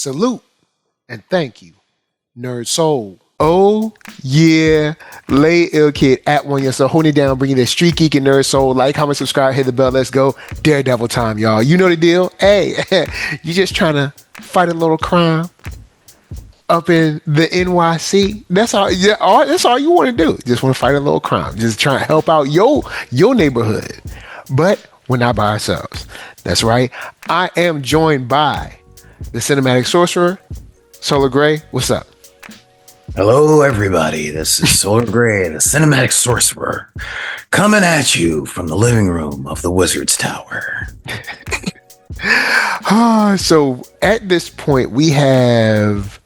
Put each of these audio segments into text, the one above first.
Salute and thank you, NERDSoul. Oh yeah, Lay Ill Kid at OneYoungsta, holding it down, bringing that StreetGeek and NERDSoul. Like, comment, subscribe, hit the bell. Let's go. Daredevil time, y'all. You know the deal. Hey, you just trying to fight a little crime up in the NYC. That's all. Yeah, that's all you want to do. Just want to fight a little crime. Just trying to help out your neighborhood. But we're not by ourselves. That's right. I am joined by the cinematic sorcerer, Solar Gray. What's up? Hello, everybody. This is Solar Gray, the cinematic sorcerer, coming at you from the living room of the Wizard's Tower. So at this point, we have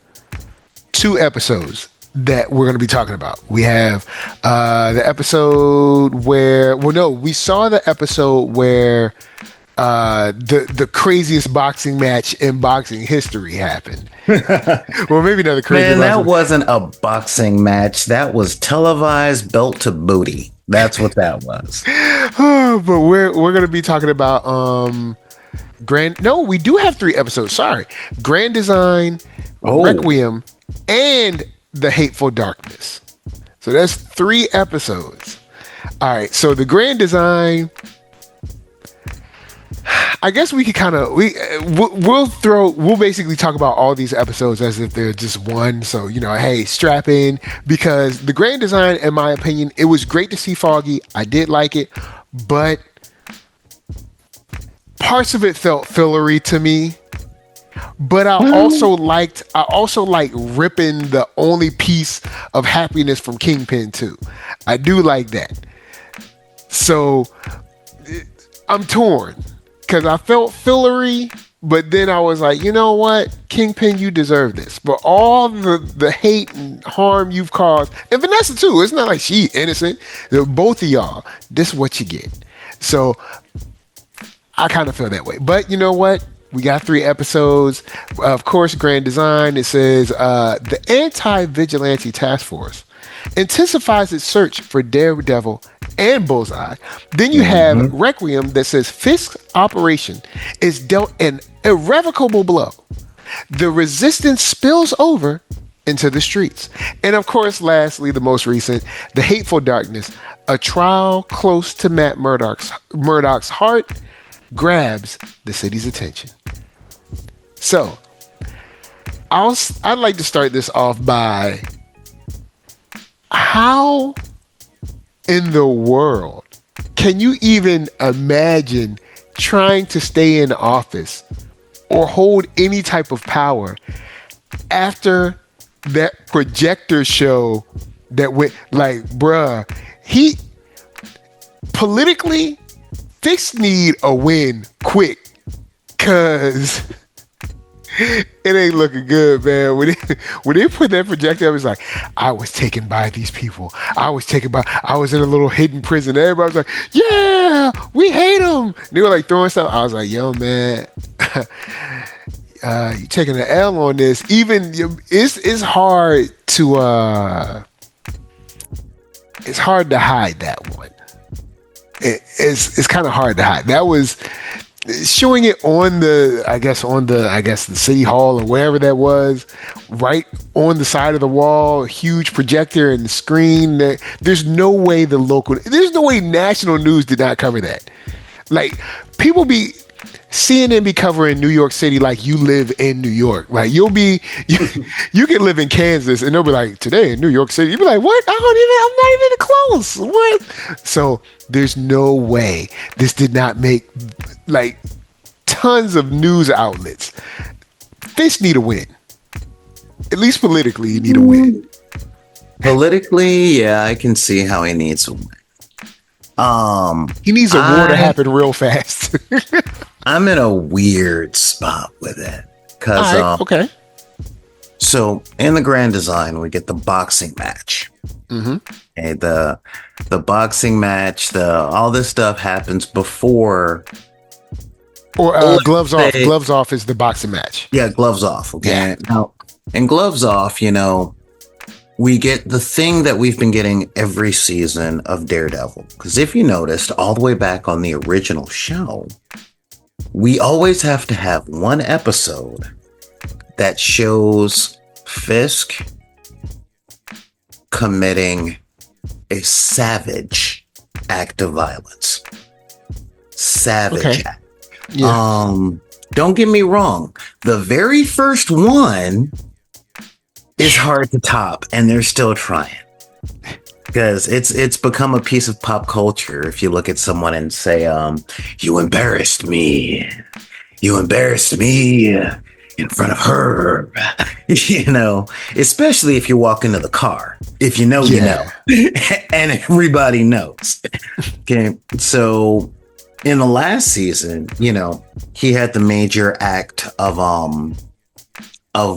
2 episodes that we're going to be talking about. We have the episode where, we saw the episode where the craziest boxing match in boxing history happened. Well, maybe not the craziest. Man, that wasn't a boxing match. That was televised belt to booty. That's what that was. But we're going to be talking about we do have 3 episodes. Sorry. Grand Design, Requiem, and The Hateful Darkness. So that's 3 episodes. All right. So the Grand Design, I guess we could kind of we'll basically talk about all these episodes as if they're just one. So, hey, strap in, because the Grand Design, in my opinion, it was great to see Foggy. I did like it, but parts of it felt fillery to me. But I also liked ripping the only piece of happiness from Kingpin too. I do like that. So I'm torn, because I felt fillery, but then I was like, you know what? Kingpin, you deserve this. But all the hate and harm you've caused, and Vanessa too, it's not like she's innocent. Both of y'all, this is what you get. So I kind of feel that way. But you know what? We got 3 episodes. Of course, Grand Design, it says, the Anti-Vigilante Task Force intensifies its search for Daredevil and Bullseye. Then you have Requiem that says Fisk's operation is dealt an irrevocable blow. The resistance spills over into the streets. And of course, lastly, the most recent, The Hateful Darkness, a trial close to Matt Murdock's heart grabs the city's attention. So, I'd like to start this off by, how in the world can you even imagine trying to stay in office or hold any type of power after that projector show that went, like, bruh, politically, Fix need a win quick, cause it ain't looking good, man. When they put that projector up, it's like, I was taken by these people. I was in a little hidden prison. Everybody was like, yeah, we hate them. They were like throwing stuff. I was like, yo, man, you taking an L on this. Even it's hard to hide that one. It's kind of hard to hide. That was showing it on the city hall or wherever that was, right on the side of the wall, huge projector and the screen. There's no way national news did not cover that. Like, CNN be covering New York City like you live in New York. Like, you can live in Kansas and they'll be like, today in New York City. You'll be like, what? I'm not even close. What? So there's no way this did not make, like, tons of news outlets. This need a win. At least politically, you need a win. Politically, yeah, I can see how he needs a win. He needs a war to happen real fast. I'm in a weird spot with it. Okay. So in the Grand Design, we get the boxing match. Mm-hmm. And the boxing match, all this stuff happens before. Or Gloves Off. Gloves Off is the boxing match. Yeah, Gloves Off. Okay. Yeah. Now, in Gloves Off, we get the thing that we've been getting every season of Daredevil. Because if you noticed, all the way back on the original show, we always have to have one episode that shows Fisk committing a savage act of violence. Savage act. Yeah. Don't get me wrong. The very first one is hard to top, and they're still trying. Because it's become a piece of pop culture. If you look at someone and say, you embarrassed me. You embarrassed me in front of her. You know, especially if you walk into the car. If you know, you know. And everybody knows. Okay. So in the last season, you know, he had the major act of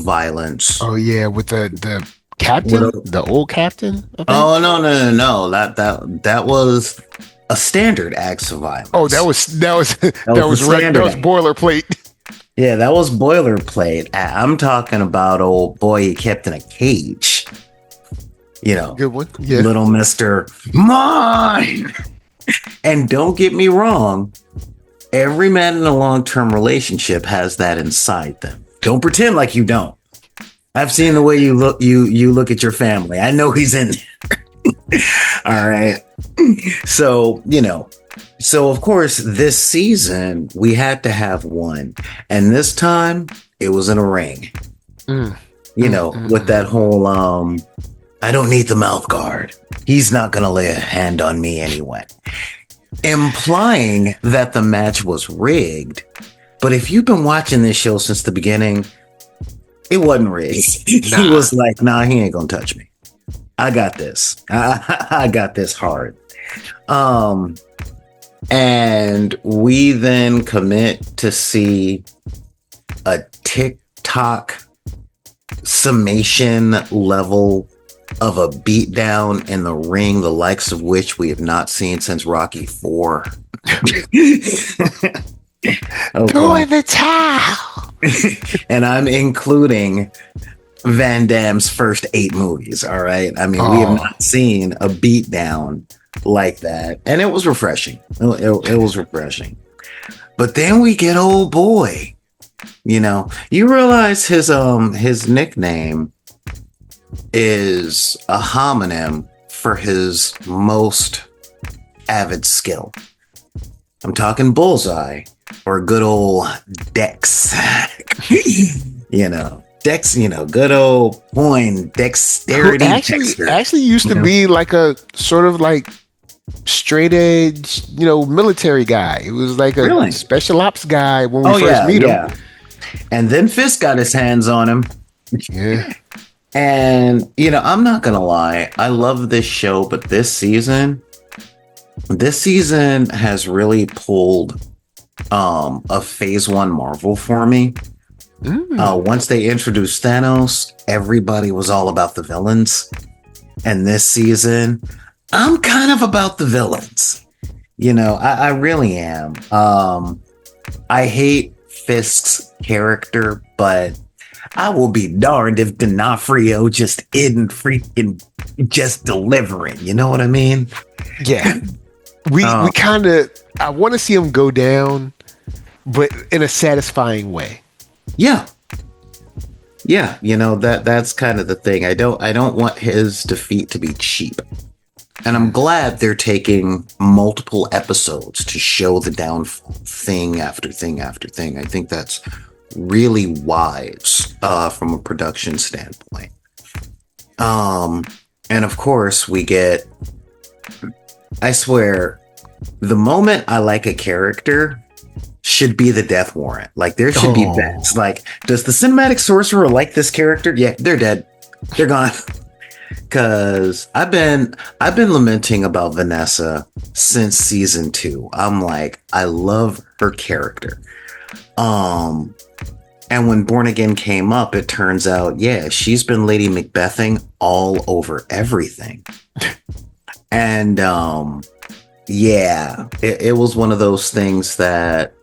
violence. Oh yeah, with the captain, the old captain. Oh no! That was a standard act of violence. Oh, that was boilerplate. Yeah, that was boilerplate. I'm talking about old boy he kept in a cage. You know, good one. Yeah, little Mister Mine. And don't get me wrong, every man in a long-term relationship has that inside them. Don't pretend like you don't. I've seen the way you look. You look at your family. I know he's in there. All right. So, you know, so of course this season we had to have one, and this time it was in a ring. You know, with that whole I don't need the mouth guard. He's not gonna lay a hand on me anyway, implying that the match was rigged. But if you've been watching this show since the beginning, it wasn't rigged. Nah. He was like, nah, he ain't gonna touch me. I got this. I got this hard. And we then commit to see a TikTok summation level of a beatdown in the ring, the likes of which we have not seen since Rocky IV. Throw in the towel. And I'm including Van Damme's first 8 movies. All right. I mean, we have not seen a beatdown like that. And it was refreshing. It was refreshing. But then we get old boy. You know, you realize his nickname is a homonym for his most avid skill. I'm talking Bullseye or good old Dex. You know, Dex, you know, good old point dexterity. Actually used to be like a sort of like straight edge, you know, military guy. It was like a special ops guy when we first meet him. And then Fisk got his hands on him. Yeah. And, you know, I'm not going to lie. I love this show, but this season has really pulled a phase 1 Marvel for me. Once they introduced Thanos, everybody was all about the villains. And this season, I'm kind of about the villains. You know, I really am. I hate Fisk's character, but I will be darned if D'Onofrio just isn't freaking just delivering. You know what I mean? Yeah. We kind of, I want to see him go down, but in a satisfying way. Yeah. Yeah. You know, that's kind of the thing. I don't want his defeat to be cheap. And I'm glad they're taking multiple episodes to show the downfall, thing after thing after thing. I think that's really wise from a production standpoint. And of course, we get, I swear, the moment I like a character should be the death warrant. Like, there should be bets. Like, does the cinematic sorcerer like this character? Yeah, they're dead. They're gone. Because I've been lamenting about Vanessa since season 2. I'm like, I love her character. And when Born Again came up, it turns out, yeah, she's been Lady Macbething all over everything. And yeah, it was one of those things that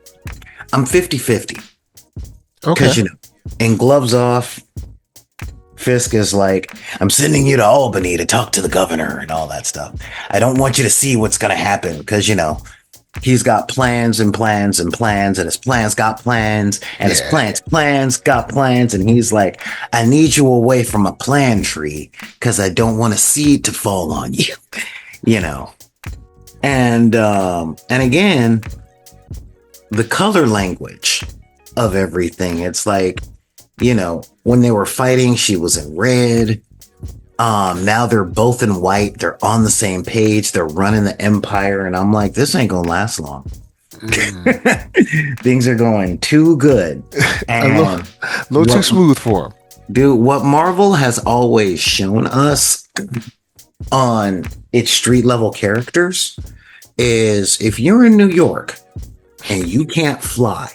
I'm 50-50. Okay. Because, you know, in Gloves Off, Fisk is like, I'm sending you to Albany to talk to the governor and all that stuff. I don't want you to see what's going to happen because, you know, he's got plans and plans and plans, and his plans got plans, and his plans got plans, and he's like, I need you away from a plan tree because I don't want a seed to fall on you, you know. And again, the color language of everything. It's like, you know, when they were fighting, she was in red. Now they're both in white. They're on the same page. They're running the empire. And I'm like, this ain't going to last long. Things are going too good. And a little too smooth for them. Dude, what Marvel has always shown us on its street level characters is if you're in New York and you can't fly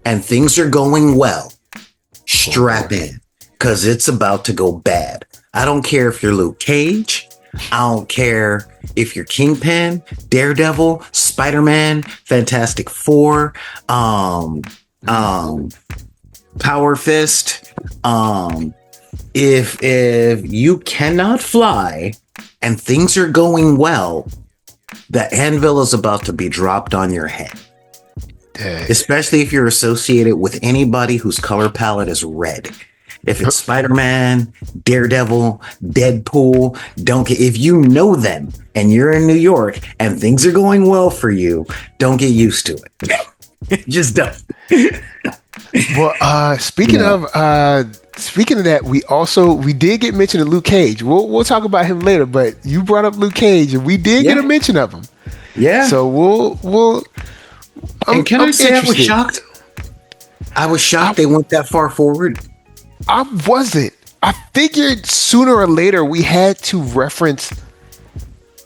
and things are going well, strap in because it's about to go bad. I don't care if you're Luke Cage. I don't care if you're Kingpin, Daredevil, Spider-Man, Fantastic Four, Power Fist. If you cannot fly and things are going well, the anvil is about to be dropped on your head. Dang. Especially if you're associated with anybody whose color palette is red. If it's Spider-Man, Daredevil, Deadpool, if you know them and you're in New York and things are going well for you, don't get used to it. Just don't. Well, speaking of that, we did get mention of Luke Cage. We'll talk about him later, but you brought up Luke Cage and we did get a mention of him. Yeah. So we'll and can I say I was shocked? I was shocked they went that far forward. I wasn't. I figured sooner or later we had to reference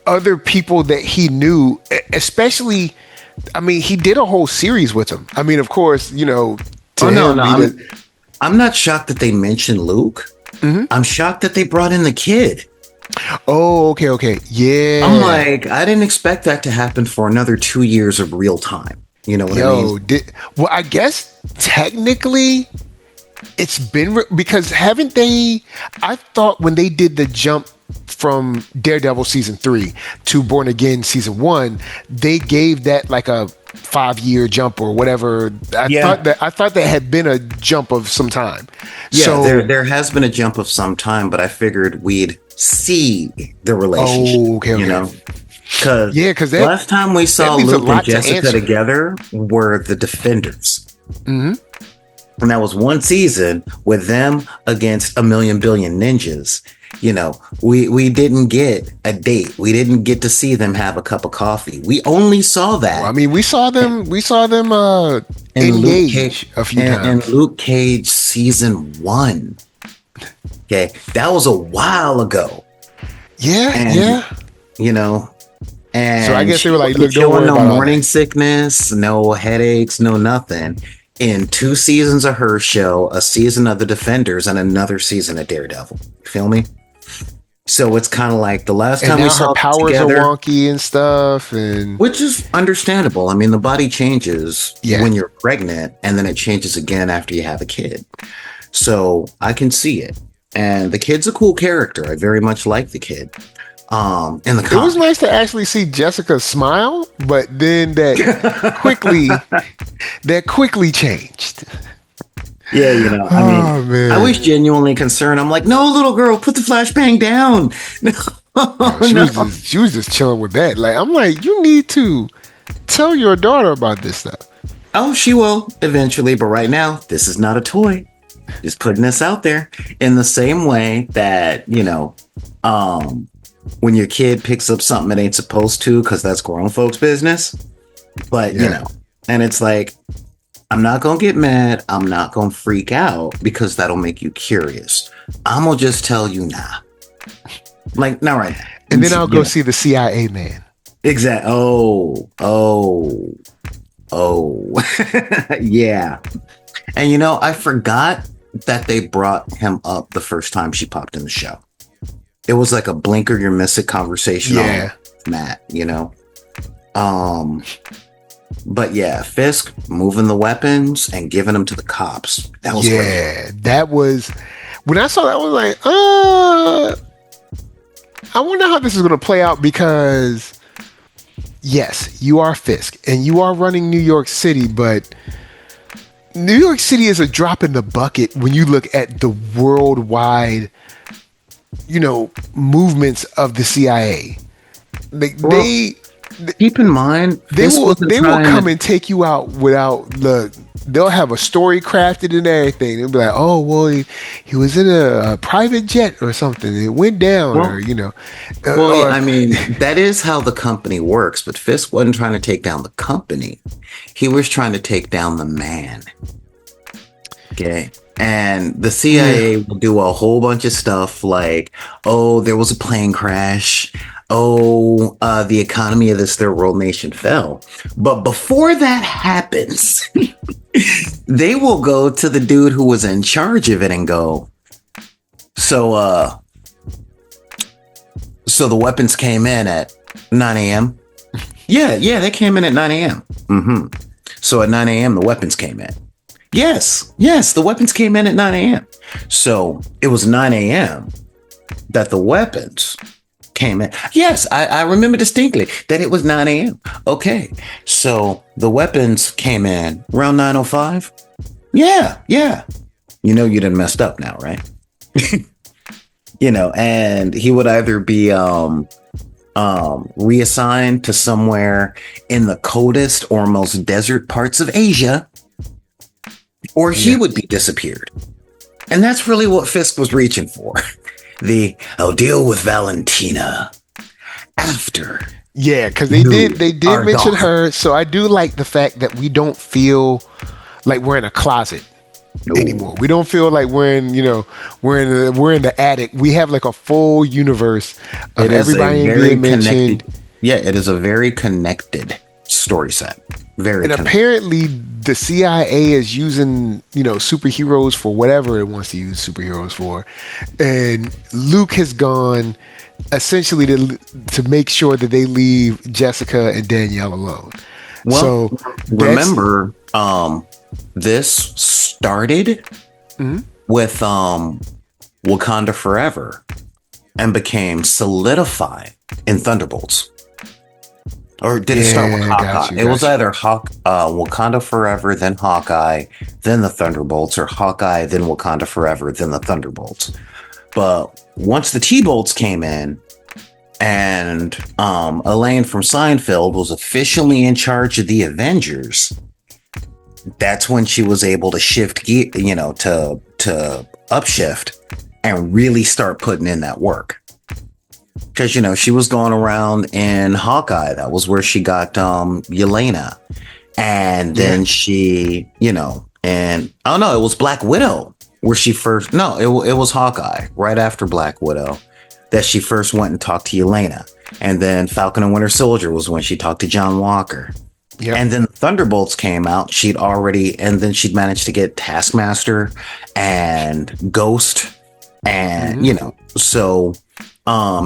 other people that he knew, especially, I mean, he did a whole series with him. I mean, of course, you know. I'm not shocked that they mentioned Luke. Mm-hmm. I'm shocked that they brought in the kid. Oh, okay. Yeah. I'm like, I didn't expect that to happen for another 2 years of real time. You know what I mean? Well, I guess technically it's been because haven't they? I thought when they did the jump from Daredevil season 3 to Born Again season 1, they gave that like a 5-year jump or whatever. I thought that had been a jump of some time. Yeah, so, there has been a jump of some time, but I figured we'd see the relationship. Oh, okay. You know, because last time we saw Luke and Jessica together were the Defenders. Mm-hmm. And that was one season with them against a million billion ninjas. You know, we didn't get a date. We didn't get to see them have a cup of coffee. We only saw that. Well, I mean, we saw them engage a few times. In Luke Cage season 1. Okay, that was a while ago. Yeah. You know, and so I guess they were like, look, don't worry about morning sickness, no headaches, no nothing. In 2 seasons of her show, a season of the Defenders, and another season of Daredevil. You feel me? So it's kind of like the last time we saw her powers together, are wonky and stuff, and which is understandable. I mean, the body changes when you're pregnant, and then it changes again after you have a kid. So I can see it, and the kid's a cool character. I very much like the kid. In the comic. It was nice to actually see Jessica smile, but then that quickly changed. Yeah, you know, I mean, I was genuinely concerned. I'm like, no, little girl, put the flashbang down. No, she was just chilling with that. Like, I'm like, you need to tell your daughter about this stuff. Oh, she will eventually, but right now, this is not a toy. Just putting this out there in the same way that, you know, when your kid picks up something it ain't supposed to, because that's grown folks' business. But, you know, and it's like, I'm not going to get mad. I'm not going to freak out because that'll make you curious. I'm going to just tell you nah. Like, not right now. And then I'll go see the CIA man. Exactly. Oh. Yeah. And, you know, I forgot that they brought him up the first time she popped in the show. It was like a blink or you miss it conversation on Matt, you know? But yeah, Fisk moving the weapons and giving them to the cops. That was great. That was, when I saw that, I was like, I wonder how this is going to play out, because yes, you are Fisk and you are running New York City, but New York City is a drop in the bucket when you look at the worldwide, movements of the CIA. Keep in mind, they will come and take you out without they'll have a story crafted and everything. They'll be like, oh, well, he was in a private jet or something. It went down, I mean, that is how the company works. But Fisk wasn't trying to take down the company. He was trying to take down the man. Okay. And the CIA will do a whole bunch of stuff like, oh, there was a plane crash. Oh, the economy of this third world nation fell. But before that happens, they will go to the dude who was in charge of it and go, so the weapons came in at 9 a.m. Yeah, they came in at 9 a.m. Mm-hmm. So at 9 a.m. the weapons came in. Yes, the weapons came in at 9 a.m. So it was 9 a.m. that the weapons came in. Yes, I remember distinctly that it was 9 a.m. Okay, so the weapons came in around 9:05. Yeah. You done messed up now, right? And he would either be reassigned to somewhere in the coldest or most desert parts of Asia, or he would be disappeared. And that's really what Fisk was reaching for. I'll deal with Valentina after. Yeah, because they did mention her. So I do like the fact that we don't feel like we're in a closet anymore. We don't feel like we're in the attic. We have like a full universe of everybody being mentioned. Yeah, it is a very connected story set. Apparently the CIA is using, superheroes for whatever it wants to use superheroes for. And Luke has gone essentially to make sure that they leave Jessica and Danielle alone. Well, so remember, this started with Wakanda Forever and became solidified in Thunderbolts. Or did it start with Hawkeye? It was either Wakanda Forever, then Hawkeye, then the Thunderbolts, or Hawkeye, then Wakanda Forever, then the Thunderbolts. But once the T-Bolts came in, and Elaine from Seinfeld was officially in charge of the Avengers, that's when she was able to shift gear, to upshift and really start putting in that work. Because, she was going around in Hawkeye. That was where she got Yelena. And then she, and oh no, it was Black Widow where she first, no, it was Hawkeye right after Black Widow that she first went and talked to Yelena. And then Falcon and Winter Soldier was when she talked to John Walker. Yep. And then Thunderbolts came out. And then she'd managed to get Taskmaster and Ghost and,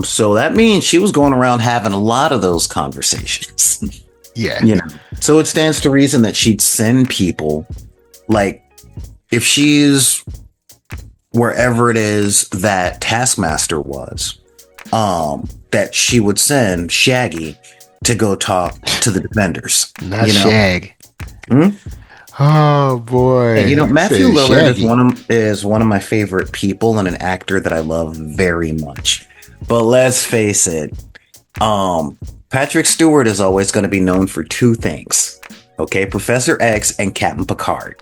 so that means she was going around having a lot of those conversations. Yeah. So it stands to reason that she'd send people, like, if she's wherever it is that Taskmaster was, that she would send Shaggy to go talk to the Defenders. Not Shag. Oh boy! And, Matthew Lillard is one of my favorite people and an actor that I love very much. But let's face it, Patrick Stewart is always going to be known for two things. Okay, Professor X and Captain Picard.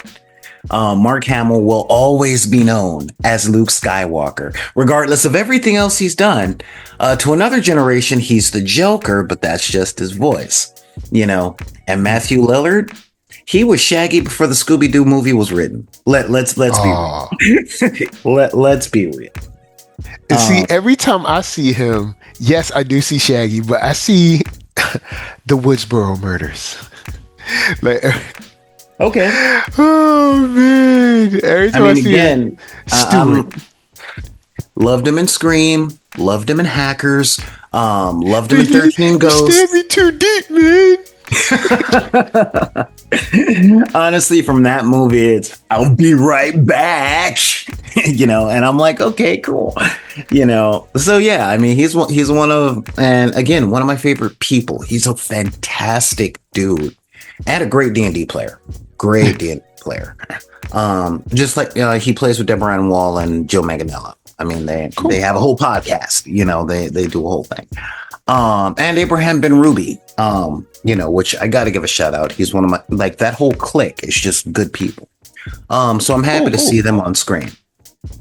Mark Hamill will always be known as Luke Skywalker, regardless of everything else he's done. To another generation, he's the Joker, but that's just his voice, And Matthew Lillard, he was Shaggy before the Scooby-Doo movie was written. Let's be real. Let's be real. And see, every time I see him, yes, I do see Shaggy, but I see the Woodsboro murders. Okay. Oh man! Every time I see him, loved him in Scream, loved him in Hackers, loved him in 13 Ghosts. Stab me too deep, man. Honestly, from that movie, it's I'll be right back. and I'm like, okay, cool. So yeah, I mean, he's one of, and again, one of my favorite people. He's a fantastic dude and a great D&D player. Great D&D player. Just like he plays with Deborah Ann Wall and Joe Manganiello. I mean, they have a whole podcast. They do a whole thing. And Abraham Ben Ruby, which I got to give a shout out. He's one of my, like, that whole clique is just good people. So I'm happy to see them on screen.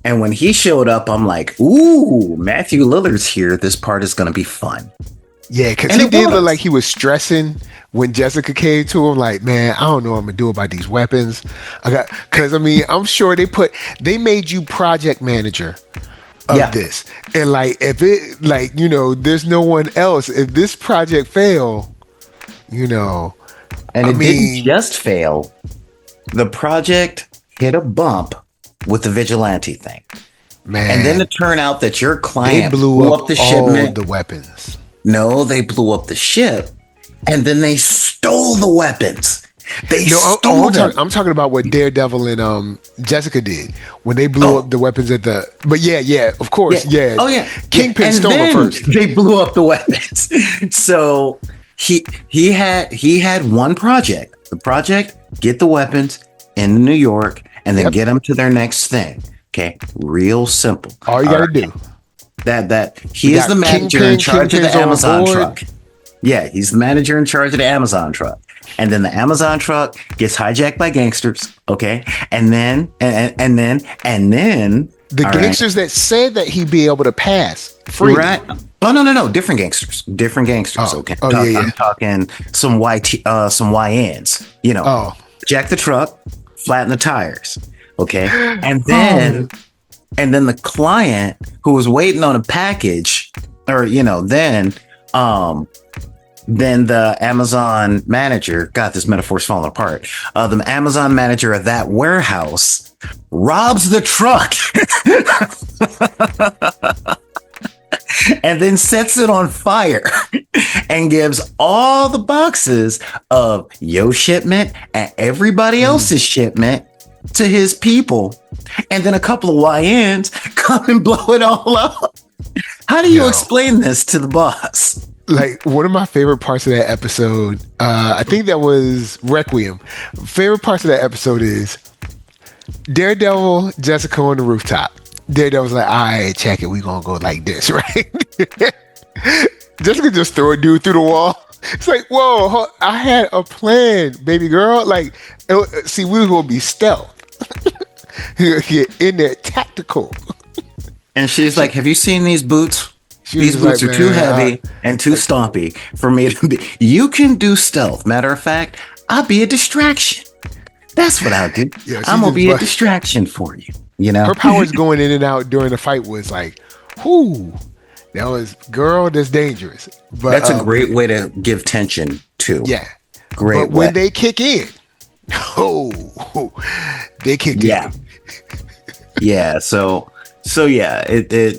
And when he showed up, I'm like, ooh, Matthew Lillard's here. This part is going to be fun. Yeah, because he did look like he was stressing when Jessica came to him. Like, man, I don't know what I'm going to do about these weapons. Because, I mean, I'm sure they made you project manager of this. And, like, if it, like, there's no one else. If this project fail, And it didn't just fail. The project hit a bump with the vigilante thing, man. And then it turned out that your client blew up the shipment. The weapons. No, they blew up the ship, and then they stole the weapons. Stole them. I'm talking about what Daredevil and Jessica did when they blew up the weapons at the. But yeah, of course, yeah. Oh yeah, Kingpin stole them first. They blew up the weapons. So he had one project. The project: get the weapons in New York, and then get them to their next thing. Okay, real simple. All you gotta do. That he is the manager in charge of the Amazon truck. Yeah, he's the manager in charge of the Amazon truck. And then the Amazon truck gets hijacked by gangsters. Okay. And then the gangsters that said that he'd be able to pass free. Right. Oh, no. Different gangsters. Okay. I'm talking some YNs, jack the truck, flatten the tires. Okay. And then the client who was waiting on a package, or then the Amazon manager, God, this metaphor's falling apart. The Amazon manager of that warehouse robs the truck and then sets it on fire and gives all the boxes of your shipment and everybody else's shipment to his people. And then a couple of YNs come and blow it all up. How do you explain this to the boss? Like, one of my favorite parts of that episode, I think that was Requiem. Favorite parts of that episode is Daredevil, Jessica on the rooftop. Daredevil's like, all right, check it. We gonna go like this, right? Jessica just throw a dude through the wall. It's like, whoa, I had a plan, baby girl. Like, see, we were gonna be stealth. In there, tactical. And she's like, have you seen these boots? These boots are too heavy and too stompy for me to be. You can do stealth. Matter of fact, I'll be a distraction. That's what I'll do. Yeah, I'm going to be a distraction for you. Her powers going in and out during the fight was like, whoo, that was, girl, that's dangerous. But that's a great way to give tension too. Yeah. Great. But when they kick in, they kick in. Yeah. So yeah,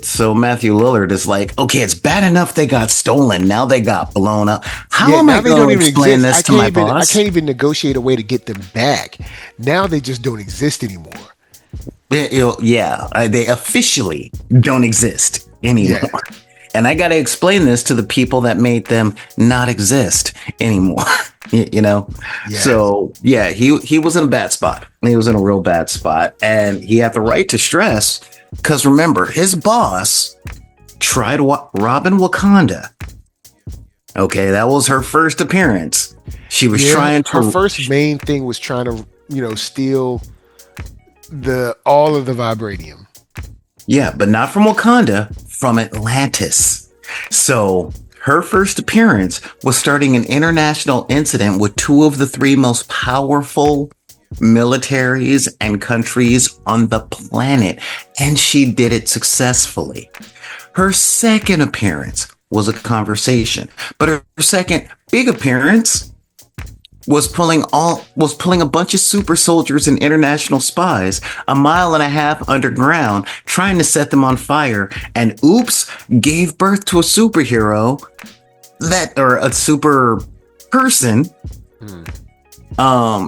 so Matthew Lillard is like, okay, it's bad enough they got stolen. Now they got blown up. How am I going to explain this to my boss? I can't even negotiate a way to get them back. Now they just don't exist anymore. They officially don't exist anymore. Yeah. And I got to explain this to the people that made them not exist anymore. Yeah. So yeah, he was in a bad spot. He was in a real bad spot, and he had the right to stress. Because remember, his boss tried robbing Wakanda. Okay, that was her first appearance. She was trying to. Her first main thing was trying to, steal all of the vibranium. Yeah, but not from Wakanda, from Atlantis. So her first appearance was starting an international incident with two of the three most powerful militaries and countries on the planet, and she did it successfully. Her second appearance was a conversation, but her second big appearance was pulling a bunch of super soldiers and international spies 1.5 miles underground, trying to set them on fire, and gave birth to a superhero or a super person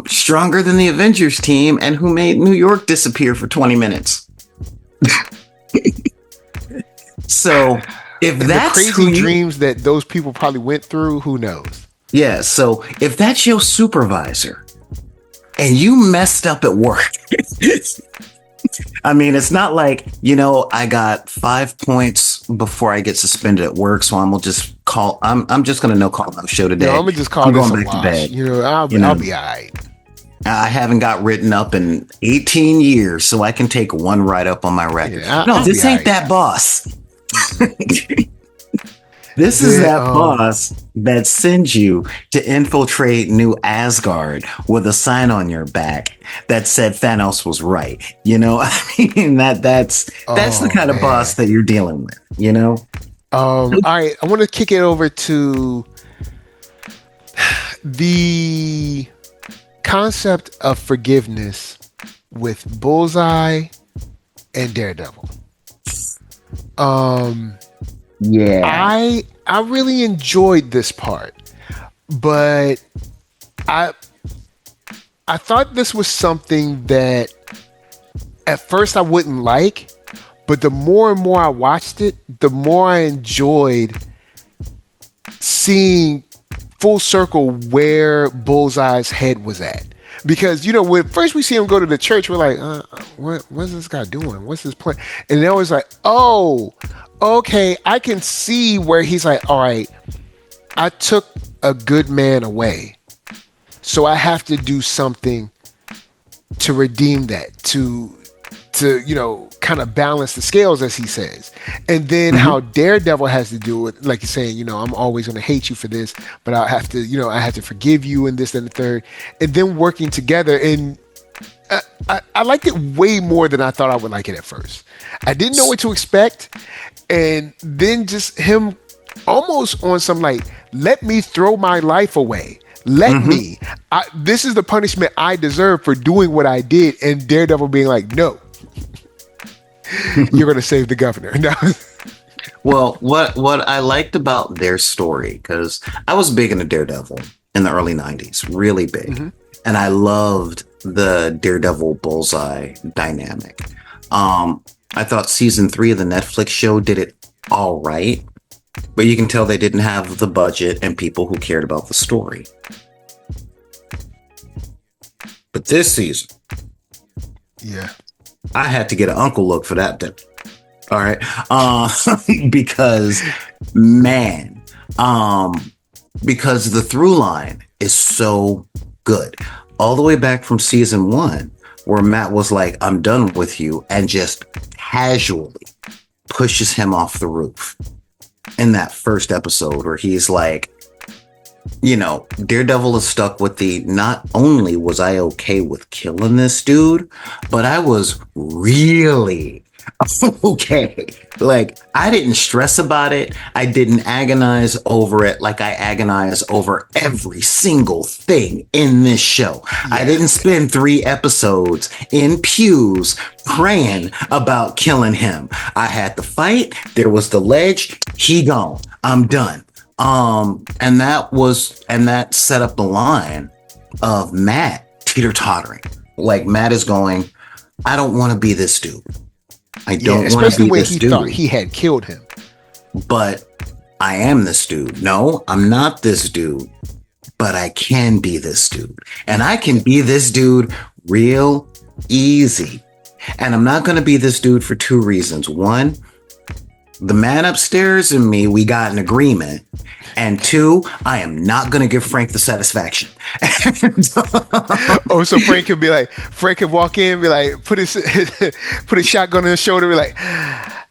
stronger than the Avengers team, and who made New York disappear for 20 minutes. So if And that's the crazy dreams that those people probably went through, who knows? Yeah, so if that's your supervisor and you messed up at work, I mean, it's not like, I got 5 points before I get suspended at work, so I'm just gonna no call no show today. I'm gonna just call I'm this going a back to wash. bed. I'll be all right. I haven't got written up in 18 years, so I can take one write up on my record. No, this ain't that boss. This is that boss that sends you to infiltrate New Asgard with a sign on your back that said Thanos was right. I mean, that's the kind of boss that you're dealing with, All right, I want to kick it over to the concept of forgiveness with Bullseye and Daredevil. Yeah. I really enjoyed this part, but I thought this was something that at first I wouldn't like, but the more and more I watched it, the more I enjoyed seeing full circle where Bullseye's head was at. Because, when first we see him go to the church, we're like, what's this guy doing? What's his plan? And then it was like, oh, okay, I can see where he's like, all right, I took a good man away. So I have to do something to redeem that, to kind of balance the scales, as he says. And then how Daredevil has to do it, like he's saying, I'm always going to hate you for this, but I have to forgive you and this and the third. And then working together. And I liked it way more than I thought I would like it at first. I didn't know what to expect. And then just him almost on some like, let me throw my life away. Let me. This is the punishment I deserve for doing what I did. And Daredevil being like, no. You're going to save the governor. No. Well, what I liked about their story, because I was big into Daredevil in the early 90s, really big. And I loved the Daredevil Bullseye dynamic. I thought season 3 of the Netflix show did it all right, but you can tell they didn't have the budget and people who cared about the story. But this season, yeah, I had to get an uncle look for that. All right. Because because the through line is so good. All the way back from season 1, where Matt was like, I'm done with you, and just casually pushes him off the roof. In that first episode where he's like, Daredevil is stuck with not only was I okay with killing this dude, but I was really okay. Like, I didn't stress about it. I didn't agonize over it like I agonize over every single thing in this show. Yeah. I didn't spend 3 episodes in pews praying about killing him. I had the fight. There was the ledge. He gone. I'm done. And that set up the line of Matt teeter-tottering. Like, Matt is going, I don't want to be this dude. I don't want to be this dude. Especially when he thought he had killed him. But I am this dude. No, I'm not this dude. But I can be this dude. And I can be this dude real easy. And I'm not going to be this dude for 2 reasons. 1, the man upstairs and me, we got an agreement. And 2, I am not going to give Frank the satisfaction. Oh, so Frank could walk in and be like, put his shotgun on his shoulder, be like,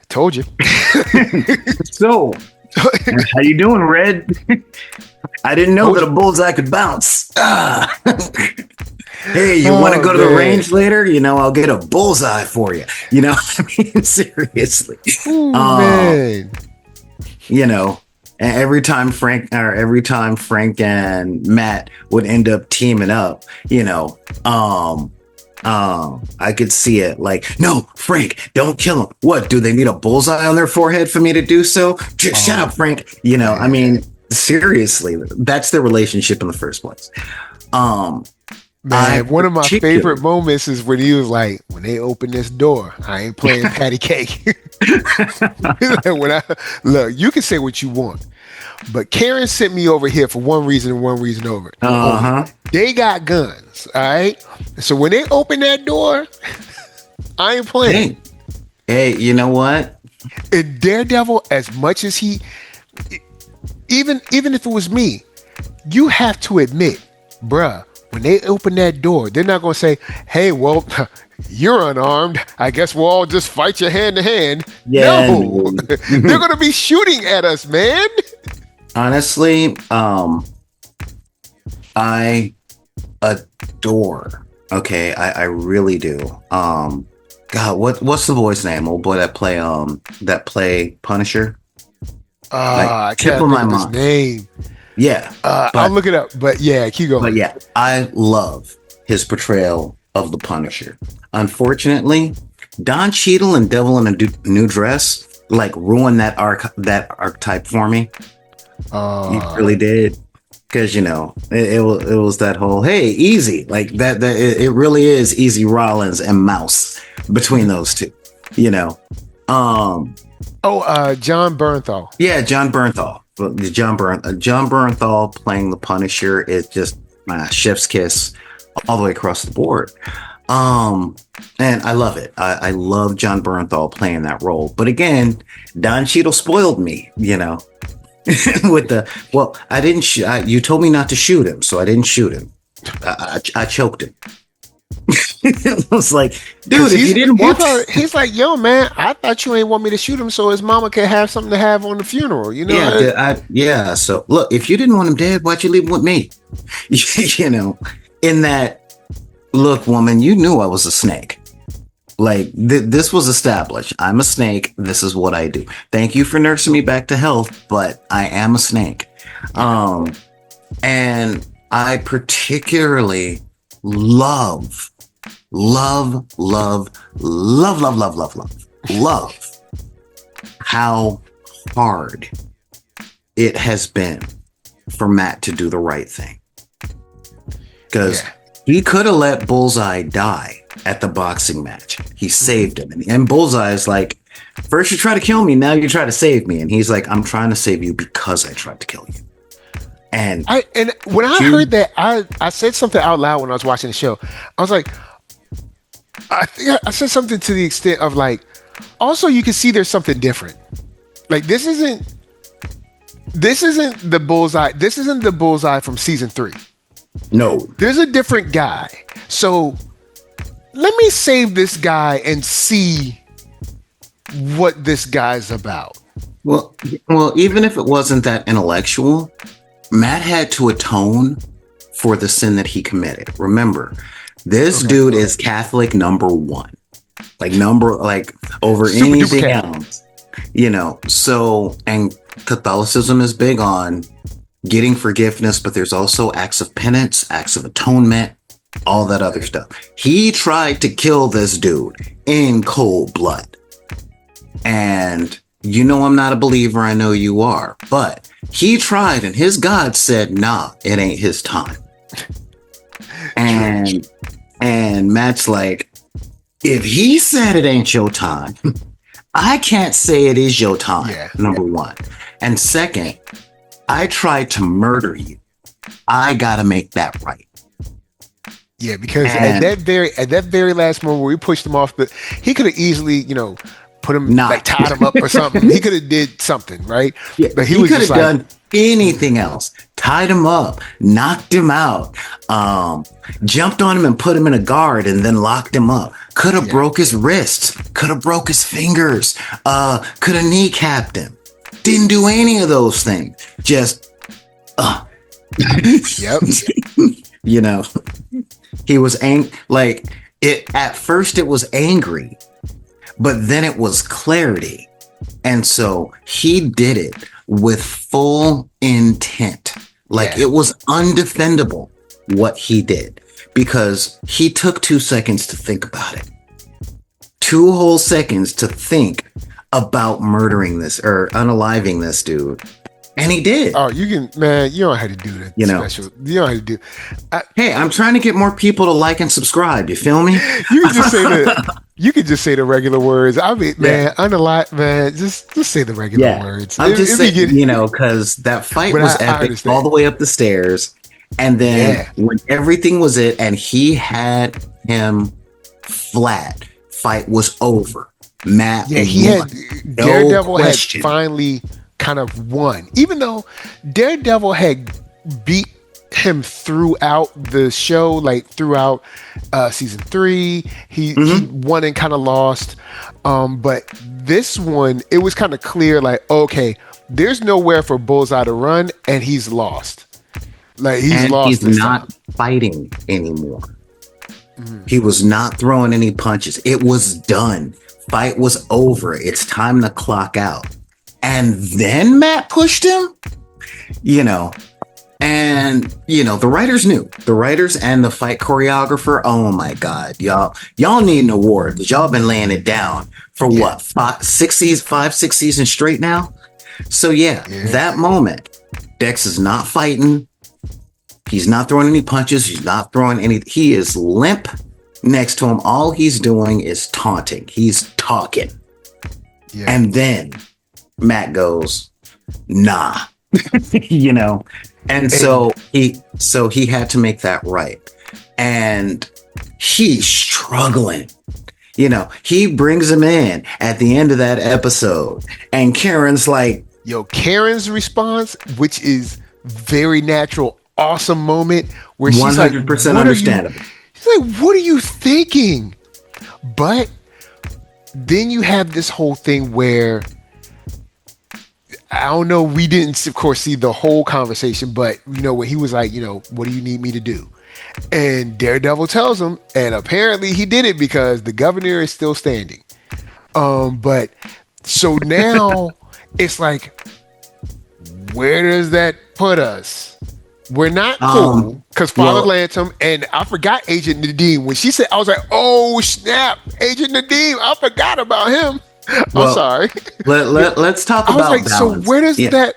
told you. So, how you doing, Red? I didn't know that a bullseye could bounce. Hey, you want to go to the range later? I'll get a bullseye for you. I mean, seriously. Ooh, man. Every time Frank and Matt would end up teaming up, I could see it like, no, Frank, don't kill him. What, do they need a bullseye on their forehead for me to do so? Shut up, Frank. I mean, seriously, that's their relationship in the first place. Man, one of my favorite moments is when he was like, "When they open this door, I ain't playing patty cake." Like, look, you can say what you want, but Karen sent me over here for one reason and one reason over. They got guns, all right. So when they open that door, I ain't playing. Hey, you know what? And Daredevil, as much as he, even if it was me, you have to admit, bruh. When they open that door, they're not going to say, "Hey, well, you're unarmed. I guess we'll all just fight you hand to hand." Yeah, no, they're going to be shooting at us, man. Honestly, I adore. Okay, I really do. God, what's the voice name? Old boy that play Punisher. I can't think of his name. Yeah, I'll look it up. But yeah, keep going. But yeah, I love his portrayal of the Punisher. Unfortunately, Don Cheadle and Devil in a New Dress like ruined that archetype for me. He really did, because it was that whole easy like that. It really is Easy Rollins and Mouse between those two. John Bernthal. Yeah, John Bernthal. John Bernthal playing the Punisher is just chef's kiss all the way across the board. And I love it. I love John Bernthal playing that role. But again, Don Cheadle spoiled me, with I didn't you told me not to shoot him, so I didn't shoot him. I choked him. I was like, dude, if you didn't want he's like, yo, man, I thought you ain't want me to shoot him so his mama could have something to have on the funeral, Yeah, so look, if you didn't want him dead, why'd you leave him with me? In that, look, woman, you knew I was a snake. Like, this was established. I'm a snake. This is what I do. Thank you for nursing me back to health, but I am a snake. And I particularly love how hard it has been for Matt to do the right thing. Because he could have let Bullseye die at the boxing match. He saved him. And Bullseye is like, first you try to kill me, now you try to save me. And he's like, I'm trying to save you because I tried to kill you. And when I heard that, I said something out loud when I was watching the show. I was like, I think I said something to the extent of like, also you can see there's something different. Like this isn't the Bullseye. This isn't the Bullseye from season 3. No, there's a different guy. So let me save this guy and see what this guy's about. Well, even if it wasn't that intellectual, Matt had to atone for the sin that he committed. Remember, this dude is Catholic number 1, like over super anything else, So, and Catholicism is big on getting forgiveness, but there's also acts of penance, acts of atonement, all that other stuff. He tried to kill this dude in cold blood. And I'm not a believer. I know you are, but he tried and his God said, nah, it ain't his time. And Matt's like, if he said it ain't your time, I can't say it is your time. Number one. And second, I tried to murder you. I gotta make that right. Yeah, because at that very last moment where we pushed him off, he could have easily, put him tied him up or something. He could have did something, right? Yeah, but he could have done anything else. Tied him up, knocked him out, jumped on him and put him in a guard and then locked him up. Could have broke his wrists, could have broke his fingers, could have kneecapped him. Didn't do any of those things. Just Yep. He was at first it was angry, but then it was clarity. And so he did it with full intent. It was undefendable what he did, because he took 2 seconds to think about it. 2 whole seconds to think about murdering this or unaliving this dude. And he did. Oh, you can, man. You don't have to do that. Special. You don't have to do. Hey, I'm trying to get more people to like and subscribe. You feel me? You can just say the. You can just say the regular words. I mean, man, unalot, man. Just say the regular words. I'm just saying, because that fight was epic all the way up the stairs, and then when everything was it, and he had him flat. Fight was over. Matt, Daredevil had finally kind of won, even though Daredevil had beat him throughout the show, like throughout season 3. He won and kind of lost, but this one it was kind of clear, like, okay, there's nowhere for Bullseye to run, and he's lost. Like he's not fighting anymore. He was not throwing any punches. It was done. Fight was over. It's time to clock out. And then Matt pushed him, and the writers knew. The writers and the fight choreographer, oh my God, y'all need an award because y'all been laying it down for what, 5-6 seasons straight now. So that moment, Dex is not fighting. He's not throwing any punches. He's not throwing any. He is limp next to him. All he's doing is taunting. He's talking. Yeah. And then Matt goes, nah, and so he had to make that right. And he's struggling. He brings him in at the end of that episode, and Karen's like, Karen's response, which is very natural, awesome moment where she's 100% understandable. She's like, what are you thinking? But then you have this whole thing where, I don't know, we didn't, of course, see the whole conversation, but, when he was like, what do you need me to do? And Daredevil tells him, and apparently he did it because the governor is still standing. But so now it's like, where does that put us? We're not cool because Father Lantom, and I forgot Agent Nadeem. When she said, I was like, oh snap, Agent Nadeem, I forgot about him. I'm sorry. Let's talk about balance. So where does that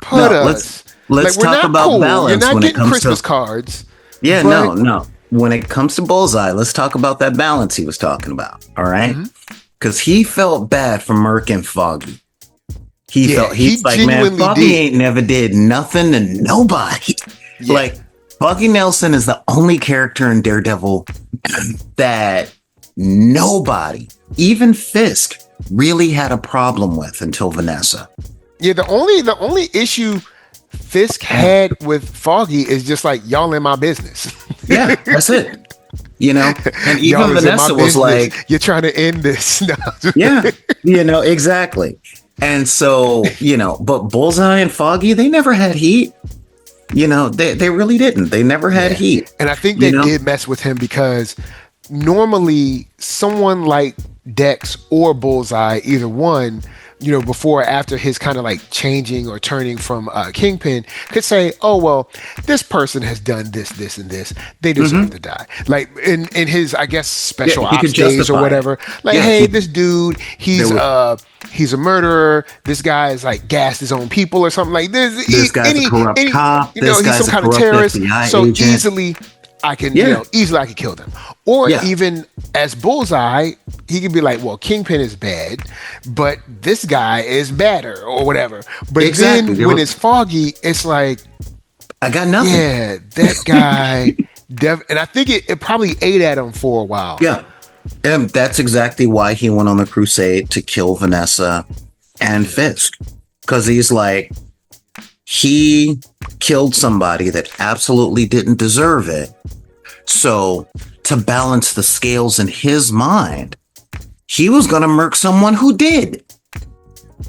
put us? Let's talk about balance. You're not getting Christmas cards. Yeah, no. When it comes to Bullseye, let's talk about that balance he was talking about. All right, because he felt bad for Merc and Foggy. He's like, man, Foggy ain't never did nothing to nobody. Yeah. Like, Foggy Nelson is the only character in Daredevil that nobody, even Fisk, really had a problem with until Vanessa. Yeah, the only issue Fisk had with Foggy is just like, y'all in my business. Yeah, that's it. And even Vanessa was like, you're trying to end this. Yeah, exactly. And so, but Bullseye and Foggy, they never had heat. They really didn't. They never had heat. And I think they did mess with him because normally someone like Dex or Bullseye, either one, before or after his kind of like changing or turning from Kingpin, could say, oh, well, this person has done this, and this. They deserve to die. Like in his, I guess, special ops days or whatever. Like, hey, this dude, he's a murderer. This guy is like gassed his own people or something like this. This guy's a corrupt cop. He's some kind of terrorist. FBI so agent. Easily I can kill them. Or even as Bullseye, he could be like, well, Kingpin is bad, but this guy is badder or whatever. But then when it's Foggy, it's like, I got nothing. Yeah, that guy. And I think it probably ate at him for a while. Yeah. And that's exactly why he went on the crusade to kill Vanessa and Fisk. Because he's like, he killed somebody that absolutely didn't deserve it. So to balance the scales in his mind, he was going to murk someone who did.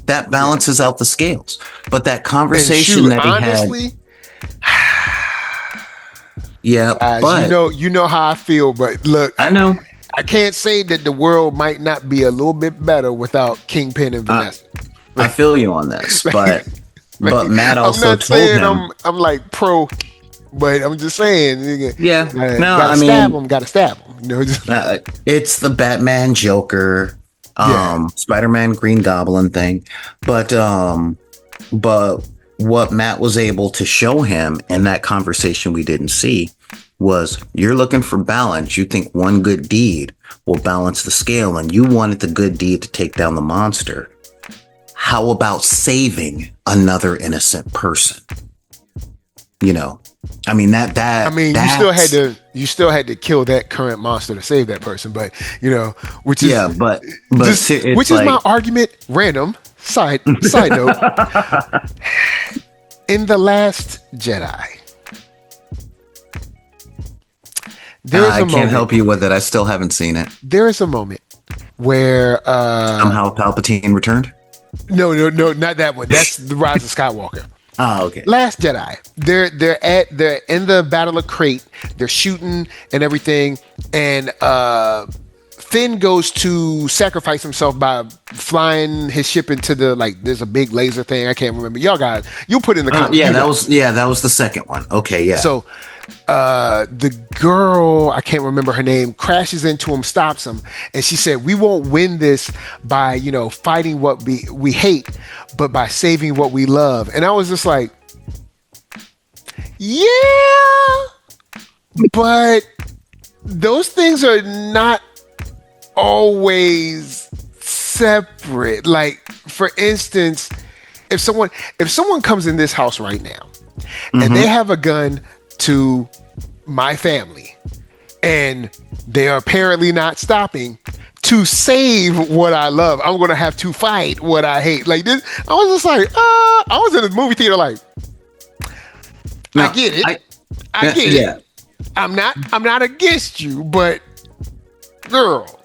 That balances out the scales. But that conversation that he honestly, had. Yeah, guys, but you know how I feel. But look, I know. I can't say that the world might not be a little bit better without Kingpin and Vanessa. I feel you on this, but Matt also I'm not told saying him. I'm like pro, but I'm just saying. Yeah, gotta stab him. It's the Batman Joker, Spider-Man Green Goblin thing, but what Matt was able to show him in that conversation we didn't see was, you're looking for balance. You think one good deed will balance the scale, and you wanted the good deed to take down the monster. How about saving another innocent person? You know, I mean, you still had to kill that current monster to save that person, but you know, which is which is my argument. Random side note. In The Last Jedi, I can't help you with it. I still haven't seen it. There is a moment where somehow Palpatine returned. No, not that one. That's The Rise of Skywalker. Oh, okay. Last Jedi. They're in the Battle of Crate. They're shooting and everything, and Finn goes to sacrifice himself by flying his ship into there's a big laser thing. I can't remember. Y'all guys, you'll put in the comments. That was the second one. Okay, yeah. So the girl, I can't remember her name, crashes into him, stops him, and she said, "We won't win this by, fighting what we hate, but by saving what we love." And I was just like, yeah, but those things are not always separate. Like, for instance, if someone comes in this house right now and they have a gun to my family and they are apparently not stopping to save what I love, I'm gonna have to fight what I hate. Like this, I was just like, I was in the movie theater like, I get it. I get it. I'm not against you, but girl.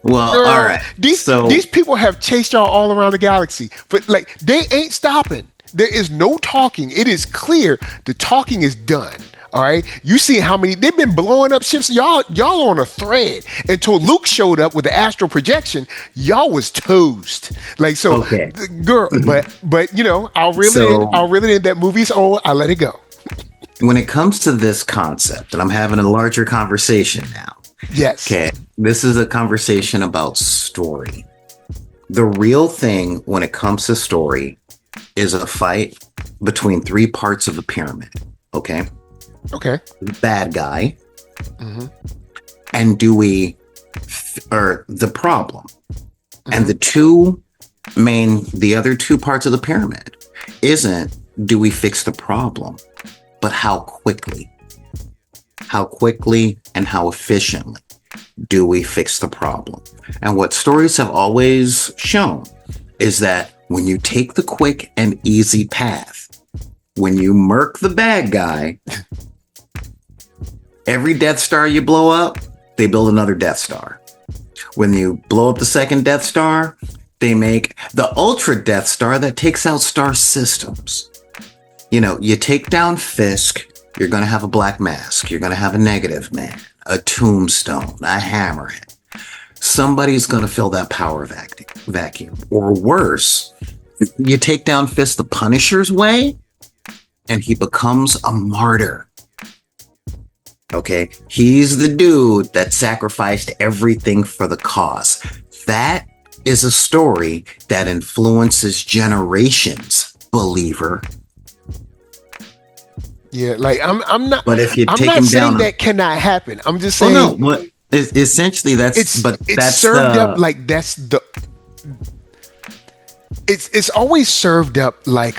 Well, all right. These people have chased y'all all around the galaxy, but they ain't stopping. There is no talking. It is clear the talking is done. All right. You see how many they've been blowing up ships. Y'all on a thread until Luke showed up with the astral projection. Y'all was toast. Okay. Girl, but I'll reel it in. That movie's old. I let it go. When it comes to this concept, and I'm having a larger conversation now. Yes. Okay. This is a conversation about story. The real thing when it comes to story is a fight between three parts of the pyramid. Okay. Okay. The bad guy. And the problem. And the other two parts of the pyramid isn't, do we fix the problem, but how quickly? How quickly and how efficiently do we fix the problem? And what stories have always shown is that when you take the quick and easy path, when you murk the bad guy, every Death Star you blow up, they build another Death Star. When you blow up the second Death Star, they make the Ultra Death Star that takes out star systems. You take down Fisk, you're going to have a Black Mask. You're going to have a Negative Man, a Tombstone, a Hammerhead. Somebody's going to fill that power vacuum. Or worse, you take down Fisk the Punisher's way, and he becomes a martyr. Okay? He's the dude that sacrificed everything for the cause. That is a story that influences generations, believer. Yeah, I'm not. But if you I'm take not him saying down, that cannot happen. I'm just saying. Well, no, essentially that's. It's served up like that's the. It's always served up like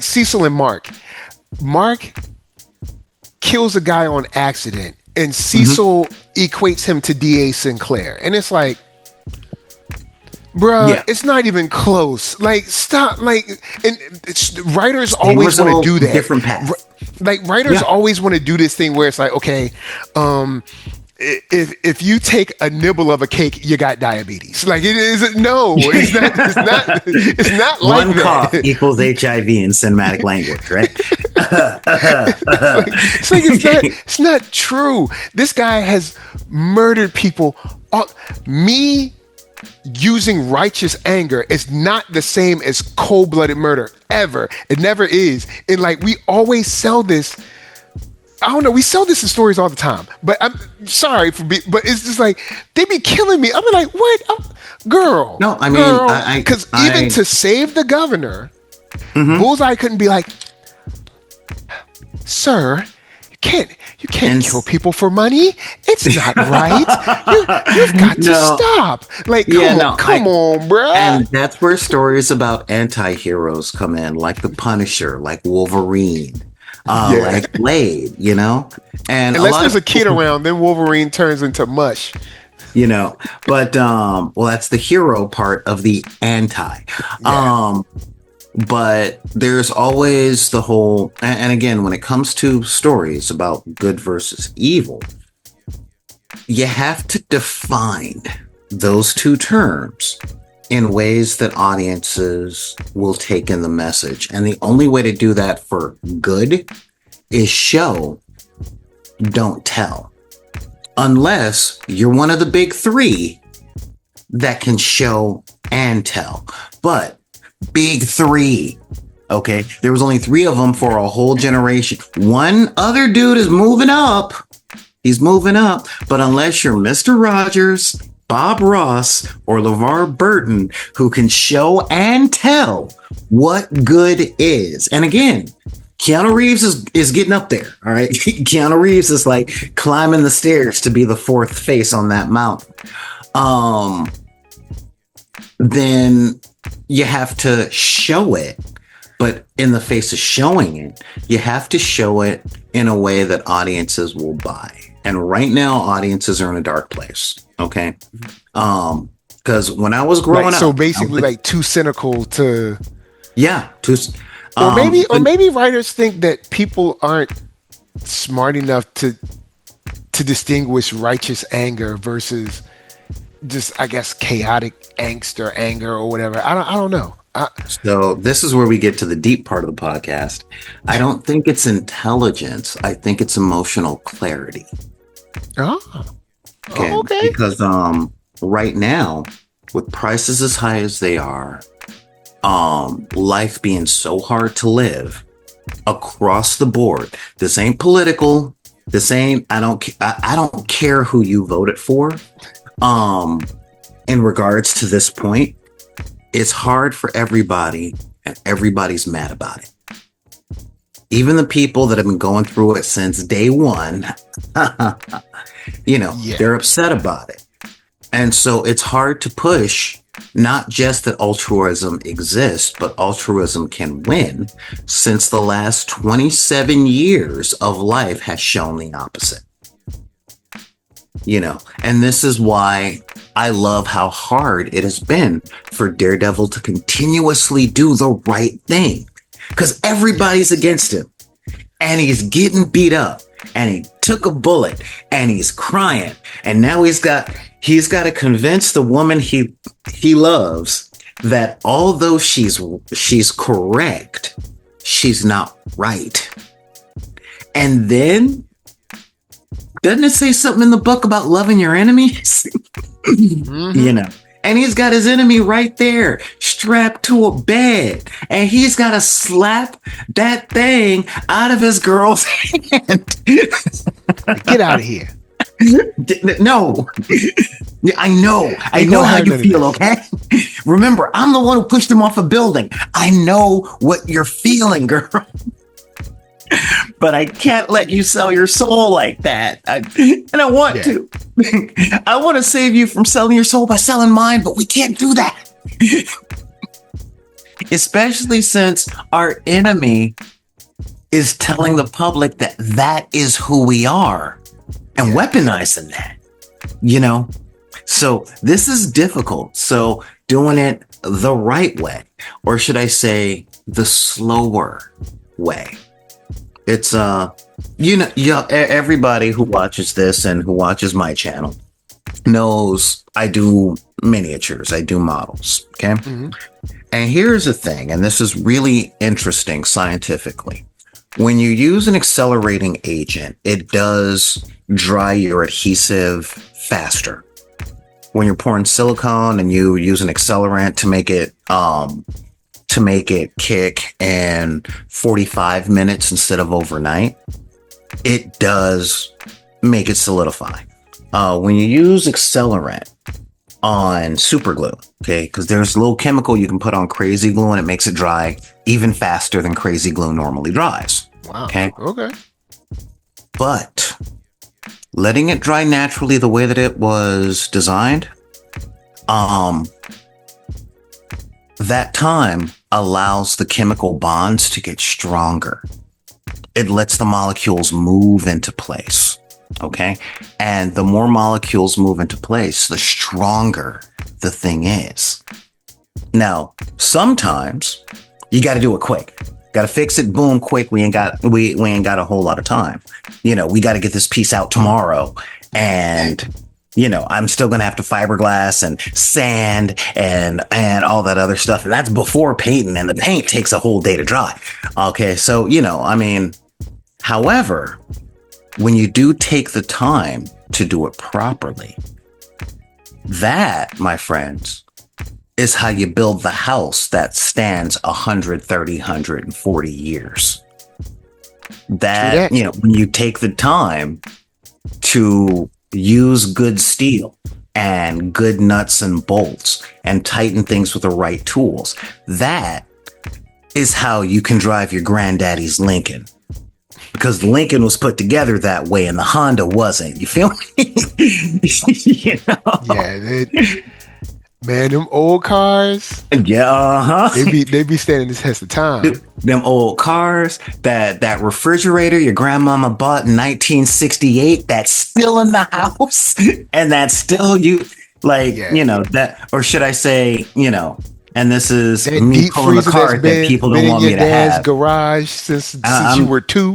Cecil and Mark. Mark kills a guy on accident, and Cecil equates him to D.A. Sinclair, and it's like, bruh, it's not even close. Like, stop. Like, and writers always want to do that. Different path. Writers always want to do this thing where it's like, okay, if you take a nibble of a cake, you got diabetes. Like, it's not like one cough equals HIV in cinematic language, right? It's not true. This guy has murdered people. Me using righteous anger is not the same as cold-blooded murder ever. It never is. And we always sell this. I don't know. We sell this in stories all the time, but I'm sorry but it's just like they be killing me. I'm like, what, girl? No, I mean, because even to save the governor, Bullseye couldn't be like, sir, you can't kill people for money. It's not right. You've got to stop. Like, come on, bruh. And that's where stories about anti-heroes come in, like the Punisher, like Wolverine, like Blade, you know? And unless there's a kid around, then Wolverine turns into mush. You know, but well, that's the hero part of the anti. But there's always the whole, and again, when it comes to stories about good versus evil, you have to define those two terms in ways that audiences will take in the message. And the only way to do that for good is show, don't tell. Unless you're one of the big three that can show and tell. But big three. Okay. There was only 3 of them for a whole generation. One other dude is moving up. He's moving up. But unless you're Mr. Rogers, Bob Ross, or LeVar Burton, who can show and tell what good is. And again, Keanu Reeves is getting up there. All right. Keanu Reeves is like climbing the stairs to be the 4th face on that mountain. Then you have to show it, but in the face of showing it, you have to show it in a way that audiences will buy. And right now, audiences are in a dark place. Okay. Because when I was growing up, so basically like too cynical to, or maybe writers think that people aren't smart enough to distinguish righteous anger versus just, I guess, chaotic angst or anger or whatever. I don't know. So this is where we get to the deep part of the podcast. I don't think it's intelligence. I think it's emotional clarity. Okay. Because right now, with prices as high as they are, life being so hard to live across the board. This ain't political. This ain't. I don't care who you voted for. In regards to this point, it's hard for everybody, and everybody's mad about it. Even the people that have been going through it since day one, they're upset about it. And so it's hard to push not just that altruism exists, but altruism can win, since the last 27 years of life has shown the opposite. And this is why I love how hard it has been for Daredevil to continuously do the right thing, because everybody's against him and he's getting beat up and he took a bullet and he's crying. And now he's got to convince the woman he loves that although she's correct, she's not right. And then, doesn't it say something in the book about loving your enemies? And he's got his enemy right there, strapped to a bed. And he's got to slap that thing out of his girl's hand. Get out of here. No. I know how you feel, okay? Remember, I'm the one who pushed him off a building. I know what you're feeling, girl. But I can't let you sell your soul like that. I want to. I want to save you from selling your soul by selling mine, but we can't do that. Especially since our enemy is telling the public that is who we are and weaponizing that, So this is difficult. So doing it the right way, or should I say the slower way. It's everybody who watches this and who watches my channel knows I do miniatures, I do models. Okay. Mm-hmm. And here's the thing, and this is really interesting scientifically. When you use an accelerating agent, it does dry your adhesive faster. When you're pouring silicone and you use an accelerant to make it kick in 45 minutes instead of overnight, it does make it solidify. When you use accelerant on super glue. Okay, because there's a little chemical you can put on crazy glue and it makes it dry even faster than crazy glue normally dries. Wow. Okay. Okay. But letting it dry naturally the way that it was designed, that time allows the chemical bonds to get stronger. It lets the molecules move into place. Okay. And the more molecules move into place, the stronger the thing is. Now, sometimes you got to do it quick. Got to fix it. Boom, quick. We ain't got a whole lot of time. You know, we got to get this piece out tomorrow. And, you know, I'm still going to have to fiberglass and sand and all that other stuff. And that's before painting. And the paint takes a whole day to dry. Okay. So, you know, I mean, however, when you do take the time to do it properly, that, my friends, is how you build the house that stands 130, 140 years. That, you know, when you take the time to use good steel and good nuts and bolts and tighten things with the right tools, that is how you can drive your granddaddy's Lincoln. Because the Lincoln was put together that way and the Honda wasn't. You feel me? You know? Yeah, man, them old cars. Yeah, They be standing the test of time. Them old cars, that refrigerator your grandmama bought in 1968, that's still in the house, and that's still you, like, you know, that, or should I say, you know, and this is that me pulling a card that people don't want me to have. Garage since you were 2.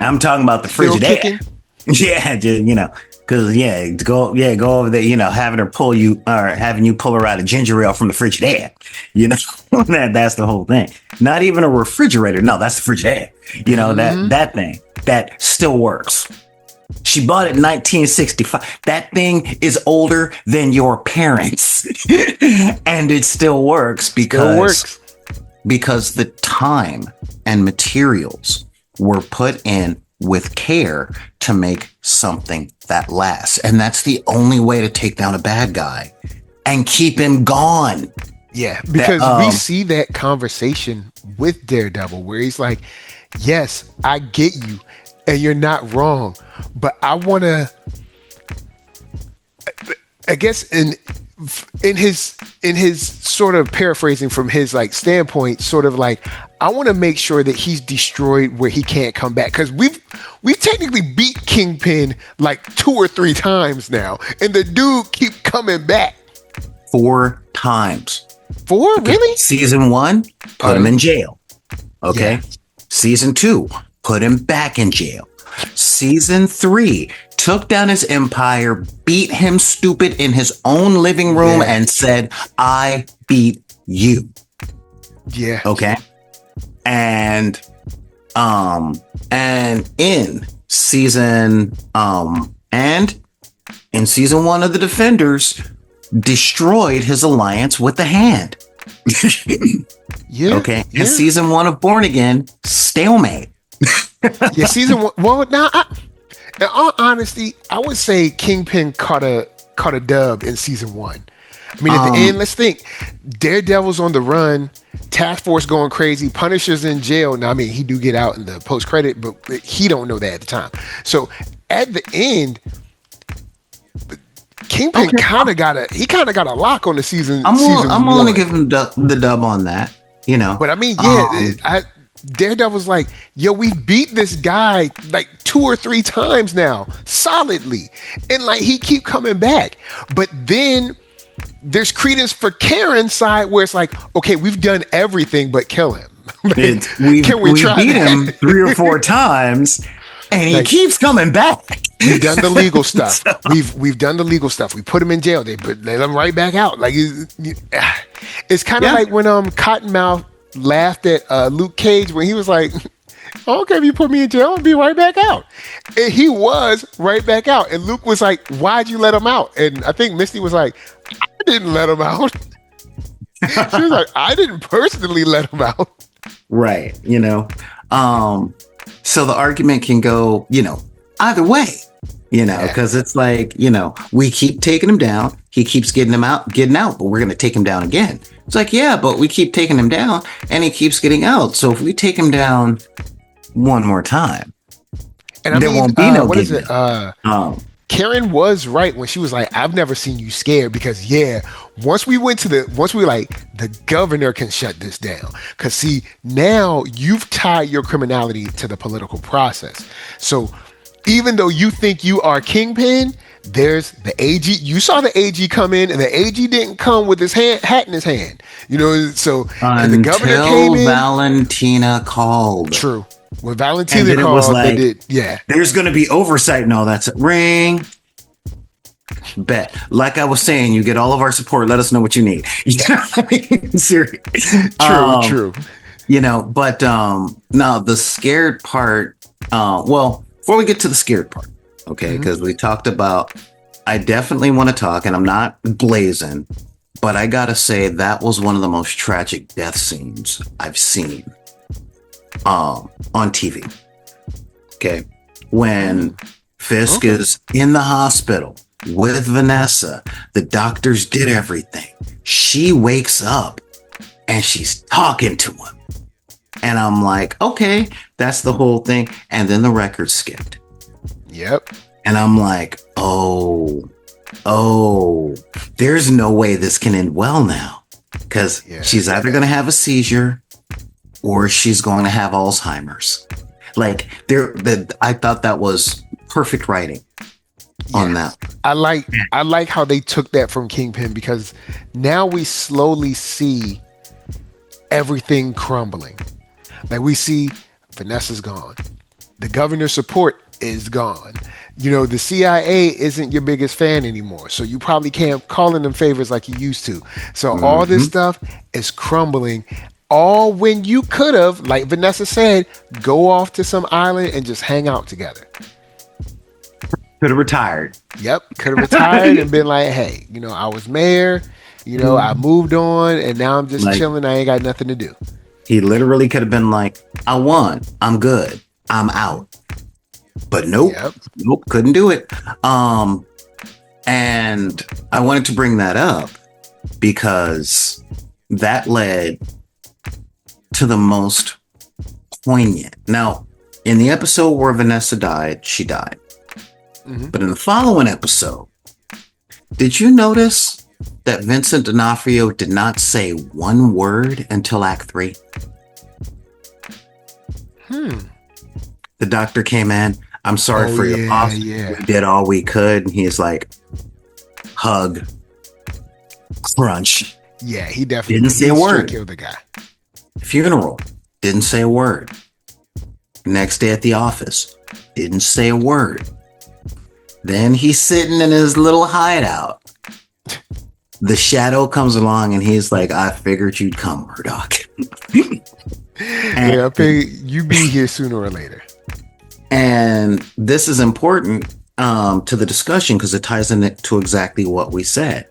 I'm talking about the Frigidaire. Yeah, just, you know. Cause go over there, you know, having you pull her out a ginger ale from the Frigidaire, you know, that's the whole thing. Not even a refrigerator. No, that's the Frigidaire. You know, that thing that still works. She bought it in 1965. That thing is older than your parents, and it still works because the time and materials were put in with care to make something that lasts. And that's the only way to take down a bad guy and keep him gone. Yeah, because we see that conversation with Daredevil where he's like, yes, I get you and you're not wrong, but I want to, I guess in his sort of paraphrasing from his like standpoint, sort of like, I want to make sure that he's destroyed where he can't come back. Cause we've technically beat Kingpin like 2 or 3 times now. And the dude keep coming back. 4 times. 4? Really? Season 1, put him in jail. Okay. Yeah. Season 2, put him back in jail. Season 3, took down his empire, beat him stupid in his own living room, and said, I beat you. Yeah. Okay. And in season 1 of the Defenders, destroyed his alliance with the Hand. Yeah. Okay. And season 1 of Born Again, stalemate. Yeah, season 1. Well, now, in all honesty, I would say Kingpin caught a dub in season 1. I mean, at the end, let's think. Daredevil's on the run, Task Force going crazy, Punisher's in jail. Now, I mean, he do get out in the post-credit, but he don't know that at the time. So at the end, Kingpin kind of got a lock on the season. I'm going to give him the dub on that, you know. But I mean, Daredevil's like, yo, we beat this guy like 2 or 3 times now, solidly. And like, he keep coming back. But then there's credence for Karen's side where it's like, okay, we've done everything but kill him. We beat him 3 or 4 times and he keeps coming back. We've done the legal stuff. We've done the legal stuff. We put him in jail. They let him right back out. Like, it's kind of like when Cottonmouth laughed at Luke Cage when he was like, okay, if you put me in jail, I'll be right back out. And he was right back out. And Luke was like, why'd you let him out? And I think Misty was like, I didn't let him out. She was like, I didn't personally let him out. Right. You know, so the argument can go, you know, either way. You know, Yeah. because it's like, we keep taking him down. He keeps getting out, but we're going to take him down again. It's like, yeah, but we keep taking him down and he keeps getting out. So if we take him down one more time, And there won't be no what is getting it? Karen was right when she was like, I've never seen you scared, because once we were like, the governor can shut this down. Cause see, now you've tied your criminality to the political process. So even though you think you are Kingpin, there's the AG. You saw the AG come in, and the AG didn't come with his hat in his hand. So and the governor came in. Valentina called. True. When Valentina called, was like, they did. Yeah. There's going to be oversight and all that. Ring. Bet. Like I was saying, you get all of our support. Let us know what you need. You know what I mean? Seriously. True. But no, the scared part. Before we get to the scared part, okay, because we talked about, I definitely want to talk, and I'm not blazing, but I gotta say that was one of the most tragic death scenes I've seen on TV. Okay, when Fisk is in the hospital with Vanessa, the doctors did everything. She wakes up and she's talking to him. And I'm like, okay, that's the whole thing. And then the record skipped. Yep. And I'm like, oh, there's no way this can end well now. Because she's either going to have a seizure or she's going to have Alzheimer's. Like, I thought that was perfect writing on that. I like how they took that from Kingpin, because now we slowly see everything crumbling. Like, we see Vanessa's gone. The governor's support is gone. The CIA isn't your biggest fan anymore. So you probably can't call in them favors like you used to. So all this stuff is crumbling. All when you could have, like Vanessa said, go off to some island and just hang out together. Could have retired. Yep. Could have retired and been like, hey, I was mayor. I moved on and now I'm just chilling. I ain't got nothing to do. He literally could have been like, I won. I'm good. I'm out. But nope. Nope. Couldn't do it. And I wanted to bring that up because that led to the most poignant. Now, in the episode where Vanessa died, she died. But in the following episode, did you notice that Vincent D'Onofrio did not say one word until Act 3? The doctor came in. I'm sorry for your loss. We did all we could. And he's like, hug, crunch. Yeah, he definitely didn't say a word. Killed the guy. Funeral, didn't say a word. Next day at the office, didn't say a word. Then he's sitting in his little hideout. The shadow comes along and he's like, I figured you'd come, Murdoch. I figured you'd be here sooner or later. And this is important to the discussion because it ties into exactly what we said.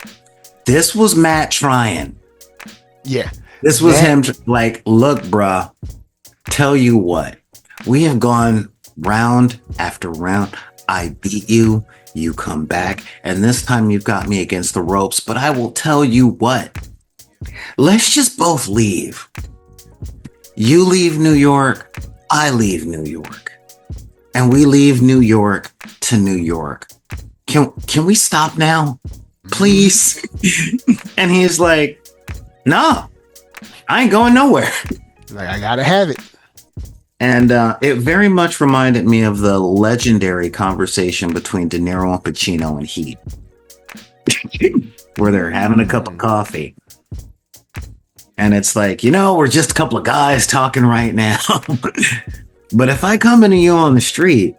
This was Matt trying. Yeah. This was him like, look, bruh, tell you what, we have gone round after round. I beat you, you come back, and this time you've got me against the ropes, but I will tell you what, let's just both leave. You leave New York, I leave New York, and we leave New York to New York. Can we stop now, please? And he's like, no, I ain't going nowhere. Like, I gotta have it. And it very much reminded me of the legendary conversation between De Niro and Pacino in Heat, where they're having a cup of coffee. And it's like, we're just a couple of guys talking right now. But if I come into you on the street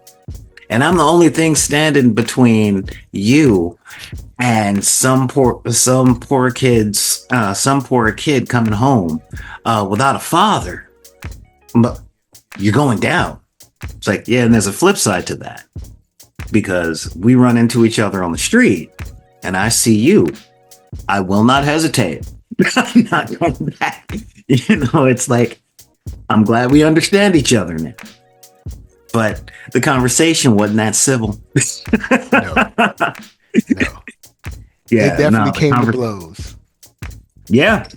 and I'm the only thing standing between you and some poor kid coming home without a father, but you're going down. It's like, yeah, and there's a flip side to that. Because we run into each other on the street and I see you. I will not hesitate. I'm not going back. It's like, I'm glad we understand each other now. But the conversation wasn't that civil. No, no. Yeah, It definitely came to blows. Yeah.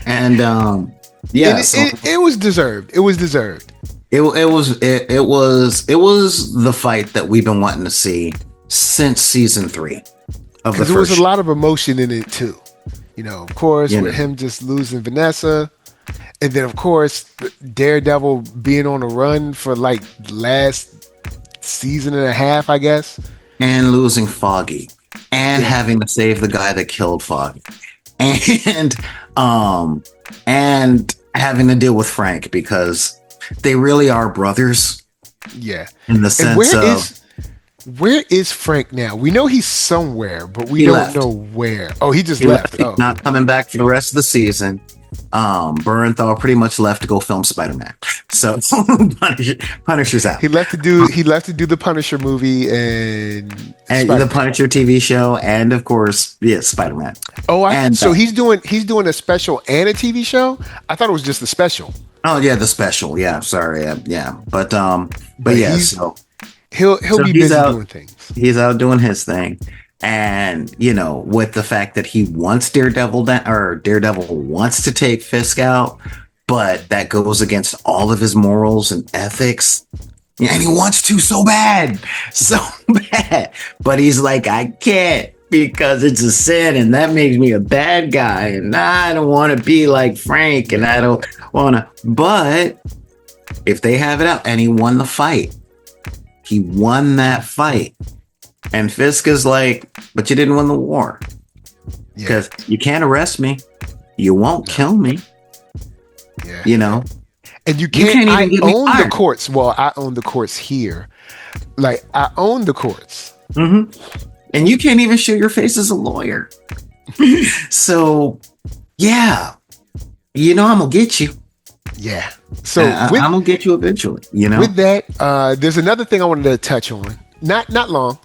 And yeah, And it was deserved. It was deserved. It was the fight that we've been wanting to see since season 3 of the first. Because there was a lot of emotion in it too. You know, of course, with him just losing Vanessa, and then of course Daredevil being on a run for like last season and a half, I guess, and losing Foggy, and having to save the guy that killed Foggy, and having to deal with Frank because they really are brothers. Yeah, in the sense of. Where is Frank now? We know he's somewhere, but we don't know where. Oh, he just left. He's not coming back for the rest of the season. Bernthal pretty much left to go film Spider-Man. So Punisher's out. He left to do the Punisher movie and the Punisher TV show, and of course, Spider-Man. Oh, so he's doing a special and a TV show? I thought it was just the special. Oh yeah, the special. Yeah, sorry. Yeah. But yeah, so He'll be busy doing things. He's out doing his thing. And, you know, with the fact that he wants Daredevil wants to take Fisk out, but that goes against all of his morals and ethics. And he wants to so bad. But he's like, I can't because it's a sin and that makes me a bad guy. And I don't want to be like Frank and I don't want to. But if they have it out, and he won the fight. He won that fight. And Fisk is like, but you didn't win the war. Because you can't arrest me. You won't kill me. Yeah. You know? And you can't even own the courts. Well, I own the courts here. Like, I own the courts. Mm-hmm. And you can't even show your face as a lawyer. So, yeah. You know I'm going to get you. Yeah. So I'm going to get you eventually, you know? With that, there's another thing I wanted to touch on. Not long.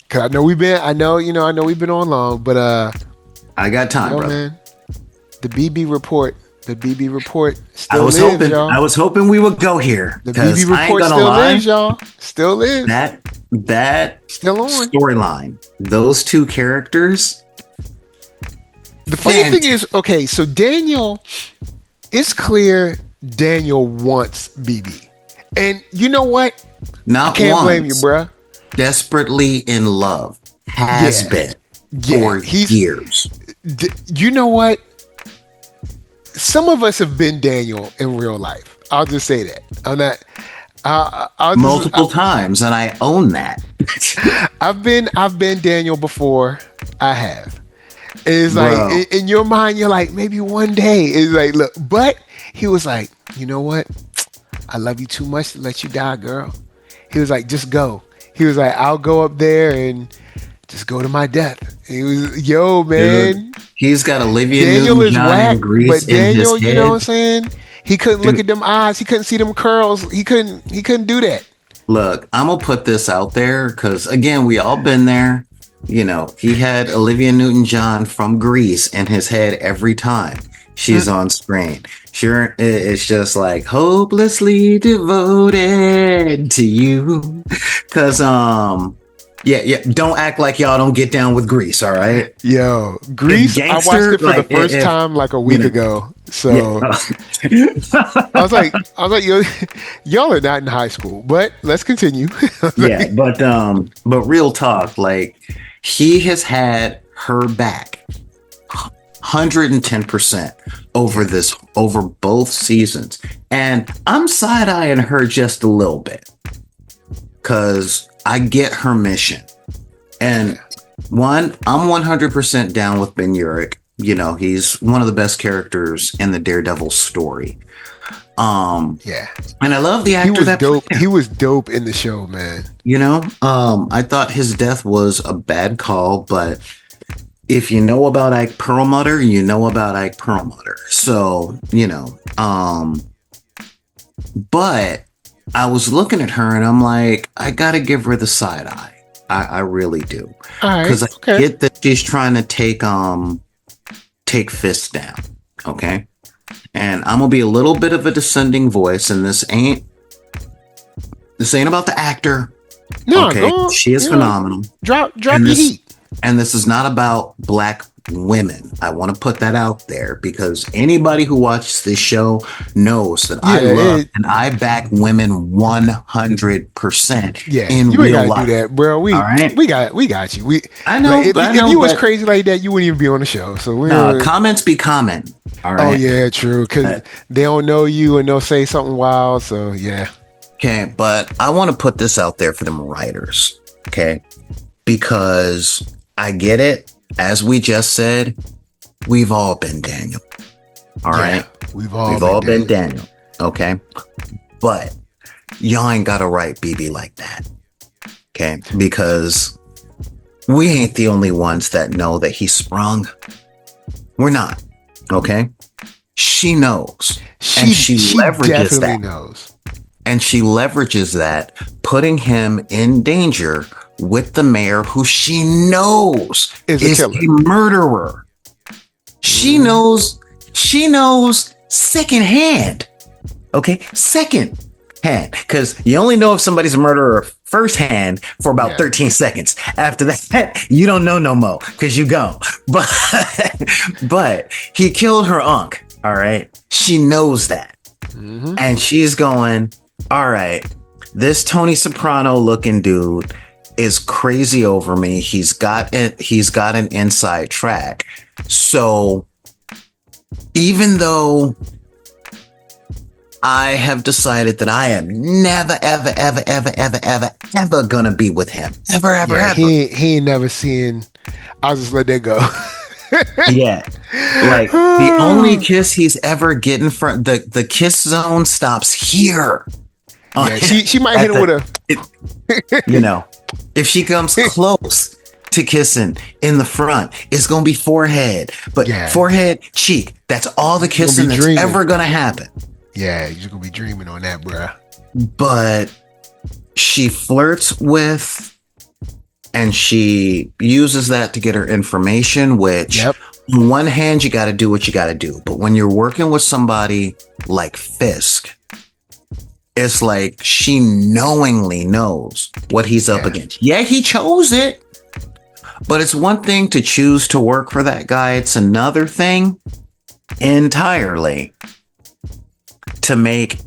Cause I know we've been on long, but I got time, brother. Man, the BB report still lives, y'all. I was hoping we would go here. The BB report still lives, y'all. Still lives. That still on storyline. Those two characters. The funny thing is, okay, so Daniel, it's clear Daniel wants BB. And you know what? I can't blame you, bruh. Desperately in love. Has been for years. You know what? Some of us have been Daniel in real life. I'll just say that. I'm not. Multiple times, and I own that. I've been Daniel before. I have. It's like in your mind, you're like, maybe one day. It's like, look, but he was like, you know what? I love you too much to let you die, girl. He was like, just go. He was like, I'll go up there and just go to my death. He was, yo, man. He's got Olivia Newton-John and Grease but Daniel, in his head. You know what I'm saying? He couldn't look at them eyes. He couldn't see them curls. He couldn't do that. Look, I'm gonna put this out there because again, we all been there. You know, he had Olivia Newton-John from Grease in his head every time she's on screen. Sure, it's just like hopelessly devoted to you. Cause yeah. Don't act like y'all don't get down with Grease, all right? Yo, Grease. I watched it for the first time like a week ago. So I was like, y'all are not in high school, but let's continue. But real talk, like he has had her back 110% over both seasons. And I'm side-eyeing her just a little bit because I get her mission. And I'm 100% down with Ben Urich. You know, he's one of the best characters in the Daredevil story. And I love the actor that dope. He was dope in the show, man. You know, I thought his death was a bad call, but if you know about Ike Perlmutter, you know about Ike Perlmutter. So, you know, but I was looking at her and I'm like, I gotta give her the side eye. I really do. Because I get that she's trying to take Fisk down. Okay. And I'm gonna be a little bit of a descending voice, and this ain't This ain't about the actor. No, Okay, go, she is phenomenal. Drop And your this, heat. and this is not about black women. I want to put that out there because anybody who watches this show knows that I love and I back women 100%. Yeah, in you ain't real gotta life. do that, bro. We got you. I know. Like, if you was crazy like that, you wouldn't even be on the show. So comments be comment. All right. Oh yeah, true. Because they don't know you and they'll say something wild. So yeah. Okay, but I want to put this out there for them writers. Okay, because I get it. As we just said, we've all been Daniel. All right, we've all been Daniel. Okay, but y'all ain't gotta write BB like that. Okay, because we ain't the only ones that know that he sprung. We're not. Okay, she knows, and she leverages that. Knows. And she leverages that, putting him in danger with the mayor, who she knows is a murderer. She knows secondhand. Okay, second hand, because you only know if somebody's a murderer firsthand for about 13 seconds. After that, you don't know no more because you gone. But he killed her unc. All right, she knows that, and she's going, all right, this Tony Soprano looking dude is crazy over me. He's got an inside track. So even though I have decided that I am never, ever gonna be with him. Ever. He ain't never seen. I'll just let that go. Yeah. Like the only kiss he's ever getting from the kiss zone stops here. Yeah, she might hit him with if she comes close to kissing in the front, it's gonna be forehead, but forehead, cheek. That's all the kissing that's ever gonna happen. Yeah, you're gonna be dreaming on that, bruh. But she flirts with, and she uses that to get her information. Which, on one hand, you got to do what you got to do, but when you're working with somebody like Fisk, it's like she knowingly knows what he's up against. Yeah, he chose it. But it's one thing to choose to work for that guy. It's another thing entirely to make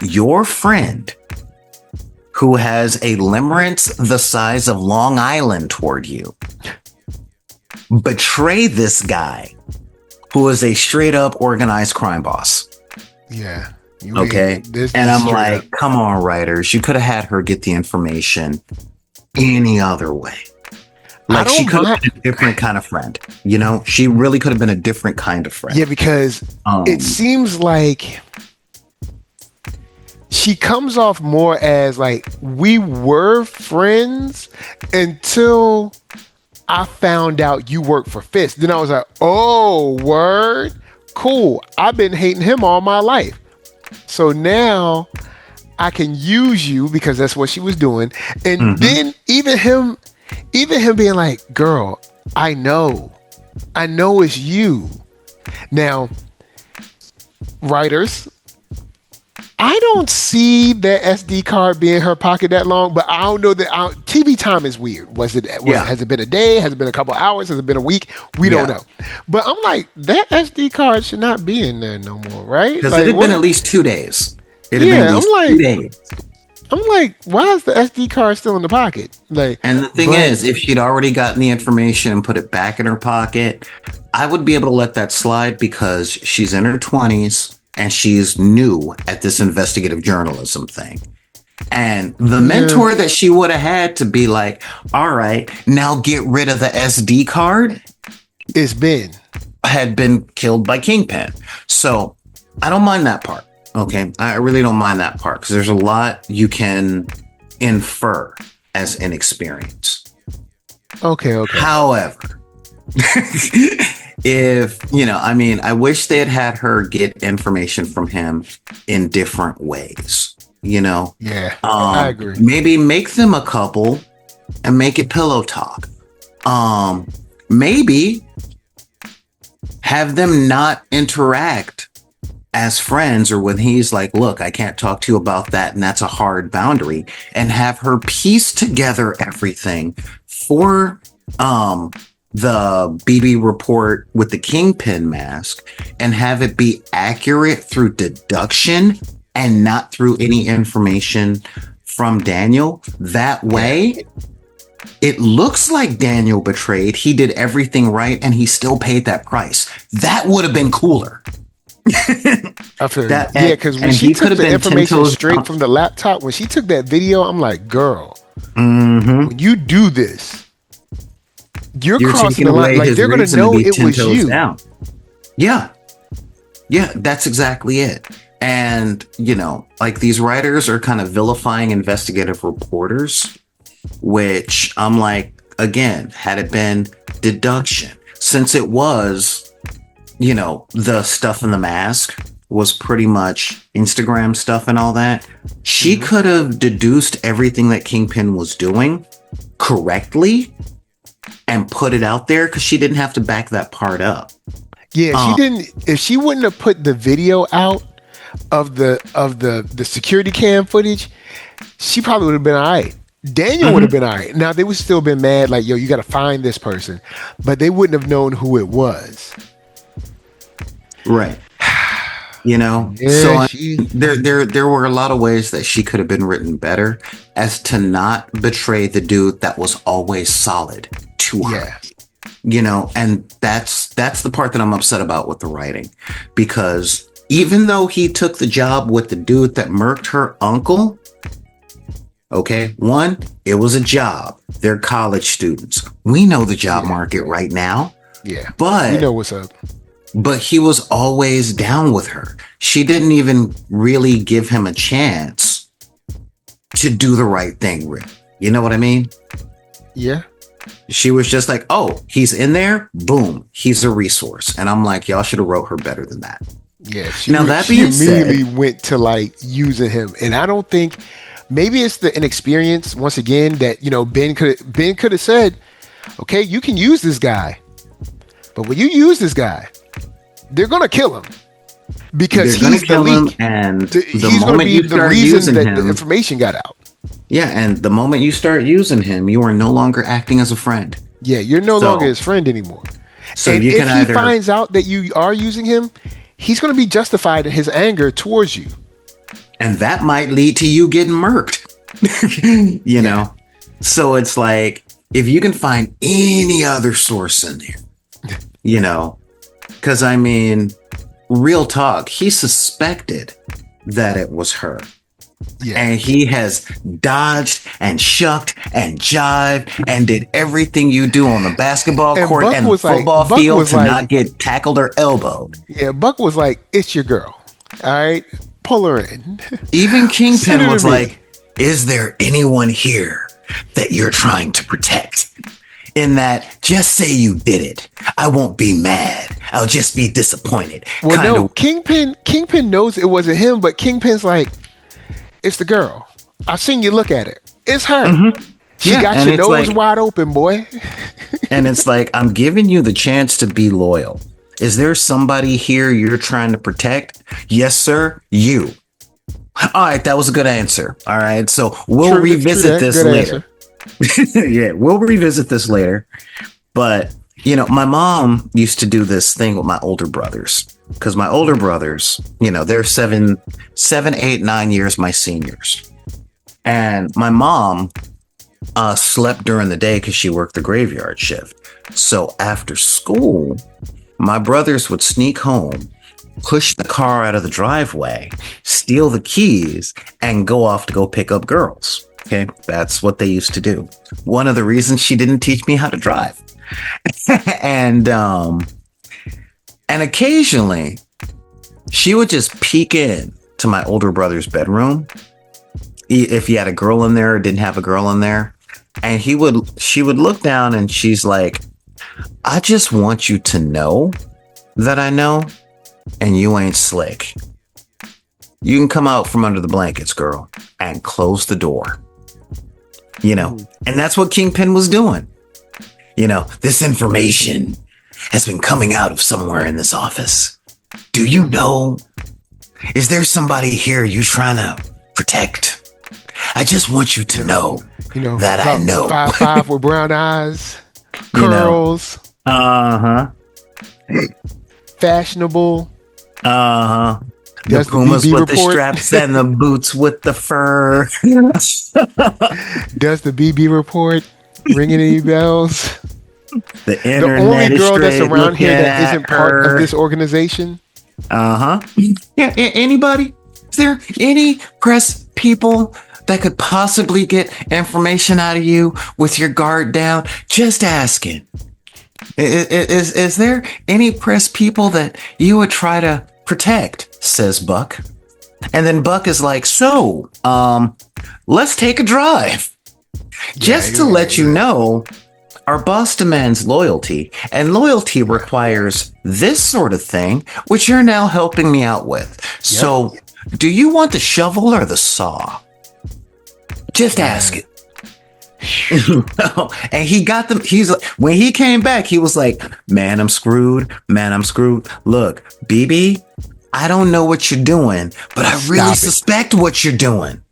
your friend, who has a limerence the size of Long Island toward you, betray this guy who is a straight up organized crime boss. Yeah. Okay. And I'm like, come on, writers. You could have had her get the information any other way. Like, she could have been a different kind of friend. She really could have been a different kind of friend. Yeah, because it seems like she comes off more as like, we were friends until I found out you work for Fisk. Then I was like, oh, word? Cool. I've been hating him all my life. So now I can use you, because that's what she was doing. And then even him being like, girl, I know it's you. Now, writers, I don't see that SD card being in her pocket that long, but I don't know that TV time is weird. Has it been a day? Has it been a couple hours? Has it been a week? We don't know. But I'm like, that SD card should not be in there no more, right? Because it had been at least 2 days. It had been at least 2 days. I'm like, why is the SD card still in the pocket? And the thing is, if she'd already gotten the information and put it back in her pocket, I would be able to let that slide, because she's in her 20s and she's new at this investigative journalism thing. And the mentor that she would have had to be like, all right, now get rid of the SD card, had been killed by Kingpin. So I don't mind that part. Okay, I really don't mind that part, because there's a lot you can infer as inexperience. Okay. However, I wish they had her get information from him in different ways. Yeah, I agree. Maybe make them a couple and make it pillow talk. Maybe have them not interact as friends, or when he's like, look, I can't talk to you about that, and that's a hard boundary, and have her piece together everything for the BB report with the Kingpin mask, and have it be accurate through deduction and not through any information from Daniel. That way, it looks like Daniel betrayed. He did everything right, and he still paid that price. That would have been cooler. I feel that, yeah, because when she took the information straight from the laptop, when she took that video, I'm like, girl, when you do this, you're crossing the line. Like, they're going to know it was you. Down. Yeah. Yeah, that's exactly it. And, you know, like, these writers are kind of vilifying investigative reporters, which I'm like, again, had it been deduction, since it was, you know, the stuff in the mask was pretty much Instagram stuff and all that, she could have deduced everything that Kingpin was doing correctly and put it out there, because she didn't have to back that part up. Yeah, she didn't. If she wouldn't have put the video out of the security cam footage, she probably would have been all right. Daniel would have been all right. Now, they would still been mad, like, yo, you got to find this person, but they wouldn't have known who it was. Right. You know, yeah, so there were a lot of ways that she could have been written better, as to not betray the dude that was always solid to her. Yeah. You know, and that's the part that I'm upset about with the writing, because even though he took the job with the dude that murked her uncle, okay, one, it was a job. They're college students. We know the job market right now. Yeah, but we know what's up. But he was always down with her. She didn't even really give him a chance to do the right thing, Rick. You know what I mean? Yeah. She was just like, oh, he's in there. Boom. He's a resource. And I'm like, y'all should have wrote her better than that. Yeah. She immediately went to like using him. And I don't think, maybe it's the inexperience once again that, you know, Ben could have said, okay, you can use this guy. But when you use this guy, they're going to kill him, because he's the leak. And he's going to be the reason that the information got out. Yeah, and the moment you start using him, you are no longer acting as a friend. Yeah, you're no longer his friend anymore. So and if he finds out that you are using him, he's going to be justified in his anger towards you. And that might lead to you getting murked. You know? So it's like, if you can find any other source in there, you know, because I mean, real talk, he suspected that it was her. Yeah. And he has dodged and shucked and jived and did everything you do on the basketball court and the football field to not get tackled or elbowed. Yeah, Buck was like, it's your girl. All right, pull her in. Even Kingpin was like, is there anyone here that you're trying to protect? In that, just say you did it. I won't be mad. I'll just be disappointed. Well, Kingpin knows it wasn't him, but Kingpin's like, it's the girl. I've seen you look at her. It's her. Mm-hmm. She got your nose wide open, boy. And it's like, I'm giving you the chance to be loyal. Is there somebody here you're trying to protect? Yes, sir. You. All right, that was a good answer. All right, so we'll revisit this later. Yeah, we'll revisit this later. But, you know, my mom used to do this thing with my older brothers, because my older brothers, you know, they're 7, 8, 9 years my seniors. And my mom slept during the day because she worked the graveyard shift. So after school, my brothers would sneak home, push the car out of the driveway, steal the keys, and go off to go pick up girls. Okay, that's what they used to do. One of the reasons she didn't teach me how to drive. And occasionally she would just peek in to my older brother's bedroom if he had a girl in there or didn't have a girl in there. And she would look down and she's like, I just want you to know that I know, and you ain't slick. You can come out from under the blankets, girl, and close the door. You know, and that's what Kingpin was doing. You know, this information has been coming out of somewhere in this office. Do you know Is there somebody here you trying to protect? I just want you to know that I know. 5'5" with brown eyes, curls, fashionable, The Pumas with the straps and the boots with the fur. Does the BB report ringing any bells? The only girl that's around here that isn't part of this organization. Yeah. Anybody? Is there any press people that could possibly get information out of you with your guard down? Just asking. Is there any press people that you would try to protect? Says Buck. And then Buck is like, so, let's take a drive. Just to let you know, our boss demands loyalty, and loyalty requires this sort of thing, which you're now helping me out with. So, do you want the shovel or the saw? Just ask it. And he got them. He's like, when he came back, he was like, man, I'm screwed. Look, BB, I don't know what you're doing, but I really suspect what you're doing.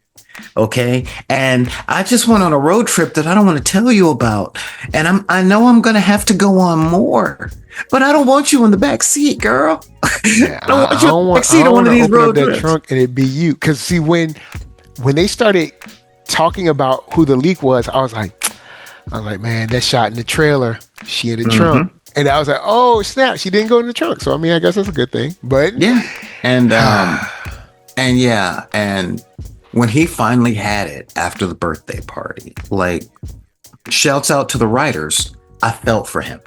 Okay. And I just went on a road trip that I don't want to tell you about. And I know I'm going to have to go on more, but I don't want you in the back seat, girl. Yeah, I don't want you in the back seat on one of these road trips. Trunk and it'd be you. Cause see, when they started talking about who the leak was, I was like, man, that shot in the trailer, she in the trunk. And I was like, oh snap, she didn't go in the trunk. So I mean, I guess that's a good thing. But yeah. And and when he finally had it after the birthday party, like, shouts out to the writers, I felt for him.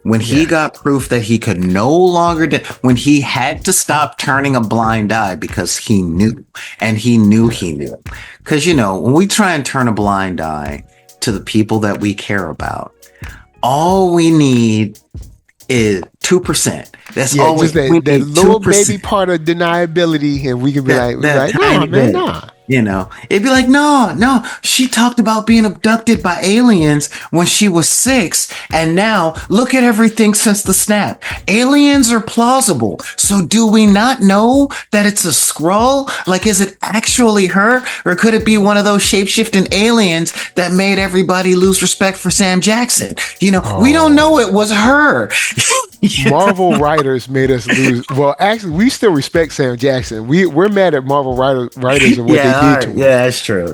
When he got proof that he could no longer, when he had to stop turning a blind eye because he knew. Because, when we try and turn a blind eye to the people that we care about, all we need is 2%. That's all we need. That little baby part of deniability, and we can be like, no, man, nah. It'd be like, no, she talked about being abducted by aliens when she was 6, and now look at everything since the snap. Aliens are plausible. So do we not know that it's a Skrull? Like, is it actually her, or could it be one of those shape-shifting aliens that made everybody lose respect for Sam Jackson? We don't know it was her. Marvel writers made us lose. Well, actually, we still respect Sam Jackson. We're mad at Marvel writers and what they did to him. Yeah, that's true.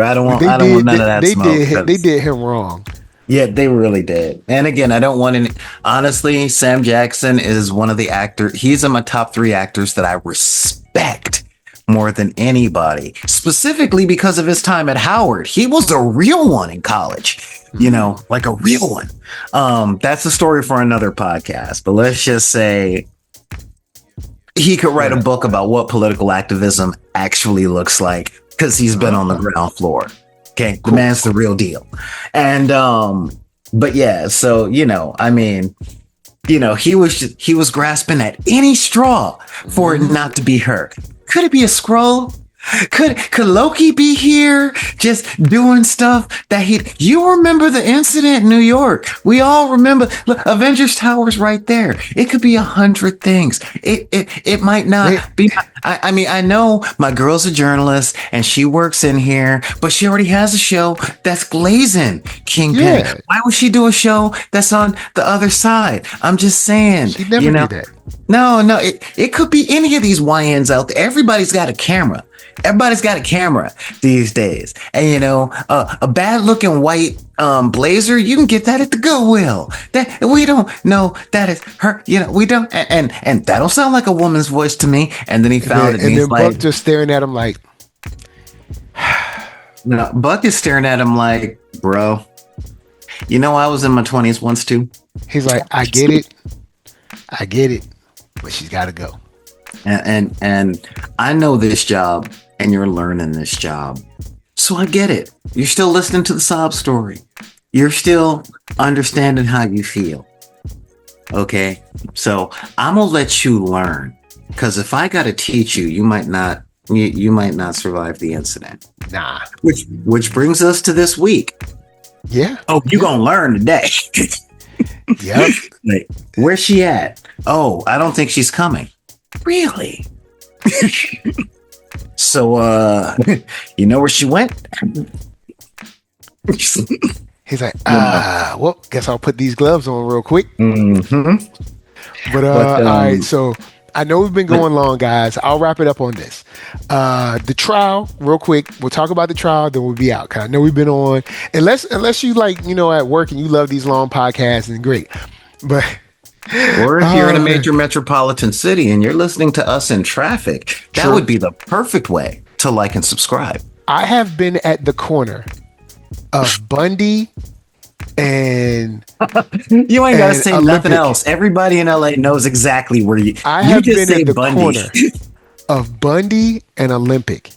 I don't want none of that smoke. They did him wrong. Yeah, they really did. And again, I don't want any. Honestly, Sam Jackson is one of the actors. He's in my top 3 actors that I respect more than anybody, specifically because of his time at Howard. He was a real one in college. Like a real one. That's a story for another podcast, but let's just say he could write a book about what political activism actually looks like, because he's been on the ground floor. Okay. Cool. The man's the real deal. And, but yeah, so, I mean, he was grasping at any straw for it not to be her. Could it be a Skrull? Could Loki be here just doing stuff that you remember the incident in New York? We all remember. Look, Avengers Tower's right there. It could be 100 things. It might not be. I mean, I know my girl's a journalist and she works in here, but she already has a show that's glazing Kingpin. Yeah. Why would she do a show that's on the other side? I'm just saying. She never did that. No, it could be any of these YNs out there. Everybody's got a camera. Everybody's got a camera these days. And, a bad looking white blazer, you can get that at the Goodwill. That we don't know that is her, we don't. And that don't sound like a woman's voice to me. And then he found it. And then Buck just staring at him like. No, Buck is staring at him like, bro, I was in my 20s once too. He's like, I get it, but she's got to go. And I know this job, and you're learning this job. So I get it. You're still listening to the sob story. You're still understanding how you feel. Okay? So I'm going to let you learn. Because if I got to teach you, you might not survive the incident. Nah. Which brings us to this week. Yeah. Oh, you're going to learn today. Yep. Where's she at? Oh, I don't think she's coming. Really? So, you know where she went? He's like, well, guess I'll put these gloves on real quick. Mm-hmm. But all right, so I know we've been going long, guys. I'll wrap it up on this. The trial, real quick. We'll talk about the trial, then we'll be out. Cause I know we've been on, unless you like, at work and you love these long podcasts, and great. But or if you're in a major metropolitan city and you're listening to us in traffic, that would be the perfect way to like and subscribe. I have been at the corner of Bundy and you ain't gotta say Olympic. Nothing else. Everybody in LA knows exactly where you. I have been at the corner of Bundy and Olympic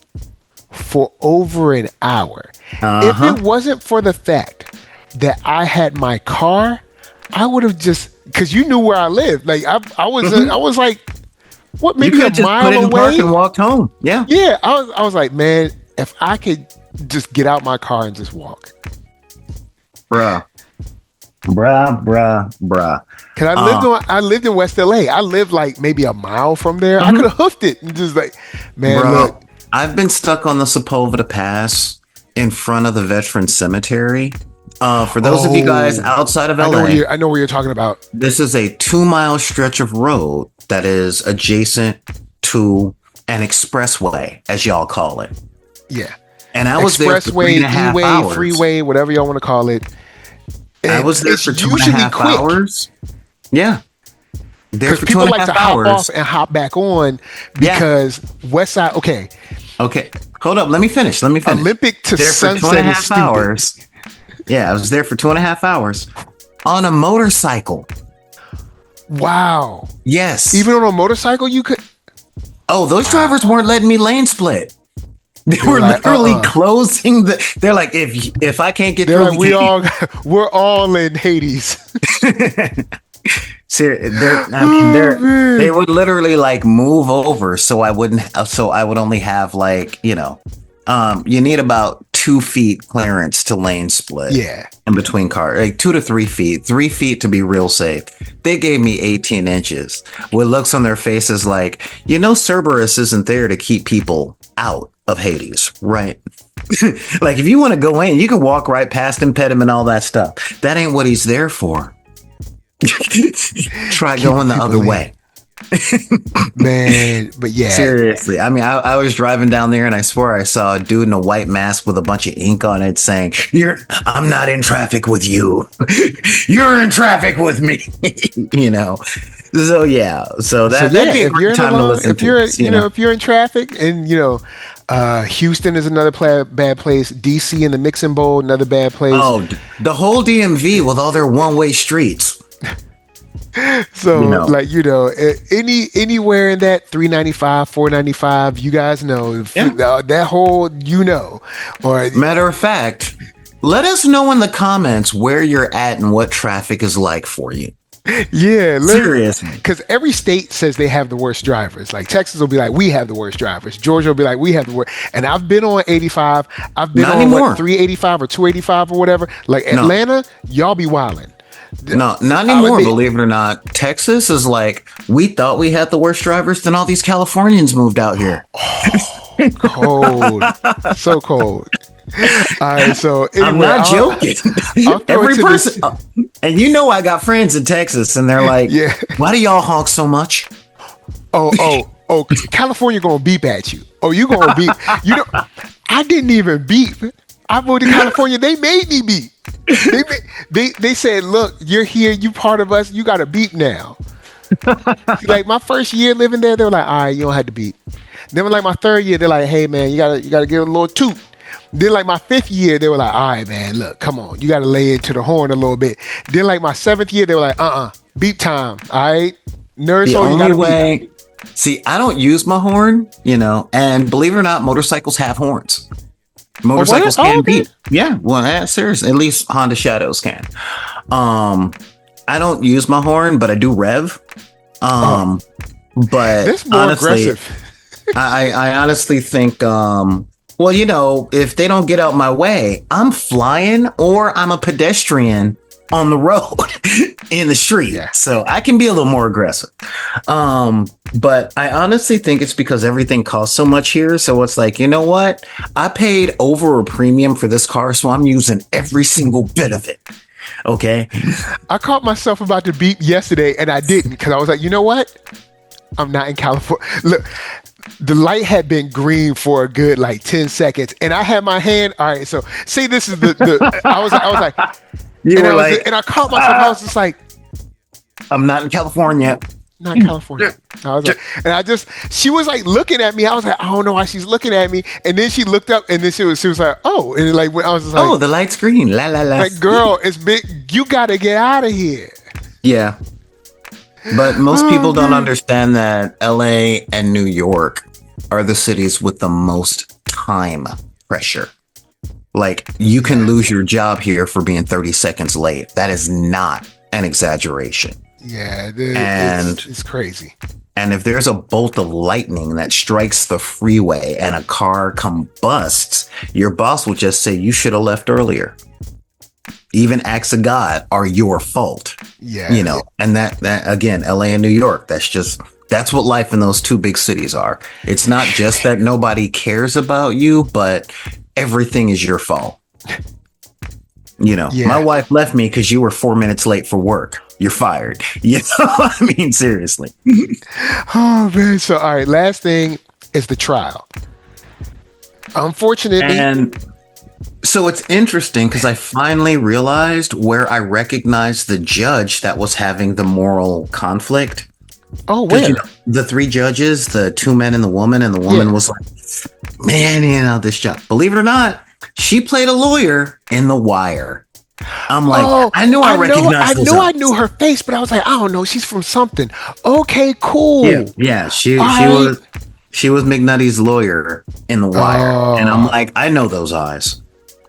for over an hour. If it wasn't for the fact that I had my car, I would have just, because you knew where I lived. Like I was like, what? Maybe a mile away. Park and walked home. Yeah. I was like, man, if I could just get out my car and just walk. Bruh. Cause I lived in West LA. I lived like maybe a mile from there. I could have hoofed it and just like, man, look. I've been stuck on the Sepulveda Pass in front of the Veterans Cemetery. For those of you guys outside of LA, I know what you're talking about. This is a 2-mile stretch of road that is adjacent to an expressway, as y'all call it. Yeah. And I was there for 3.5 hours. Freeway, whatever y'all want to call it. And I was there for 2.5 hours. Yeah. There for people 2.5 like to hours. hop off and hop back on because West Side. Okay. Hold up. Let me finish. Olympic to there Sunset is stupid. Hours. Yeah, I was there for 2.5 hours on a motorcycle. Wow. Yes. Even on a motorcycle, you could. Oh, those drivers weren't letting me lane split. They were like, literally closing they're like, if I can't get through, like, we're all in Hades. They would literally like move over so I would only have like, you need about 2 feet clearance to lane split. Yeah. In between cars, like 2 to 3 feet, 3 feet to be real safe. They gave me 18 inches with looks on their faces like, Cerberus isn't there to keep people out of Hades, right? Like if you want to go in, you can walk right past him, pet him and all that stuff. That ain't what he's there for. Try going the other way. Man, but yeah. Seriously. I mean, I was driving down there and I swear I saw a dude in a white mask with a bunch of ink on it saying, I'm not in traffic with you. You're in traffic with me. So yeah. So that'd be a great time to listen to this, if you're in traffic and Houston is another bad place. DC and the Mixing Bowl, another bad place. Oh, the whole DMV with all their one-way streets. So anywhere in that 395, 495, you guys know that whole, or matter of fact, let us know in the comments where you're at and what traffic is like for you. Yeah, seriously. Because every state says they have the worst drivers. Like Texas will be like, we have the worst drivers. Georgia will be like, we have the worst. And I've been on 85. I've been on 385 or 285 or whatever. Like Atlanta, y'all be wilding. No, not anymore. Believe it or not, Texas is like, we thought we had the worst drivers. Then all these Californians moved out here. Oh, cold, so cold. All right, so anyway, I'm not joking. Every person, and I got friends in Texas, and they're like, why do y'all honk so much? Oh, California gonna beep at you. Oh, you gonna beep? I didn't even beep. I moved to California. They made me beep. They said, look, you're here. You part of us. You got to beep now. Like my first year living there, they were like, all right, you don't have to beep. Then like my third year, they're like, hey man, you gotta give it a little toot. Then like my 5th year, they were like, all right, man, look, come on, you gotta lay into the horn a little bit. Then like my 7th year, they were like, beep time, all right, NERDSoul, you gotta beep. See, I don't use my horn, and believe it or not, motorcycles have horns. Motorcycles can beep. Yeah, well, seriously, at least Honda Shadows can. I don't use my horn, but I do rev. But that's more honestly, aggressive. I honestly think, if they don't get out my way, I'm flying or I'm a pedestrian on the road in the street. Yeah. So I can be a little more aggressive. But I honestly think it's because everything costs so much here. So it's like, you know what? I paid over a premium for this car, so I'm using every single bit of it. Okay. I caught myself about to beep yesterday and I didn't because I was like, you know what? I'm not in California. Look, the light had been green for a good like 10 seconds and I had my hand. All right. So say this is I was like, and I caught myself. I was just like, I'm not in California. Not in California. I was like, and she was like looking at me. I was like, I don't know why she's looking at me. And then she looked up and then she was like, oh, and like when I was just like, oh, the light's green. La la la. Like, girl, it's big. You got to get out of here. Yeah. But most people don't understand that LA and New York are the cities with the most time pressure. Like, you can lose your job here for being 30 seconds late. That is not an exaggeration. Yeah, it's crazy. And if there's a bolt of lightning that strikes the freeway and a car combusts, your boss will just say, you should have left earlier. Even acts of God are your fault. Yeah. You know, and that again, LA and New York, that's what life in those two big cities are. It's not just that nobody cares about you, but everything is your fault. You know, my wife left me because you were 4 minutes late for work. You're fired. You know, I mean, seriously. Oh, man. So, all right. Last thing is the trial. Unfortunately. And so it's interesting because I finally realized where I recognized the judge that was having the moral conflict. Oh, where? You know, the three judges, the two men and the woman was like, man, you know, this job. Believe it or not, she played a lawyer in The Wire. I'm like, I knew I recognized her. I knew her face, but I was like, I don't know. She's from something. Okay, cool. Yeah. She was McNutty's lawyer in The Wire. And I'm like, I know those eyes.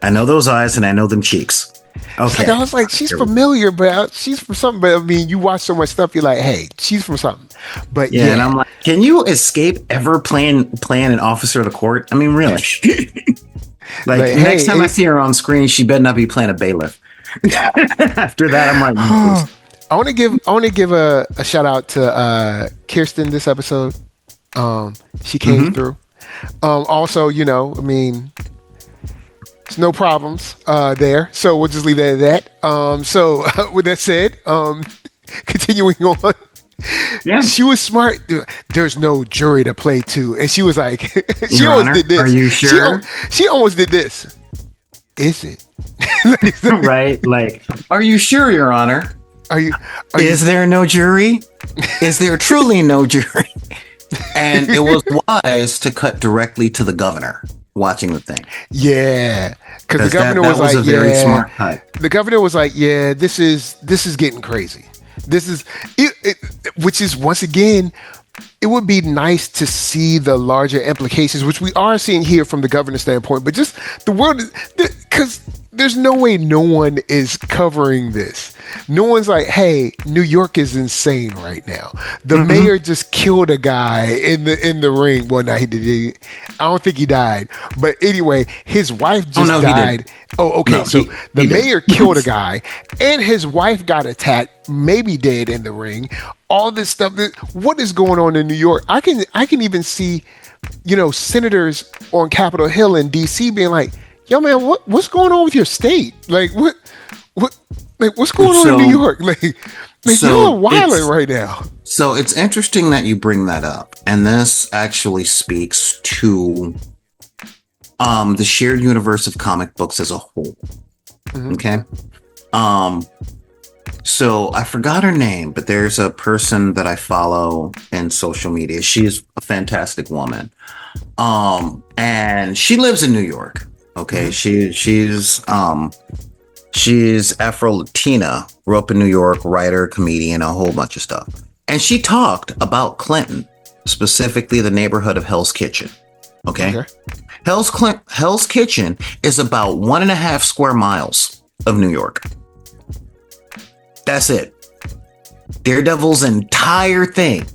I know those eyes and I know them cheeks. Okay. Like, I was like, she's familiar, but she's from something. But I mean, you watch so much stuff, you're like, hey, she's from something. But yeah. And I'm like, can you escape ever playing an officer of the court? I mean, really? Like next time I see her on screen, she better not be playing a bailiff. After that, I'm like, I want to give a shout out to Kirsten this episode. She came through. Also, you know, I mean, there's no problems there, so we'll just leave it at that. So with that said, continuing on. Yeah. She was smart. There's no jury to play to. And she was like, she Your almost Honor, did this. Are you sure? She almost did this. Is it? Right? Like, are you sure, Your Honor? Is there no jury? Is there truly no jury? And it was wise to cut directly to the governor watching the thing. Yeah. Because the governor was like, very smart cut. The governor was like, yeah, this is getting crazy. This is it, which is once again, it would be nice to see the larger implications, which we are seeing here from the governor's standpoint, but just the world, because there's no way no one is covering this. No one's like, hey, New York is insane right now. The mayor just killed a guy in the ring. Well, no, he did. I don't think he died. But anyway, his wife just died. Oh, okay. No, so the mayor killed a guy and his wife got attacked, maybe dead in the ring. All this stuff. What is going on in New York? I can even see, you know, senators on Capitol Hill in DC being like, yo, man, what's going on with your state? Like, what's going on in New York? Like you're wilding right now. So it's interesting that you bring that up. And this actually speaks to the shared universe of comic books as a whole. Okay. So I forgot her name, but there's a person that I follow in social media. She's a fantastic woman. And she lives in New York. Okay. She's Afro-Latina, grew up in New York, writer, comedian, a whole bunch of stuff. And she talked about Clinton, specifically the neighborhood of Hell's Kitchen. Okay. Hell's Kitchen is about 1.5 square miles of New York. That's it. Daredevil's entire thing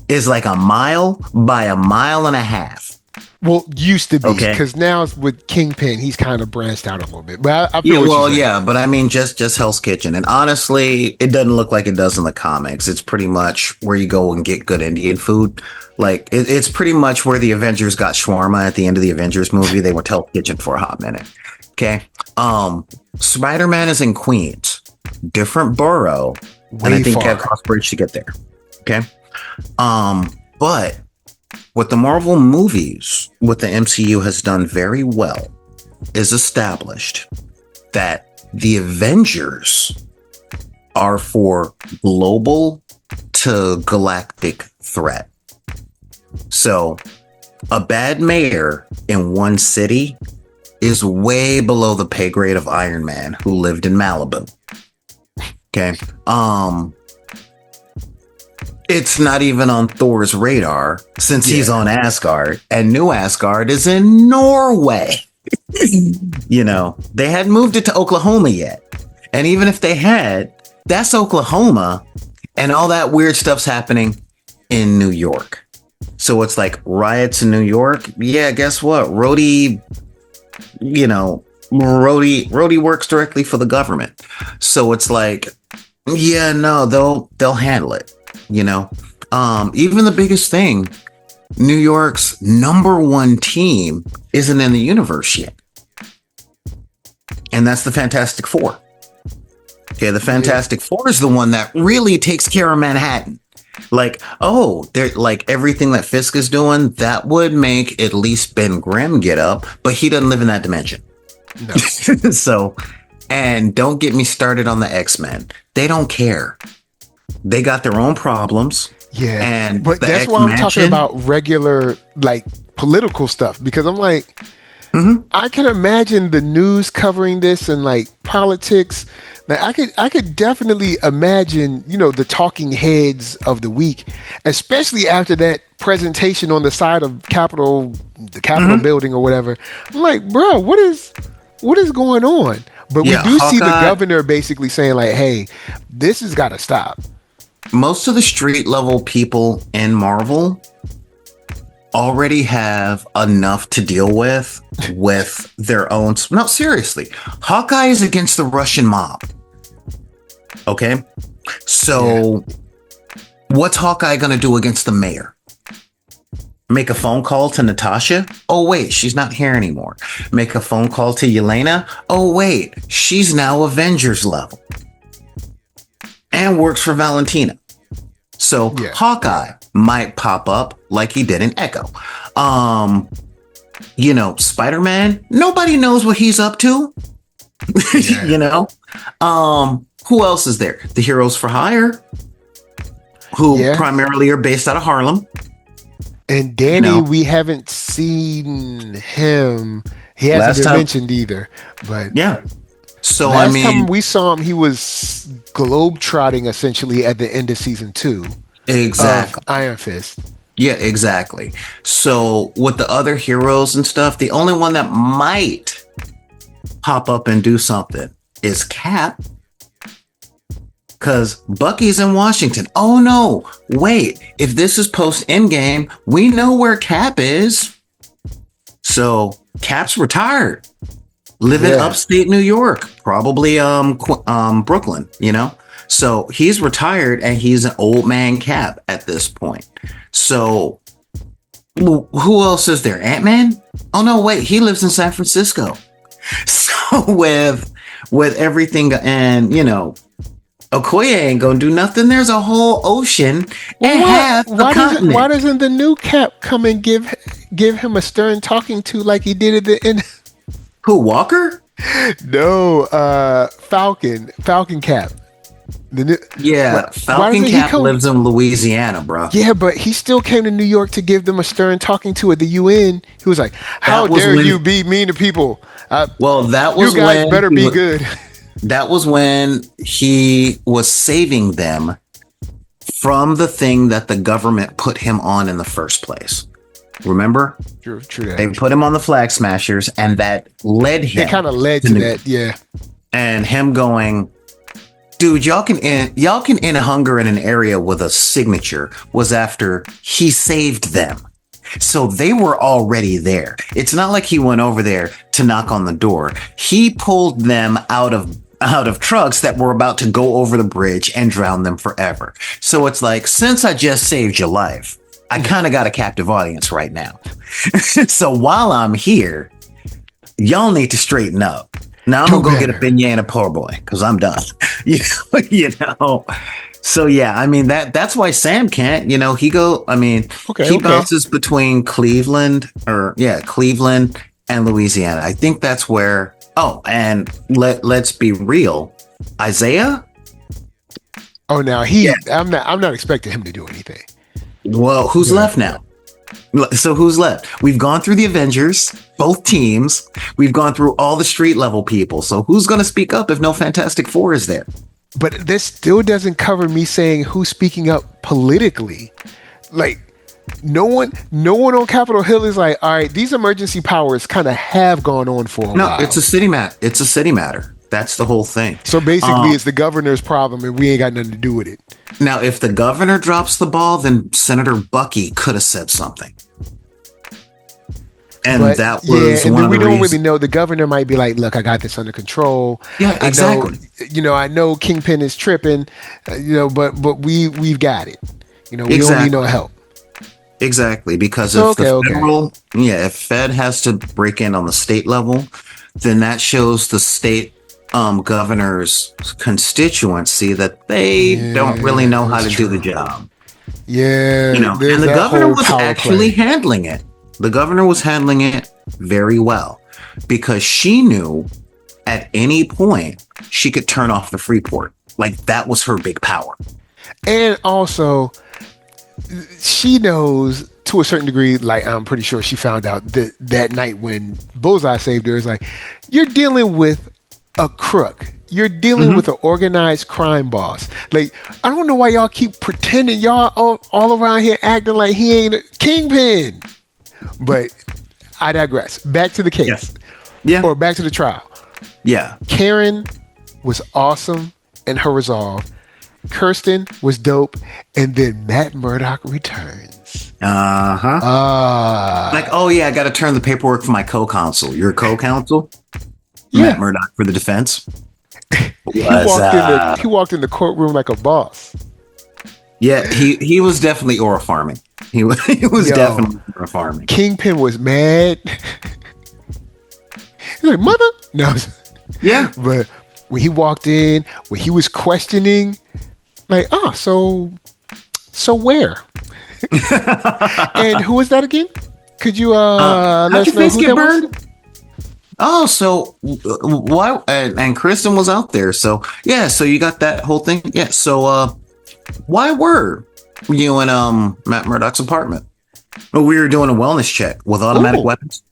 is like 1 mile by 1.5 miles. Well, used to be, Okay. because now with Kingpin, he's kind of branched out a little bit. But I feel Yeah, what well, you're saying. yeah, but I mean, just Hell's Kitchen, and honestly, it doesn't look like it does in the comics. It's pretty much where you go and get good Indian food. Like it's pretty much where the Avengers got shawarma at the end of the Avengers movie. They went to Hell's Kitchen for a hot minute. Okay, Spider-Man is in Queens, different borough, and I think you have to cross bridge to get there. Okay, but what the Marvel movies, what the MCU has done very well, is established that the Avengers are for global to galactic threat. So a bad mayor in one city is way below the pay grade of Iron Man, who lived in Malibu. Okay. It's not even on Thor's radar since he's on Asgard, and New Asgard is in Norway. You know, they hadn't moved it to Oklahoma yet. And even if they had, that's Oklahoma, and all that weird stuff's happening in New York. So it's like riots in New York. Yeah, guess what? Rhodey works directly for the government. So it's like, yeah, no, they'll handle it. You know, even the biggest thing, New York's number one team isn't in the universe yet. And that's the Fantastic Four. Okay, the Fantastic Four is the one that really takes care of Manhattan. Like, oh, they're like everything that Fisk is doing, that would make at least Ben Grimm get up, but he doesn't live in that dimension. No. So, and don't get me started on the X-Men. They don't care. They got their own problems. Yeah. But that's why I'm talking about regular, like, political stuff, because I'm like, I can imagine the news covering this and like politics. Like I could definitely imagine, you know, the talking heads of the week, especially after that presentation on the side of the Capitol building or whatever. I'm like, bro, what is going on? But we do see the governor basically saying like, hey, this has got to stop. Most of the street level people in Marvel already have enough to deal with their own. No, seriously, Hawkeye is against the Russian mob. Okay, so what's Hawkeye gonna do against the mayor? Make a phone call to Natasha? Oh wait, she's not here anymore. Make a phone call to Yelena? Oh wait, she's now Avengers level and works for Valentina. So Hawkeye might pop up like he did in Echo. You know, Spider-Man, nobody knows what he's up to. You know? Who else is there? The Heroes for Hire, who primarily are based out of Harlem. And Danny, we haven't seen him. He hasn't been mentioned either. But so last time we saw him, he was globetrotting essentially at the end of season 2. Exactly. Of Iron Fist. Yeah, exactly. So with the other heroes and stuff, the only one that might pop up and do something is Cap. Because Bucky's in Washington. Oh no, wait. If this is post Endgame, we know where Cap is. So Cap's retired. Living upstate New York. Probably Brooklyn, you know? So he's retired and he's an old man Cap at this point. So who else is there? Ant-Man? Oh no, wait, he lives in San Francisco. So with everything, and you know, Okoye ain't gonna do nothing. There's a whole ocean and half the continent. Why doesn't the new Cap come and give him a stern talking to like he did at the end? Who, Walker? No, Falcon Cap. Falcon Cap lives in Louisiana, bro. Yeah, but he still came to New York to give them a stern talking to at the UN. He was like, "How dare you be mean to people?" That was you guys better be good. That was when he was saving them from the thing that the government put him on in the first place. Remember? True. They put him on the Flag Smashers, and that led him. It kind of led to that, yeah. And him going, dude, y'all can end hunger in an area with a signature was after he saved them. So they were already there. It's not like he went over there to knock on the door. He pulled them out of trucks that were about to go over the bridge and drown them forever. So it's like, since I just saved your life, I kind of got a captive audience right now. So while I'm here, y'all need to straighten up. Now I'm gonna go get a beignet and a poor boy because I'm done. you know. So yeah, I mean that's why Sam can't. You know, he bounces between Cleveland and Louisiana. I think that's where. Oh, and let's be real, Isaiah. Oh, now I'm not expecting him to do anything. Well, who's left now? So who's left? We've gone through the Avengers, both teams. We've gone through all the street level people. So who's going to speak up if no Fantastic Four is there? But this still doesn't cover me saying who's speaking up politically. Like, no one on Capitol Hill is like, all right, these emergency powers kind of have gone on for a while. No, it's a city matter. That's the whole thing. So basically, it's the governor's problem, and we ain't got nothing to do with it. Now, if the governor drops the ball, then Senator Bucky could have said something. And that was one of the we don't really know. The governor might be like, look, I got this under control. Yeah, exactly. I know Kingpin is tripping, but we've got it. We don't need no help. Exactly, because if Fed has to break in on the state level, then that shows the state governor's constituency that they don't really know how to do the job. Yeah, and the governor was actually handling it. The governor was handling it very well because she knew at any point she could turn off the Freeport. Like, that was her big power. And also, she knows to a certain degree, like, I'm pretty sure she found out that night when Bullseye saved her, is like, you're dealing with a crook. You're dealing with an organized crime boss. Like, I don't know why y'all keep pretending y'all all around here acting like he ain't a kingpin. But I digress. Back to the case. Yes. Yeah. Or back to the trial. Yeah. Karen was awesome in her resolve. Kirsten was dope. And then Matt Murdock returns. Like, oh yeah, I got to turn the paperwork for my co-counsel. Your co-counsel? Yeah. Matt Murdock for the defense. He walked in the courtroom like a boss. Yeah, he was definitely aura farming. He was definitely aura farming. Kingpin was mad. He's like, mother? No. Yeah. But when he walked in, when he was questioning, like, so where? And who was that again? Could you let us know who that was? Oh, so why? And Kristen was out there. So yeah, so you got that whole thing. Yeah. So why were you in Matt Murdock's apartment? Well, we were doing a wellness check with automatic weapons.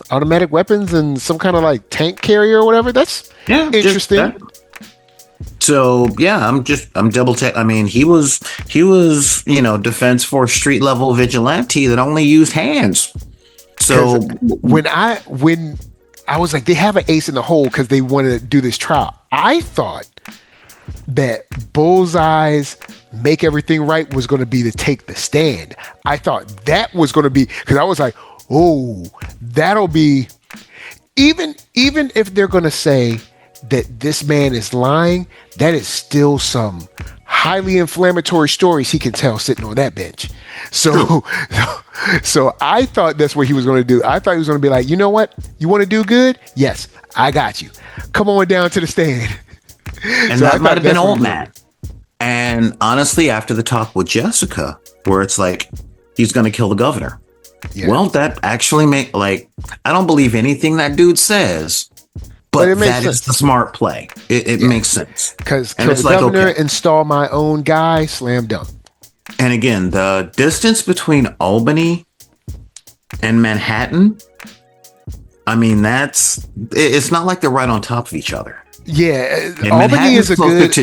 Automatic weapons and some kind of like tank carrier or whatever. That's interesting. So yeah, I'm double check. I mean, he was Defense Force street level vigilante that only used hands. So when I was like, they have an ace in the hole because they wanted to do this trial. I thought that Bullseye's make everything right was going to be to take the stand. I thought that was going to be, because I was like, oh, that'll be, even if they're going to say that this man is lying, that is still some highly inflammatory stories he can tell sitting on that bench. So I thought that's what he was going to do. I thought he was going to be like, you know what? You want to do good? Yes, I got you. Come on down to the stand. And so that might have been old Matt. And honestly, after the talk with Jessica, where it's like, he's going to kill the governor. Yeah. Well, that actually I don't believe anything that dude says, but that is the smart play. It makes sense. Because kill the governor, install my own guy, slam dunk. And again, the distance between Albany and Manhattan, I mean, it's not like they're right on top of each other. Yeah, Albany is a good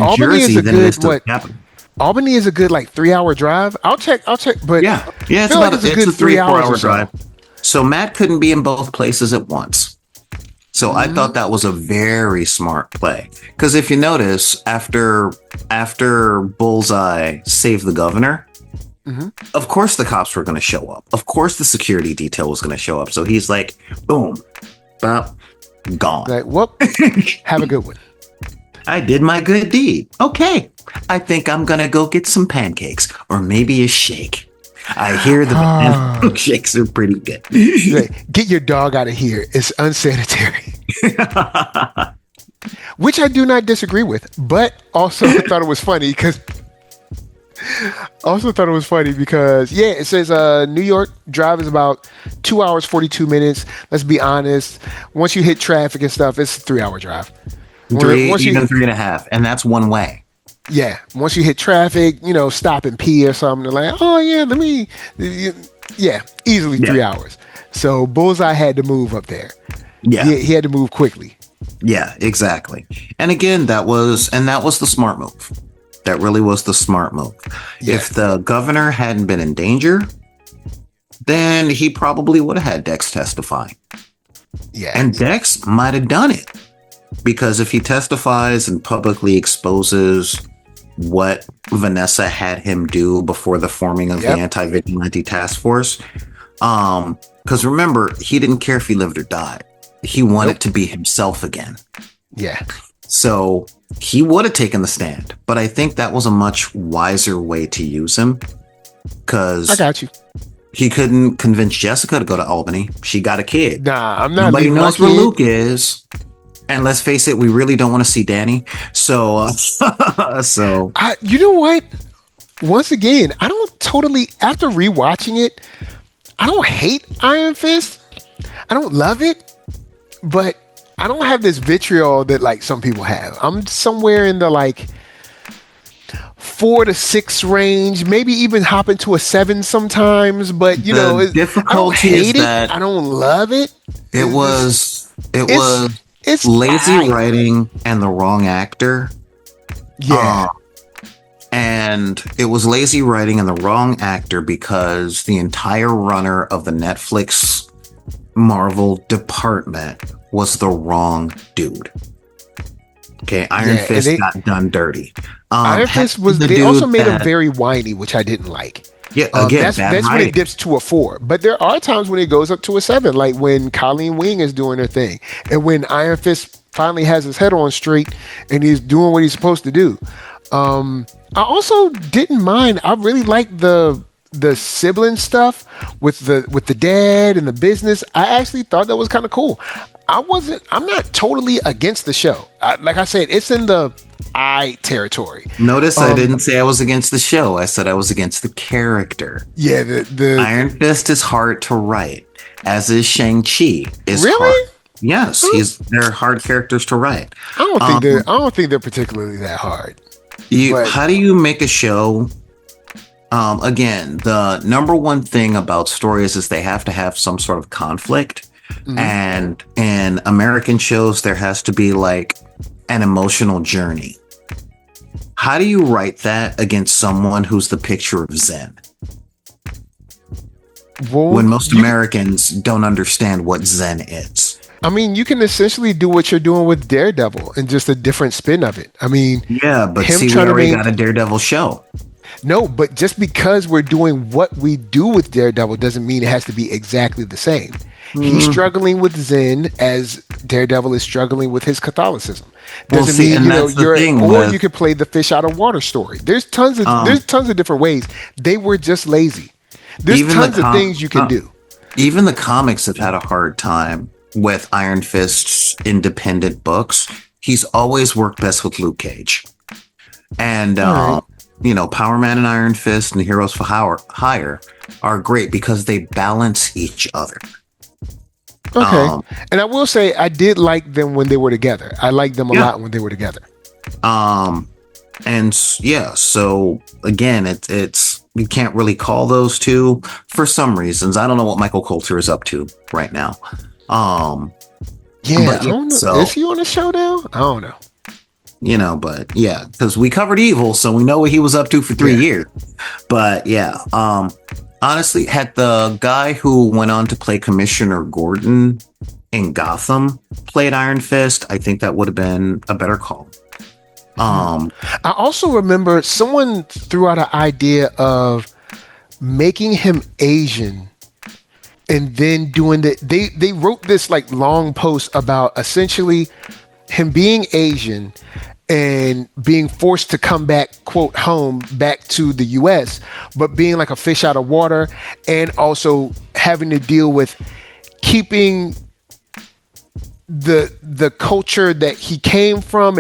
Albany is a good like 3-hour drive. I'll check, but it's about a 3-4 hour drive. So Matt couldn't be in both places at once. So I thought that was a very smart play. Because if you notice, after Bullseye saved the governor, Of course the cops were going to show up. Of course the security detail was going to show up. So he's like, boom, bop, gone. Like, whoop, have a good one. I did my good deed. Okay, I think I'm going to go get some pancakes or maybe a shake. I hear the pancakes are pretty good. Like, get your dog out of here. It's unsanitary. Which I do not disagree with, but also thought it was funny because yeah, it says New York drive is about 2 hours 42 minutes. Let's be honest. Once you hit traffic and stuff, it's a 3-hour drive. Even 3.5, and that's one way. Yeah, once you hit traffic, stop and pee or something. They're like, oh yeah, easily 3 hours. So Bullseye had to move up there. Yeah, he had to move quickly. Yeah, exactly. And again, that was the smart move. That really was the smart move. Yeah. If the governor hadn't been in danger, then he probably would have had Dex testify. Yeah. And Dex might have done it. Because if he testifies and publicly exposes what Vanessa had him do before the forming of the anti-vigilante task force, because remember, he didn't care if he lived or died. He wanted to be himself again. Yeah. So he would have taken the stand, but I think that was a much wiser way to use him. Because I got you. He couldn't convince Jessica to go to Albany. She got a kid. Nah, I'm not. Nobody knows where Luke is. And let's face it, we really don't want to see Danny. So, you know what? Once again, I don't totally, after rewatching it, I don't hate Iron Fist. I don't love it, but I don't have this vitriol that like some people have. I'm somewhere in the like 4 to 6 range, maybe even hop into a 7 sometimes. But the difficulty is that I don't love it. It's lazy writing and the wrong actor. Yeah. And it was lazy writing and the wrong actor because the entire runner of the Netflix Marvel department was the wrong dude. Okay, Iron Fist got done dirty. Iron Fist they also made him very whiny, which I didn't like. Yeah, again, that's when it dips to a 4. But there are times when it goes up to a 7, like when Colleen Wing is doing her thing, and when Iron Fist finally has his head on straight and he's doing what he's supposed to do. I also didn't mind. I really liked the sibling stuff with the dad and the business. I actually thought that was kind of cool. I'm not totally against the show. Like I said, it's in the territory. Notice I didn't say I was against the show. I said I was against the character. Yeah, the Iron Fist is hard to write, as is Shang-Chi. Really? Hard. Yes, they're hard characters to write. I don't think they're particularly that hard. How do you make a show? Again, the number one thing about stories is they have to have some sort of conflict. Mm-hmm. And in American shows, there has to be like an emotional journey. How do you write that against someone who's the picture of Zen? Well, when most Americans don't understand what Zen is. I mean, you can essentially do what you're doing with Daredevil and just a different spin of it. I mean, yeah, but see, we already got a Daredevil show. No, but just because we're doing what we do with Daredevil doesn't mean it has to be exactly the same. He's struggling with Zen as Daredevil is struggling with his Catholicism. Doesn't mean you could play the fish out of water story. There's tons of different ways. They were just lazy. There's tons of things you can do. Even the comics have had a hard time with Iron Fist's independent books. He's always worked best with Luke Cage. And Power Man and Iron Fist and Heroes for Hire are great because they balance each other. Okay. And I will say I did like them when they were together. I liked them a lot when they were together. So again, it's you can't really call those two for some reasons. I don't know what Michael Coulter is up to right now. I don't know. So, is he on the show now? I don't know. But yeah, because we covered Evil, so we know what he was up to for 3 years. But yeah, honestly, had the guy who went on to play Commissioner Gordon in Gotham played Iron Fist, I think that would have been a better call. I also remember someone threw out an idea of making him Asian and then doing that. They wrote this like long post about essentially him being Asian and being forced to come back, quote, home, back to the US, but being like a fish out of water, and also having to deal with keeping the culture that he came from,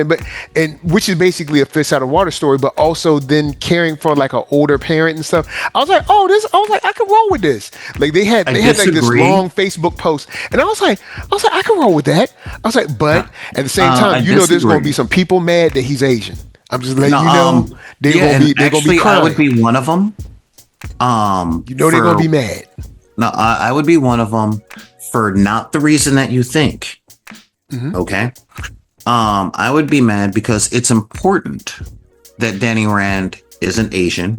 and which is basically a fish out of water story, but also then caring for like an older parent and stuff. I was like, I could roll with this. Like they had like this long Facebook post, and I was like, I could roll with that. I was like, but at the same time, there's going to be some people mad that he's Asian. I'm just letting you know they're going to be crying. I would be one of them. They're going to be mad. No, I would be one of them for not the reason that you think. Mm-hmm. Okay. I would be mad because it's important that Danny Rand isn't Asian,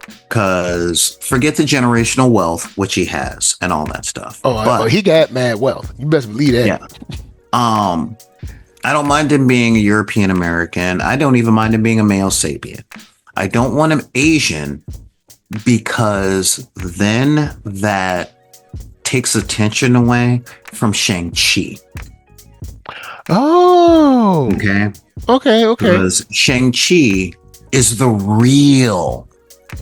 because forget the generational wealth, which he has and all that stuff. But he got mad wealth. You best believe that. Yeah. I don't mind him being a European American. I don't even mind him being a male sapien. I don't want him Asian because then that takes attention away from Shang-Chi. Oh. Okay. Because Shang-Chi is the real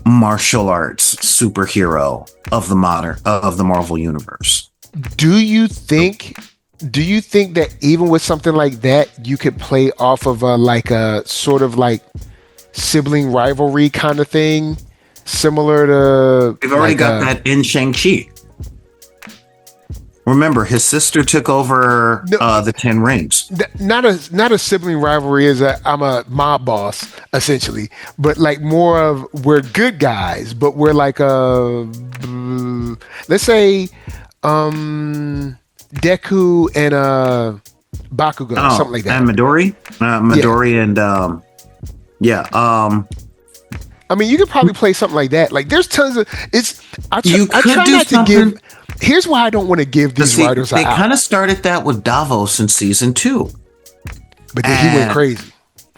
martial arts superhero of the Marvel universe. Do you think that even with something like that, you could play off of a sort of like sibling rivalry kind of thing, similar to? We've already got that in Shang-Chi. Remember, his sister took over the 10 Rings. Not a sibling rivalry. I'm a mob boss, essentially. But like more of, we're good guys, but we're like let's say Deku and Bakugo, something like that. And Midori and I mean, you could probably play something like that. Like, there's tons of I try not to give. Here's why I don't want to give these writers They kind of started that with Davos in season 2. But then he went crazy.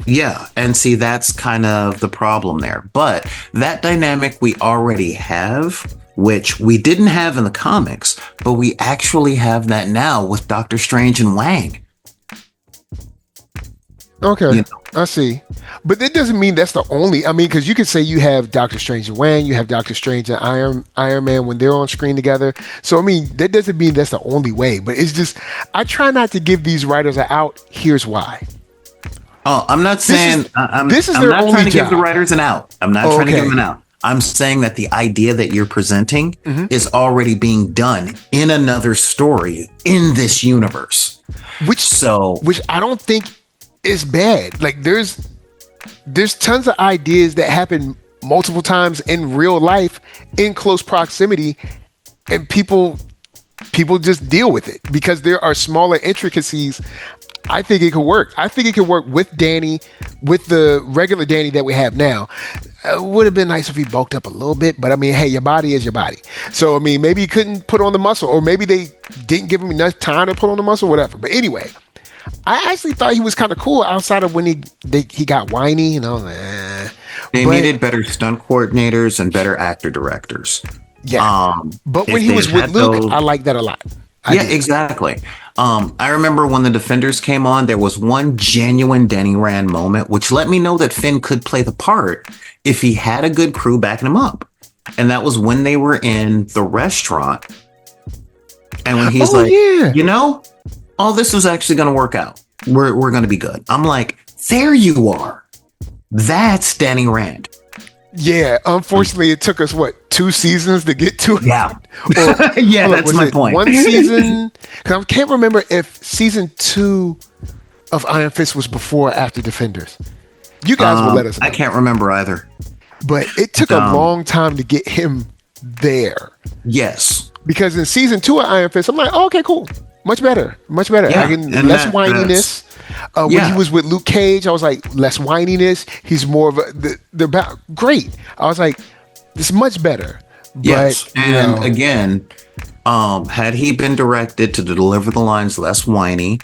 Yeah, and see, that's kind of the problem there. But that dynamic we already have, which we didn't have in the comics, but we actually have that now with Doctor Strange and Wang. Okay, I see. But that doesn't mean that's the only. I mean, because you could say you have Doctor Strange and Wang, you have Doctor Strange and Iron Man when they're on screen together. So, I mean, that doesn't mean that's the only way. But it's just, I try not to give these writers an out. Here's why. Oh, I'm not saying... I'm not trying to give the writers an out. I'm not trying to give them an out. I'm saying that the idea that you're presenting is already being done in another story in this universe. Which I don't think is bad. Like, there's tons of ideas that happen multiple times in real life in close proximity, and people just deal with it because there are smaller intricacies. I think it could work. I think it could work with Danny, with the regular Danny that we have now. It would have been nice if he bulked up a little bit, but I mean, hey, your body is your body. So, I mean, maybe he couldn't put on the muscle, or maybe they didn't give him enough time to put on the muscle, whatever. But anyway, I actually thought he was kind of cool outside of when he got whiny, and I was like, They needed better stunt coordinators and better actor directors. Yeah. But when he was with Luke, I liked that a lot. Exactly. I remember when the Defenders came on, there was one genuine Danny Rand moment, which let me know that Finn could play the part if he had a good crew backing him up. And that was when they were in the restaurant. And when he's all this was actually going to work out. We're going to be good. I'm like, there you are. That's Danny Rand. Yeah, unfortunately, it took us 2 seasons to get to it. Yeah, that's my point. One season, because I can't remember if season 2 of Iron Fist was before or after Defenders. You guys will let us know. I can't remember either. But it took a long time to get him there. Yes, because in season 2 of Iron Fist, I'm like, oh, okay, cool, much better. Yeah, less whininess. When he was with Luke Cage, I was like, less whininess. He's more of great. I was like, this is much better. Yes, but, again, had he been directed to deliver the lines less whiny,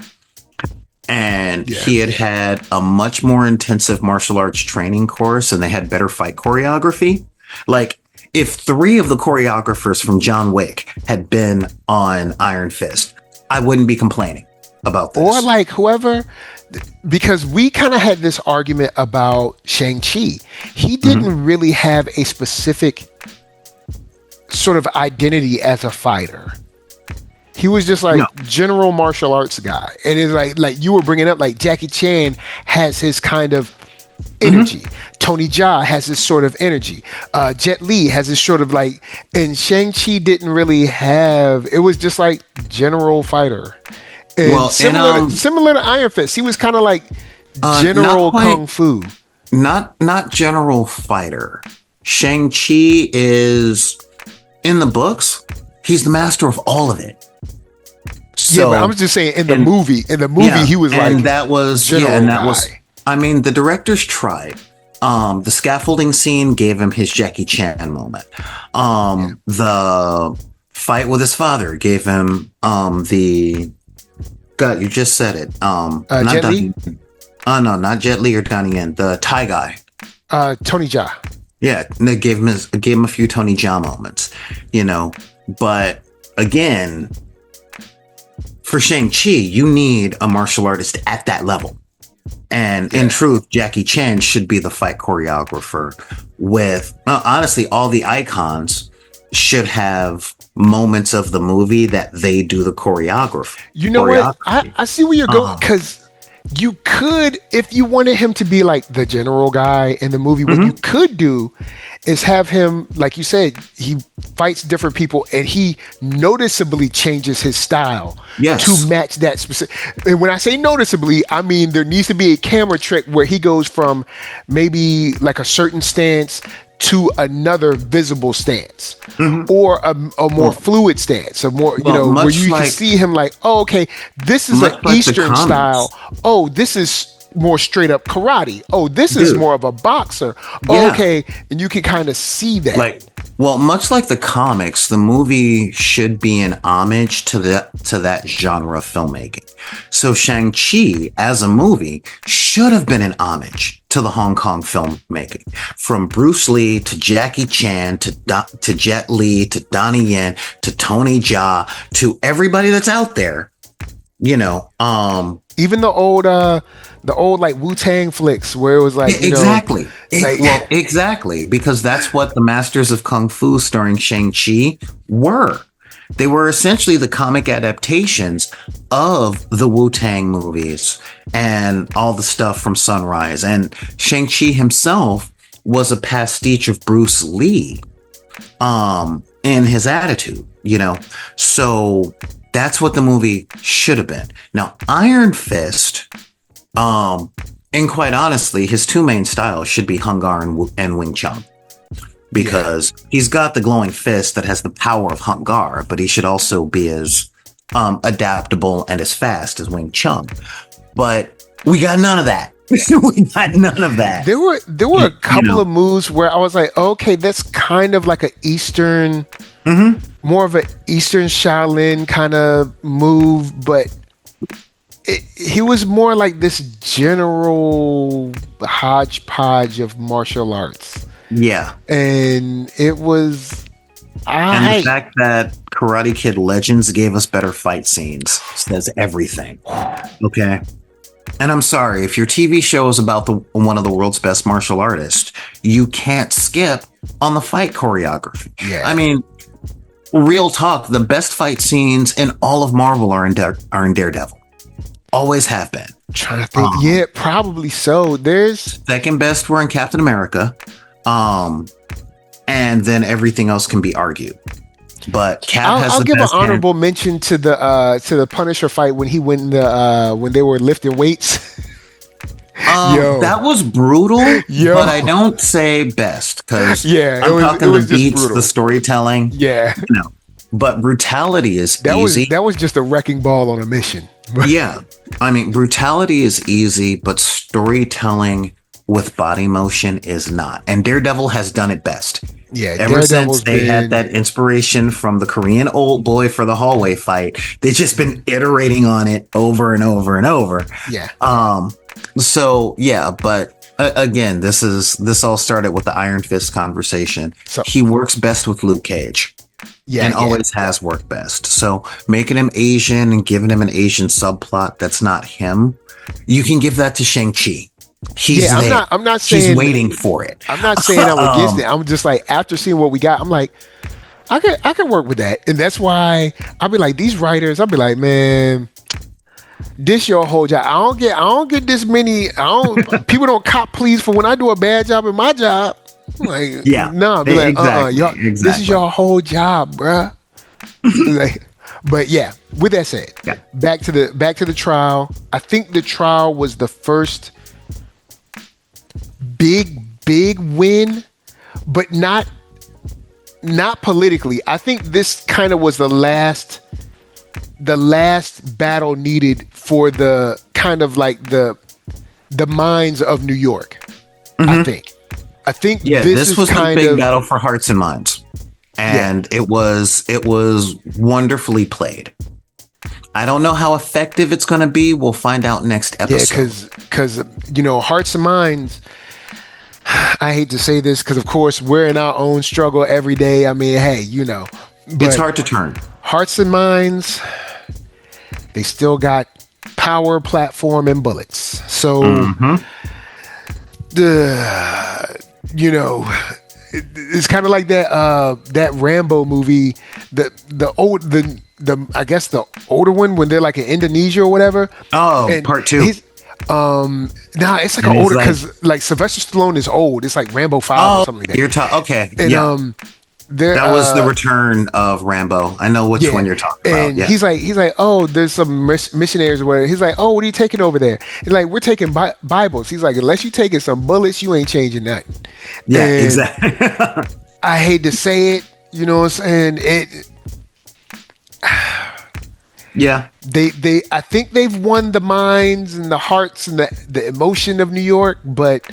and he had a much more intensive martial arts training course, and they had better fight choreography, like, if 3 of the choreographers from John Wick had been on Iron Fist, I wouldn't be complaining about this. Or like whoever, because we kind of had this argument about Shang-Chi. He didn't really have a specific sort of identity as a fighter. He was just like general martial arts guy. And it's like you were bringing up, like Jackie Chan has his kind of energy. Tony Jaa has this sort of energy. Jet Li has this sort of like, and Shang-Chi didn't really have, it was just like general fighter. And similar to Iron Fist, he was kind of like general kung fu. Not general fighter. Shang-Chi is, in the books, he's the master of all of it. So, but I was just saying in the movie, he was like, and that was, I mean, the directors tried. The scaffolding scene gave him his Jackie Chan moment. The fight with his father gave him God, you just said it. Not Jet Li? No, not Jet Li or Donnie Yen. The Thai guy. Tony Jaa. Yeah, they gave him a few Tony Jaa moments, But again, for Shang-Chi, you need a martial artist at that level. And in truth, Jackie Chan should be the fight choreographer with, honestly, all the icons should have moments of the movie that they do the choreography. You know what? I see where you're going, because you could, if you wanted him to be like the general guy in the movie, what you could do is have him, like you said, he fights different people and he noticeably changes his style to match that specific. And when I say noticeably, I mean there needs to be a camera trick where he goes from maybe like a certain stance to another visible stance, or a more fluid stance, a more, where you can see him like, oh, okay, this is an Eastern style. Oh, this is more straight up karate. Oh, this is more of a boxer. Oh, okay. And you can kind of see that. Much like the comics, the movie should be an homage to that genre of filmmaking. So Shang-Chi as a movie should have been an homage to the Hong Kong filmmaking. From Bruce Lee to Jackie Chan to Jet Li to Donnie Yen to Tony Jaa to everybody that's out there. Even the old like Wu-Tang flicks where it was like, exactly. Exactly, because that's what the Masters of Kung Fu starring Shang-Chi were. They were essentially the comic adaptations of the Wu-Tang movies and all the stuff from Sunrise. And Shang-Chi himself was a pastiche of Bruce Lee in his attitude, So that's what the movie should have been. Now, Iron Fist, and quite honestly, his 2 main styles should be Hung Gar and Wing Chun. Because he's got the glowing fist that has the power of Hung Gar, but he should also be as adaptable and as fast as Wing Chun. But we got none of that. We got none of that. There were a couple of moves where I was like, okay, that's kind of like an Eastern, more of an Eastern Shaolin kind of move, but he was more like this general hodgepodge of martial arts. Yeah. And it was... And the fact that Karate Kid Legends gave us better fight scenes says everything. Okay? And I'm sorry, if your TV show is about one of the world's best martial artists, you can't skip on the fight choreography. Yeah. I mean, real talk, the best fight scenes in all of Marvel are in Daredevil. Always have been. I'm trying to think. Yeah, probably so. There's... Second best were in Captain America. And then everything else can be argued. But Cap has I'll the give best an honorable mention to the Punisher fight when he went when they were lifting weights. That was brutal, but I don't say best because I'm talking the beats, the storytelling. Yeah, but brutality is easy. That was just a wrecking ball on a mission. Yeah, I mean brutality is easy, but storytelling with body motion is not. And Daredevil has done it best. Yeah, ever since they had that inspiration from the Korean old boy for the hallway fight, they've just been iterating on it over and over and over. Yeah. So yeah, but Again, this all started with the Iron Fist conversation. So He works best with Luke Cage. yeah, And yeah. always has worked best. So making him Asian and giving him an Asian subplot that's not him, you can give that to Shang-Chi. He's Yeah, there. I'm not saying He's waiting for it. I'm not saying I'm against it. I'm just like, after seeing what we got, I'm like, I can work with that. And that's why I'll be like, these writers, I'll be like, man, this your whole job. I don't get this many. People don't cop pleas for when I do a bad job in my job. I'm like, Yeah. no, be like, Exactly. y'all, Exactly. this is your whole job, bruh. Like, but yeah, with that said, Yeah. back to the trial. I think the trial was the first big win, but not politically. I think this kind of was the last battle needed for the kind of like the minds of New York. I think Yeah, this was the kind big of battle for hearts and minds. And it was wonderfully played. I don't know how effective it's going to be. We'll find out next episode. because hearts and minds. I hate to say this because, of course, we're in our own struggle every day. I mean, hey, but It's hard to turn. hearts and minds, they still got power, platform, and bullets. So, it's kind of like that Rambo movie, I guess the older one when they're like in Indonesia or whatever. Oh, And part 2. It's like And an he's older like- because like Sylvester Stallone is old. It's like Rambo 5 or something like that. You're talking. Okay. And Yeah. That was the uh, return of Rambo. I know which one you're talking about. and Yeah. he's like, oh, there's some missionaries or whatever. He's like, oh, what are you taking over there? He's like, we're taking Bibles. He's like, unless you taking some bullets, you ain't changing nothing. Yeah, And exactly. I hate to say it, you know what I'm saying? Yeah. I think they've won the minds and the hearts and the emotion of New York, but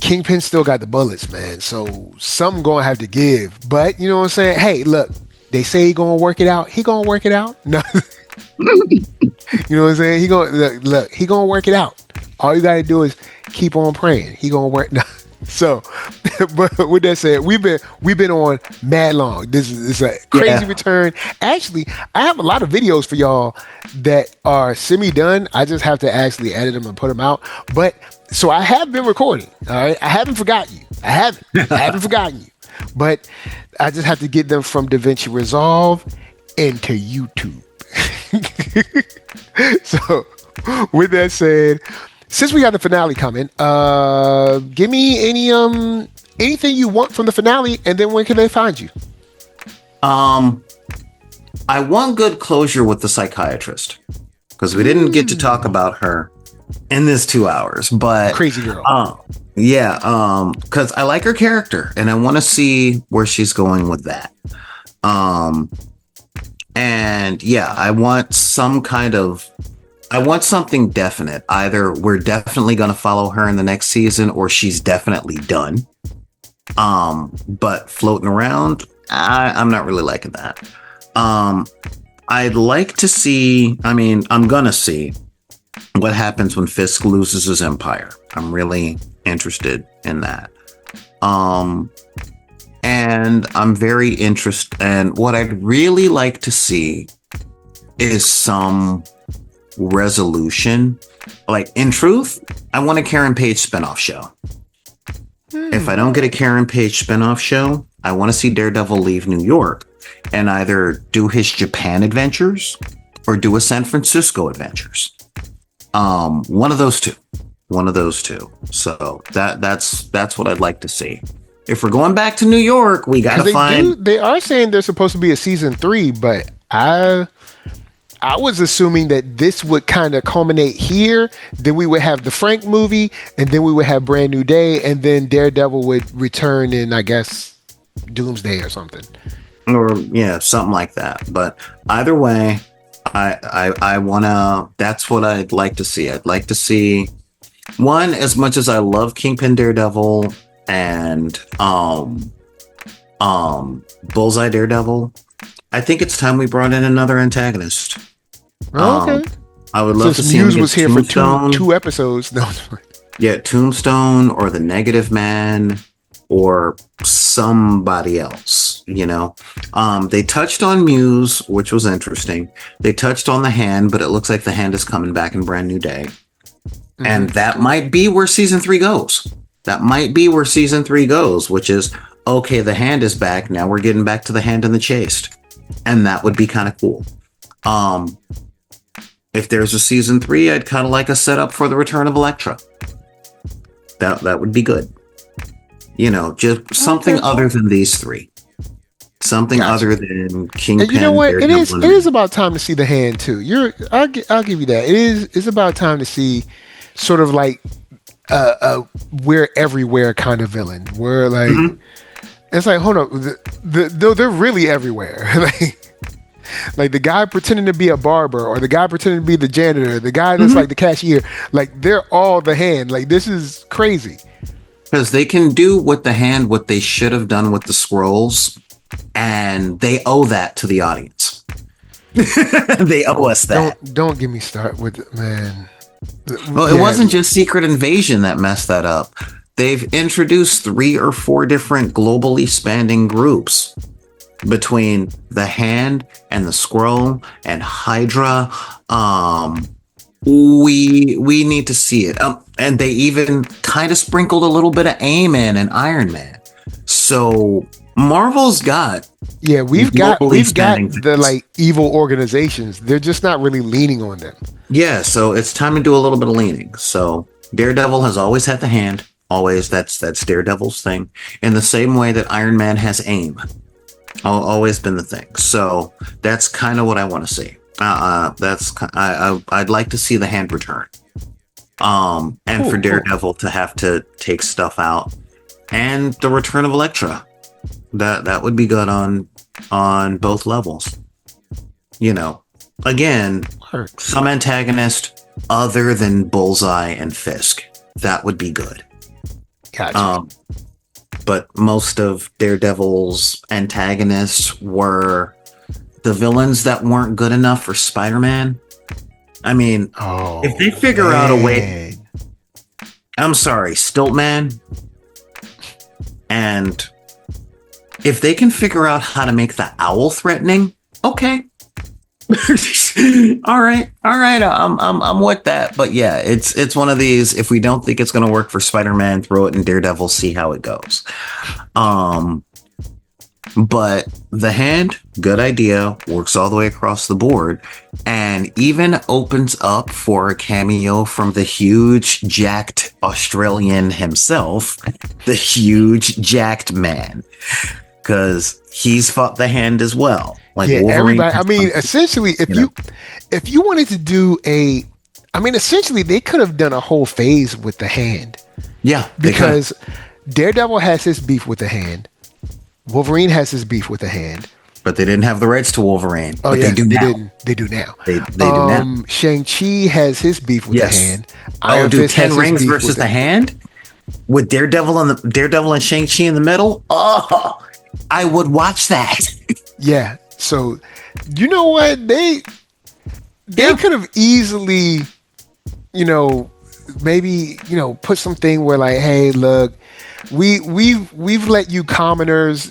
Kingpin still got the bullets, man. So something gonna have to give. But you know what I'm saying? Hey, look, they say he gonna work it out. He gonna work it out. No, you know what I'm saying? He gonna look. He gonna work it out. All you gotta do is keep on praying. He gonna work. No. So, but with that said, we've been on mad long. This is a crazy return. Actually, I have a lot of videos for y'all that are semi done. I just have to actually edit them and put them out. But so I have been recording. All right, I haven't forgotten you. I haven't forgotten you. But I just have to get them from DaVinci Resolve into YouTube. So, with that said, since we got the finale coming, give me anything you want from the finale, and then when can they find you? I want good closure with the psychiatrist because we didn't get to talk about her in this 2 hours, but Crazy girl. Because I like her character and I want to see where she's going with that. And yeah, I want something definite. Either we're definitely going to follow her in the next season or she's definitely done. But floating around, I'm not really liking that. I'd like to see, I'm going to see what happens when Fisk loses his empire. I'm really interested in that. And I'm very interested, and what I'd really like to see is some resolution. Like, in truth, I want a Karen Page spinoff show. If I don't get a Karen Page spinoff show, I want to see Daredevil leave New York and either do his Japan adventures or do a San Francisco adventures. One of those two. So that's what I'd like to see. If we're going back to New York, we got to find. They are saying there's supposed to be a season 3, but I was assuming that this would kind of culminate here. Then we would have the Frank movie, and then we would have Brand New Day, and then Daredevil would return in, I guess, Doomsday or something. Or yeah, something like that. But either way, I wanna. That's what I'd like to see. I'd like to see one, as much as I love Kingpin Daredevil and Bullseye Daredevil. I think it's time we brought in another antagonist. Okay. I would love to see Muse him was get here for Tombstone. two episodes. No. Yeah, Tombstone or the Negative Man or somebody else, you know. They touched on Muse, which was interesting. They touched on the Hand, but it looks like the Hand is coming back in Brand New Day. Mm-hmm. And that might be where season 3 goes. That might be where season 3 goes, which is, okay, the Hand is back. Now we're getting back to the Hand and the Chaste. And that would be kind of cool. If there's a season 3, I'd kind of like a setup for the return of Elektra. That would be good. You know, just something other than these 3. Something other than Kingpin. And you know what? It is about time to see the Hand too. I'll give you that. It's about time to see sort of like we're everywhere kind of villain. Where like it's like, hold on, they're really everywhere. Like the guy pretending to be a barber, or the guy pretending to be the janitor, the guy that's like the cashier, like they're all the Hand. Like this is crazy. Because they can do with the Hand what they should have done with the Skrulls, and they owe that to the audience. They owe us that. Don't get me started with it, man. Well, it wasn't just Secret Invasion that messed that up. They've introduced 3 or 4 different globally spanning groups between the Hand and the Skrull and Hydra. We need to see it. And they even kind of sprinkled a little bit of A-Man and Iron Man. So Marvel's got we've got the like evil organizations. They're just not really leaning on them. Yeah, so it's time to do a little bit of leaning. So Daredevil has always had the Hand. Always, that's Daredevil's thing. In the same way that Iron Man has AIM. Always been the thing. So that's kind of what I want to see. I'd like to see the Hand return. And for Daredevil to have to take stuff out, and the return of Elektra. That would be good on both levels. You know, again, some antagonist other than Bullseye and Fisk. That would be good. Gotcha. But most of Daredevil's antagonists were the villains that weren't good enough for Spider-Man. I mean, if they figure out a way... I'm sorry, Stiltman. And if they can figure out how to make the Owl threatening, okay. all right. I'm with that. But yeah, it's one of these. If we don't think it's going to work for Spider-Man, throw it in Daredevil, see how it goes. But the Hand, good idea, works all the way across the board, and even opens up for a cameo from the huge jacked Australian himself, the huge jacked man, because he's fought the Hand as well. Like everybody. I mean, essentially, if you wanted to do essentially they could have done a whole phase with the Hand. Yeah, because Daredevil has his beef with the Hand. Wolverine has his beef with the Hand. But they didn't have the rights to Wolverine. Oh, yeah, they do now. They do now. Shang-Chi has his beef with the Hand. Ten Rings versus the Hand? With Daredevil and Shang-Chi in the middle? Oh, I would watch that. Yeah. So, you know what? They could have easily, maybe, put something where like, hey, look, we've let you commoners,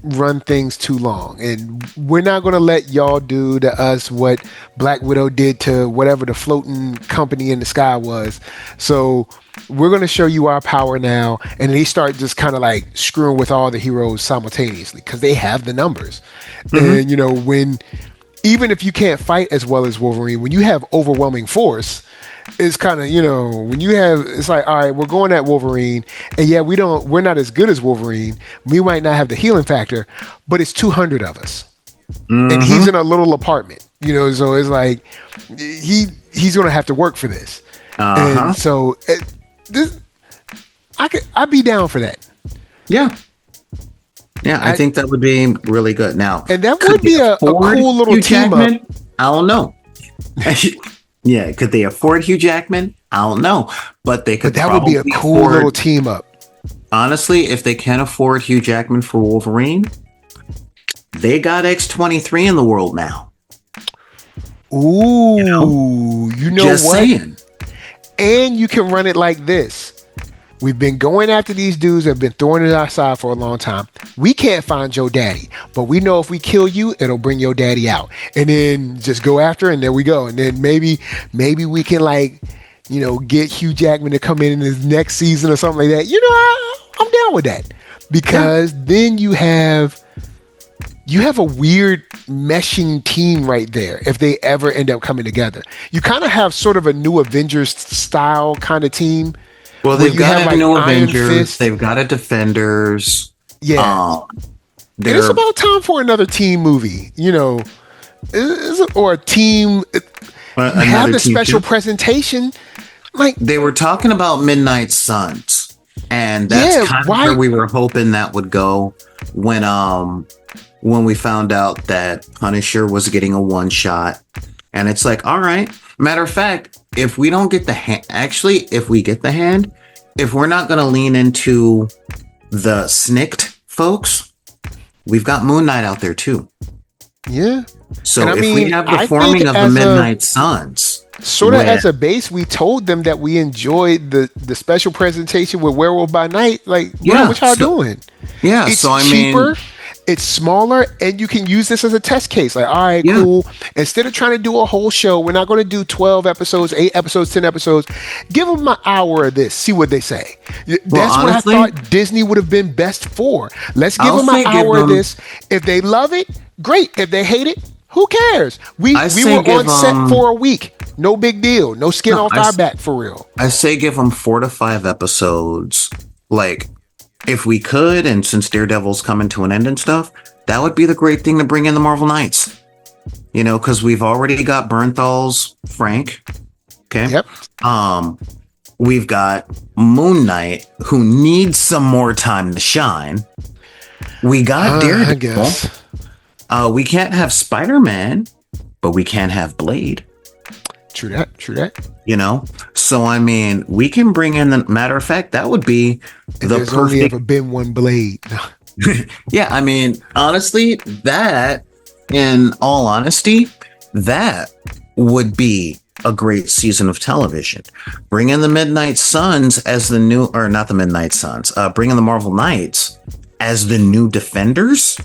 run things too long, and we're not going to let y'all do to us what Black Widow did to whatever the floating company in the sky was. So we're going to show you our power now. And they start just kind of like screwing with all the heroes simultaneously because they have the numbers. And even if you can't fight as well as Wolverine, when you have overwhelming force, it's kind of, when you have, it's like, all right, we're going at Wolverine, and yeah, we're not as good as Wolverine. We might not have the healing factor, but it's 200 of us. And he's in a little apartment, so it's like, he's going to have to work for this. And so I'd be down for that. Yeah. Yeah, I think that would be really good. Now, and that would be a cool little team up. I don't know. Yeah, could they afford Hugh Jackman? I don't know, but they could. But that would be a cool little team up. Honestly, if they can't afford Hugh Jackman for Wolverine, they got X-23 in the world now. Ooh, you know just what? Saying. And you can run it like this. We've been going after these dudes that have been throwing it outside for a long time. We can't find your daddy, but we know if we kill you, it'll bring your daddy out. And then just go after, and there we go. And then maybe we can, like, you know, get Hugh Jackman to come in his next season or something like that. You know, I'm down with that, because then you have a weird meshing team right there if they ever end up coming together. You kind of have sort of a new Avengers style kind of team. Well, they've got a new Avengers. They've got a Defenders. Yeah. It's about time for another team movie, you know, or a team. Have the special presentation. Like, they were talking about Midnight Suns, and that's kind of where we were hoping that would go when we found out that Punisher was getting a one shot. And it's like, all right. Matter of fact, if we don't get the hand, if we get the hand, if we're not going to lean into the SNIKT folks, we've got Moon Knight out there too. Yeah. So if we have the forming of the Midnight Suns, sort of as a base, we told them that we enjoyed the special presentation with Werewolf by Night. Like, what y'all doing? Yeah. It's so I cheaper. mean, it's smaller, and you can use this as a test case. Like, all right, cool. Instead of trying to do a whole show, we're not going to do 12 episodes, 8 episodes, 10 episodes. Give them an hour of this. See what they say. That's honestly, what I thought Disney would have been best for. Let's give them an hour of this. If they love it, great. If they hate it, who cares? We were on set for a week. No big deal. No skin off our back, for real. I say give them 4 to 5 episodes. Like, if we could, and since Daredevil's coming to an end and stuff, that would be the great thing to bring in the Marvel Knights. You know, because we've already got Bernthal's Frank. Okay. Yep. We've got Moon Knight, who needs some more time to shine. We got Daredevil. I guess. We can't have Spider-Man, but we can have Blade. True that. You know, so I mean, we can bring in the matter of fact, that would be there's only ever been one Blade. Yeah, I mean, honestly, in all honesty, that would be a great season of television. Bring in the Midnight Suns as the new, or not the Midnight Suns, bring in the Marvel Knights as the new Defenders.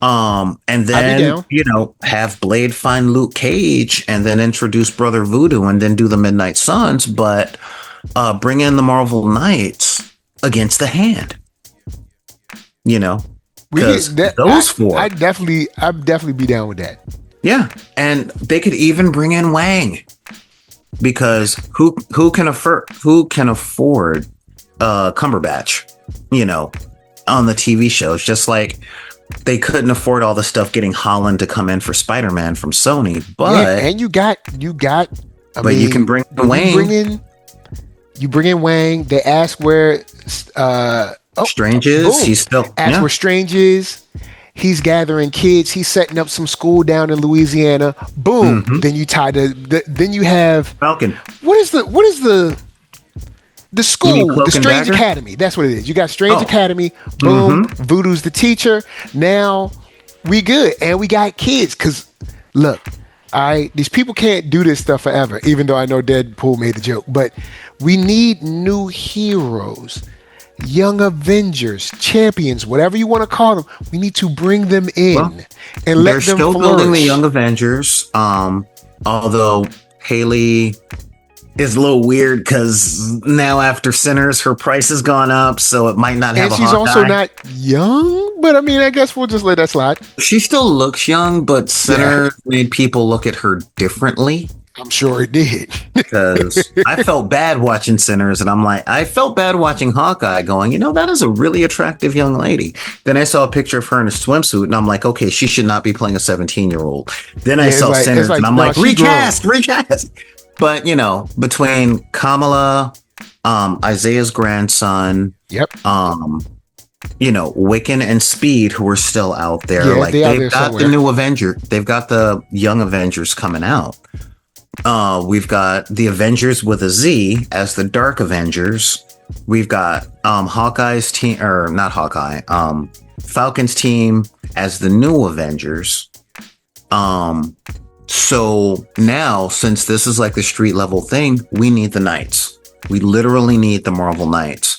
And then, you know, have Blade find Luke Cage and then introduce Brother Voodoo and then do the Midnight Suns, but bring in the Marvel Knights against the Hand. You know, because those four. I'd definitely be down with that. Yeah, and they could even bring in Wang, because who can afford Cumberbatch, you know, on the TV shows, just like they couldn't afford all the stuff getting Holland to come in for Spider-Man from Sony, but and you got. You can bring Wang. You bring in Wang. They ask where Strange is. Boom. He's still where Strange is. He's gathering kids. He's setting up some school down in Louisiana. Boom. Mm-hmm. Then you tie then you have Falcon. What is the school, the Strange Academy? That's what it is. You got Strange Academy. Boom. Mm-hmm. Voodoo's the teacher. Now we good, and we got kids. Cause look, these people can't do this stuff forever. Even though I know Deadpool made the joke, but we need new heroes, young Avengers, champions, whatever you want to call them. We need to bring them in and let them flourish. They're still building the young Avengers. Although Haley is a little weird because now after Sinners, her price has gone up, so it might not have a Hawkeye. And she's also not young, but I mean, I guess we'll just let that slide. She still looks young, but Sinners made people look at her differently. I'm sure it did. Because I felt bad watching Sinners, and I felt bad watching Hawkeye going, you know, that is a really attractive young lady. Then I saw a picture of her in a swimsuit, and I'm like, okay, she should not be playing a 17-year-old. Then I saw Sinners, and I'm like, recast. But, you know, between Kamala, Isaiah's grandson, you know, Wiccan and Speed, who are still out there, they've got the new Avenger. They've got the young Avengers coming out. We've got the Avengers with a Z as the Dark Avengers. We've got Hawkeye's team, or not Hawkeye, Falcon's team as the new Avengers. So now, since this is like the street level thing, we need the Knights. We literally need the Marvel Knights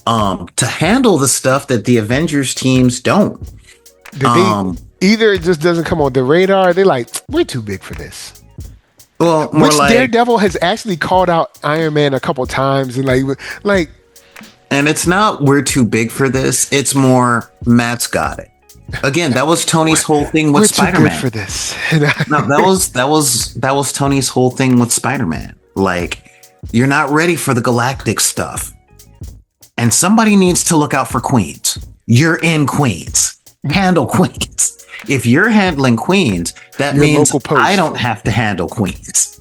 to handle the stuff that the Avengers teams don't. Either it just doesn't come on the radar. They're like, we're too big for this. Well, which Daredevil has actually called out Iron Man a couple times, and like. And it's not we're too big for this. It's more Matt's got it. Again, that was Tony's whole thing with Spider-Man. We're too good for this. No, that was Tony's whole thing with Spider-Man. Like, you're not ready for the galactic stuff, and somebody needs to look out for Queens. You're in Queens. Handle Queens. If you're handling Queens, that means I don't have to handle Queens.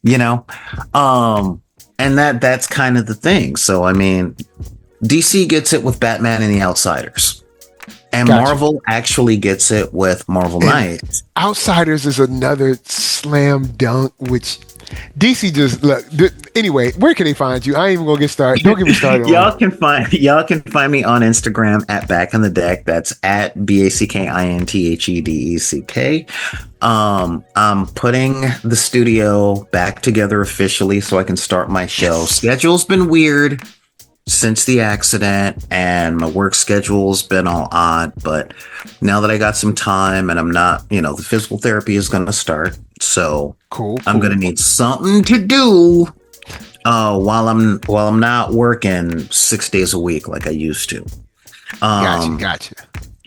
You know, and that's kind of the thing. So I mean, DC gets it with Batman and the Outsiders. And Marvel actually gets it with Marvel Knights. Outsiders is another slam dunk, which DC just look. Anyway, where can they find you? I ain't even gonna get started. Don't get me started. Y'all can find me on Instagram at Back on the Deck. That's at BACKINTHEDECK. I'm putting the studio back together officially so I can start my show. Schedule's been weird since the accident, and my work schedule's been all odd, but now that I got some time and I'm not, the physical therapy is going to start, so I'm going to need something to do while I'm not working 6 days a week like I used to. Gotcha.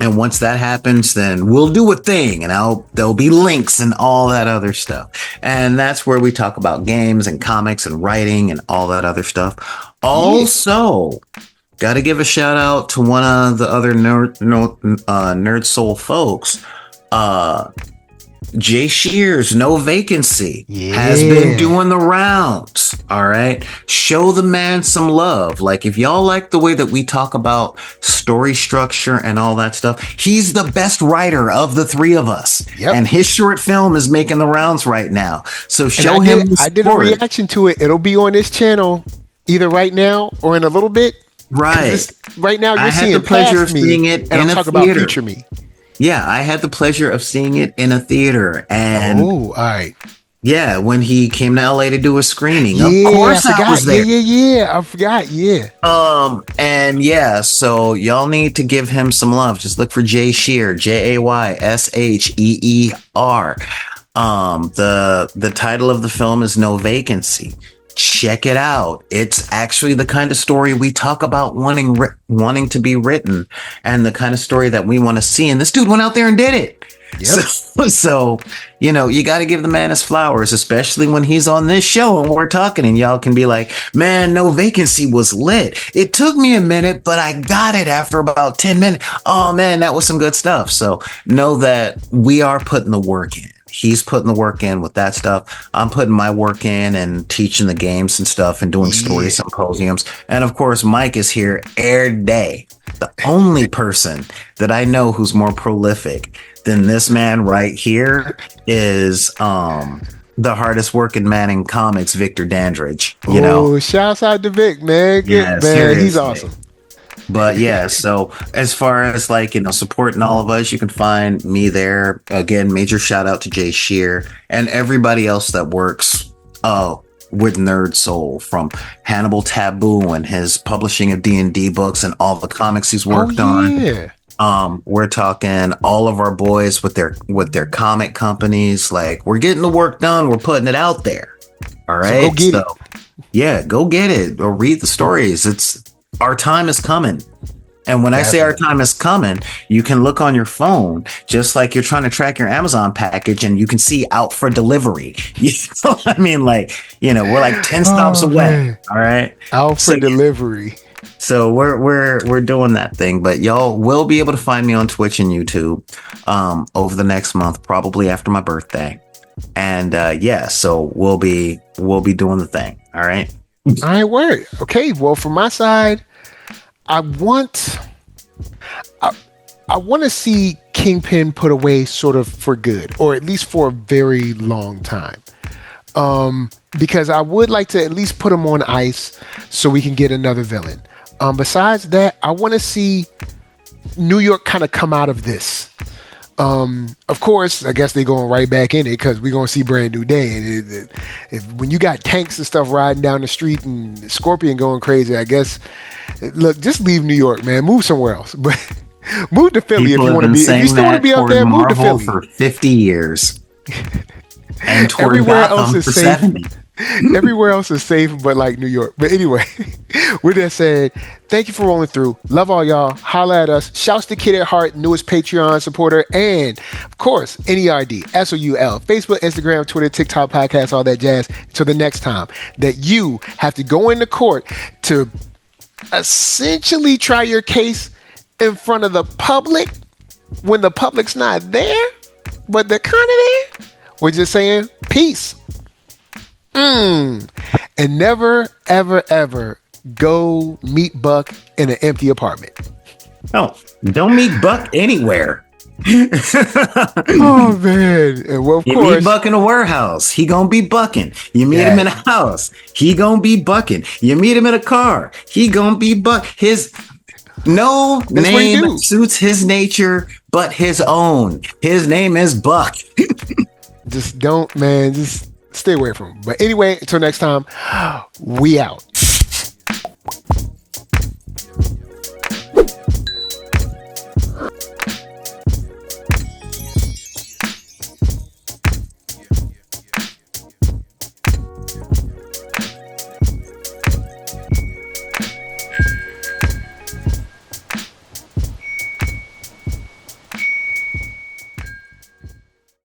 And once that happens, then we'll do a thing, and there'll be links and all that other stuff. And that's where we talk about games and comics and writing and all that other stuff. Also, got to give a shout out to one of the other NERDSoul folks. Jay Shears, No Vacancy, has been doing the rounds. All right. Show the man some love. Like, if y'all like the way that we talk about story structure and all that stuff, he's the best writer of the three of us. Yep. And his short film is making the rounds right now. So show him the support. I did a reaction to it. It'll be on this channel either right now or in a little bit. Right. Right now, you're seeing the pleasure of seeing it in a theater. About Future Me. Yeah, I had the pleasure of seeing it in a theater, and all right. Yeah, when he came to LA to do a screening, of course I was there. Yeah, I forgot. Yeah. And yeah, so y'all need to give him some love. Just look for Jay Shear, JAYSHEER. The title of the film is No Vacancy. Check it out. It's actually the kind of story we talk about wanting to be written, and the kind of story that we want to see. And this dude went out there and did it. Yep. So you got to give the man his flowers, especially when he's on this show and we're talking, and y'all can be like, man, No Vacancy was lit. It took me a minute, but I got it after about 10 minutes. Oh man, that was some good stuff. So know that we are putting the work in. He's putting the work in with that stuff. I'm putting my work in and teaching the games and stuff and doing story symposiums. And of course, Mike is here every day. The only person that I know who's more prolific than this man right here is the hardest working man in comics, Victor Dandridge. Shouts out to Vic, man. He's awesome. But yeah, so as far as supporting all of us, you can find me there. Again, major shout out to Jay Shear and everybody else that works with NERDSoul, from Hannibal Taboo and his publishing of D&D books and all the comics he's worked on. We're talking all of our boys with their comic companies. Like, we're getting the work done. We're putting it out there. All right. Go get it or read the stories. Our time is coming. And when I say our time is coming, you can look on your phone, just like you're trying to track your Amazon package, and you can see out for delivery. I mean, we're like 10 stops away. Man. All right. Out for delivery. So we're doing that thing, but y'all will be able to find me on Twitch and YouTube over the next month, probably after my birthday. And so we'll be doing the thing. All right. All right, word. Okay, well, from my side, I want to see Kingpin put away sort of for good, or at least for a very long time. Because I would like to at least put him on ice so we can get another villain. Besides that, I want to see New York kind of come out of this. Of course, I guess they going right back in it because we're gonna see Brand New Day. And when you got tanks and stuff riding down the street and Scorpion going crazy, I guess look, just leave New York, man. Move somewhere else. But move to Philly People if you have want to been be. If saying you still want to that be up toward there, move to Marvel Philly. for 50 years. And toward Everywhere else Gotham is for safe. 70. Everywhere else is safe, but like New York. But anyway, with that said, thank you for rolling through. Love all y'all. Holla at us. Shouts to Kid at Heart, newest Patreon supporter, and of course, NERD, SOUL, Facebook, Instagram, Twitter, TikTok, podcast, all that jazz. Until the next time that you have to go into court to essentially try your case in front of the public when the public's not there, but they're kind of there. We're just saying peace. And never, ever, ever go meet Buck in an empty apartment. Oh, don't meet Buck anywhere. Oh, man. And well, of you course. meet Buck in a warehouse, he gonna be bucking. You meet him in a house, he gonna be bucking. You meet him in a car, he gonna be buck. His no name suits his nature but his own. His name is Buck. Just don't, man. Just stay away from him. But anyway, until next time, we out.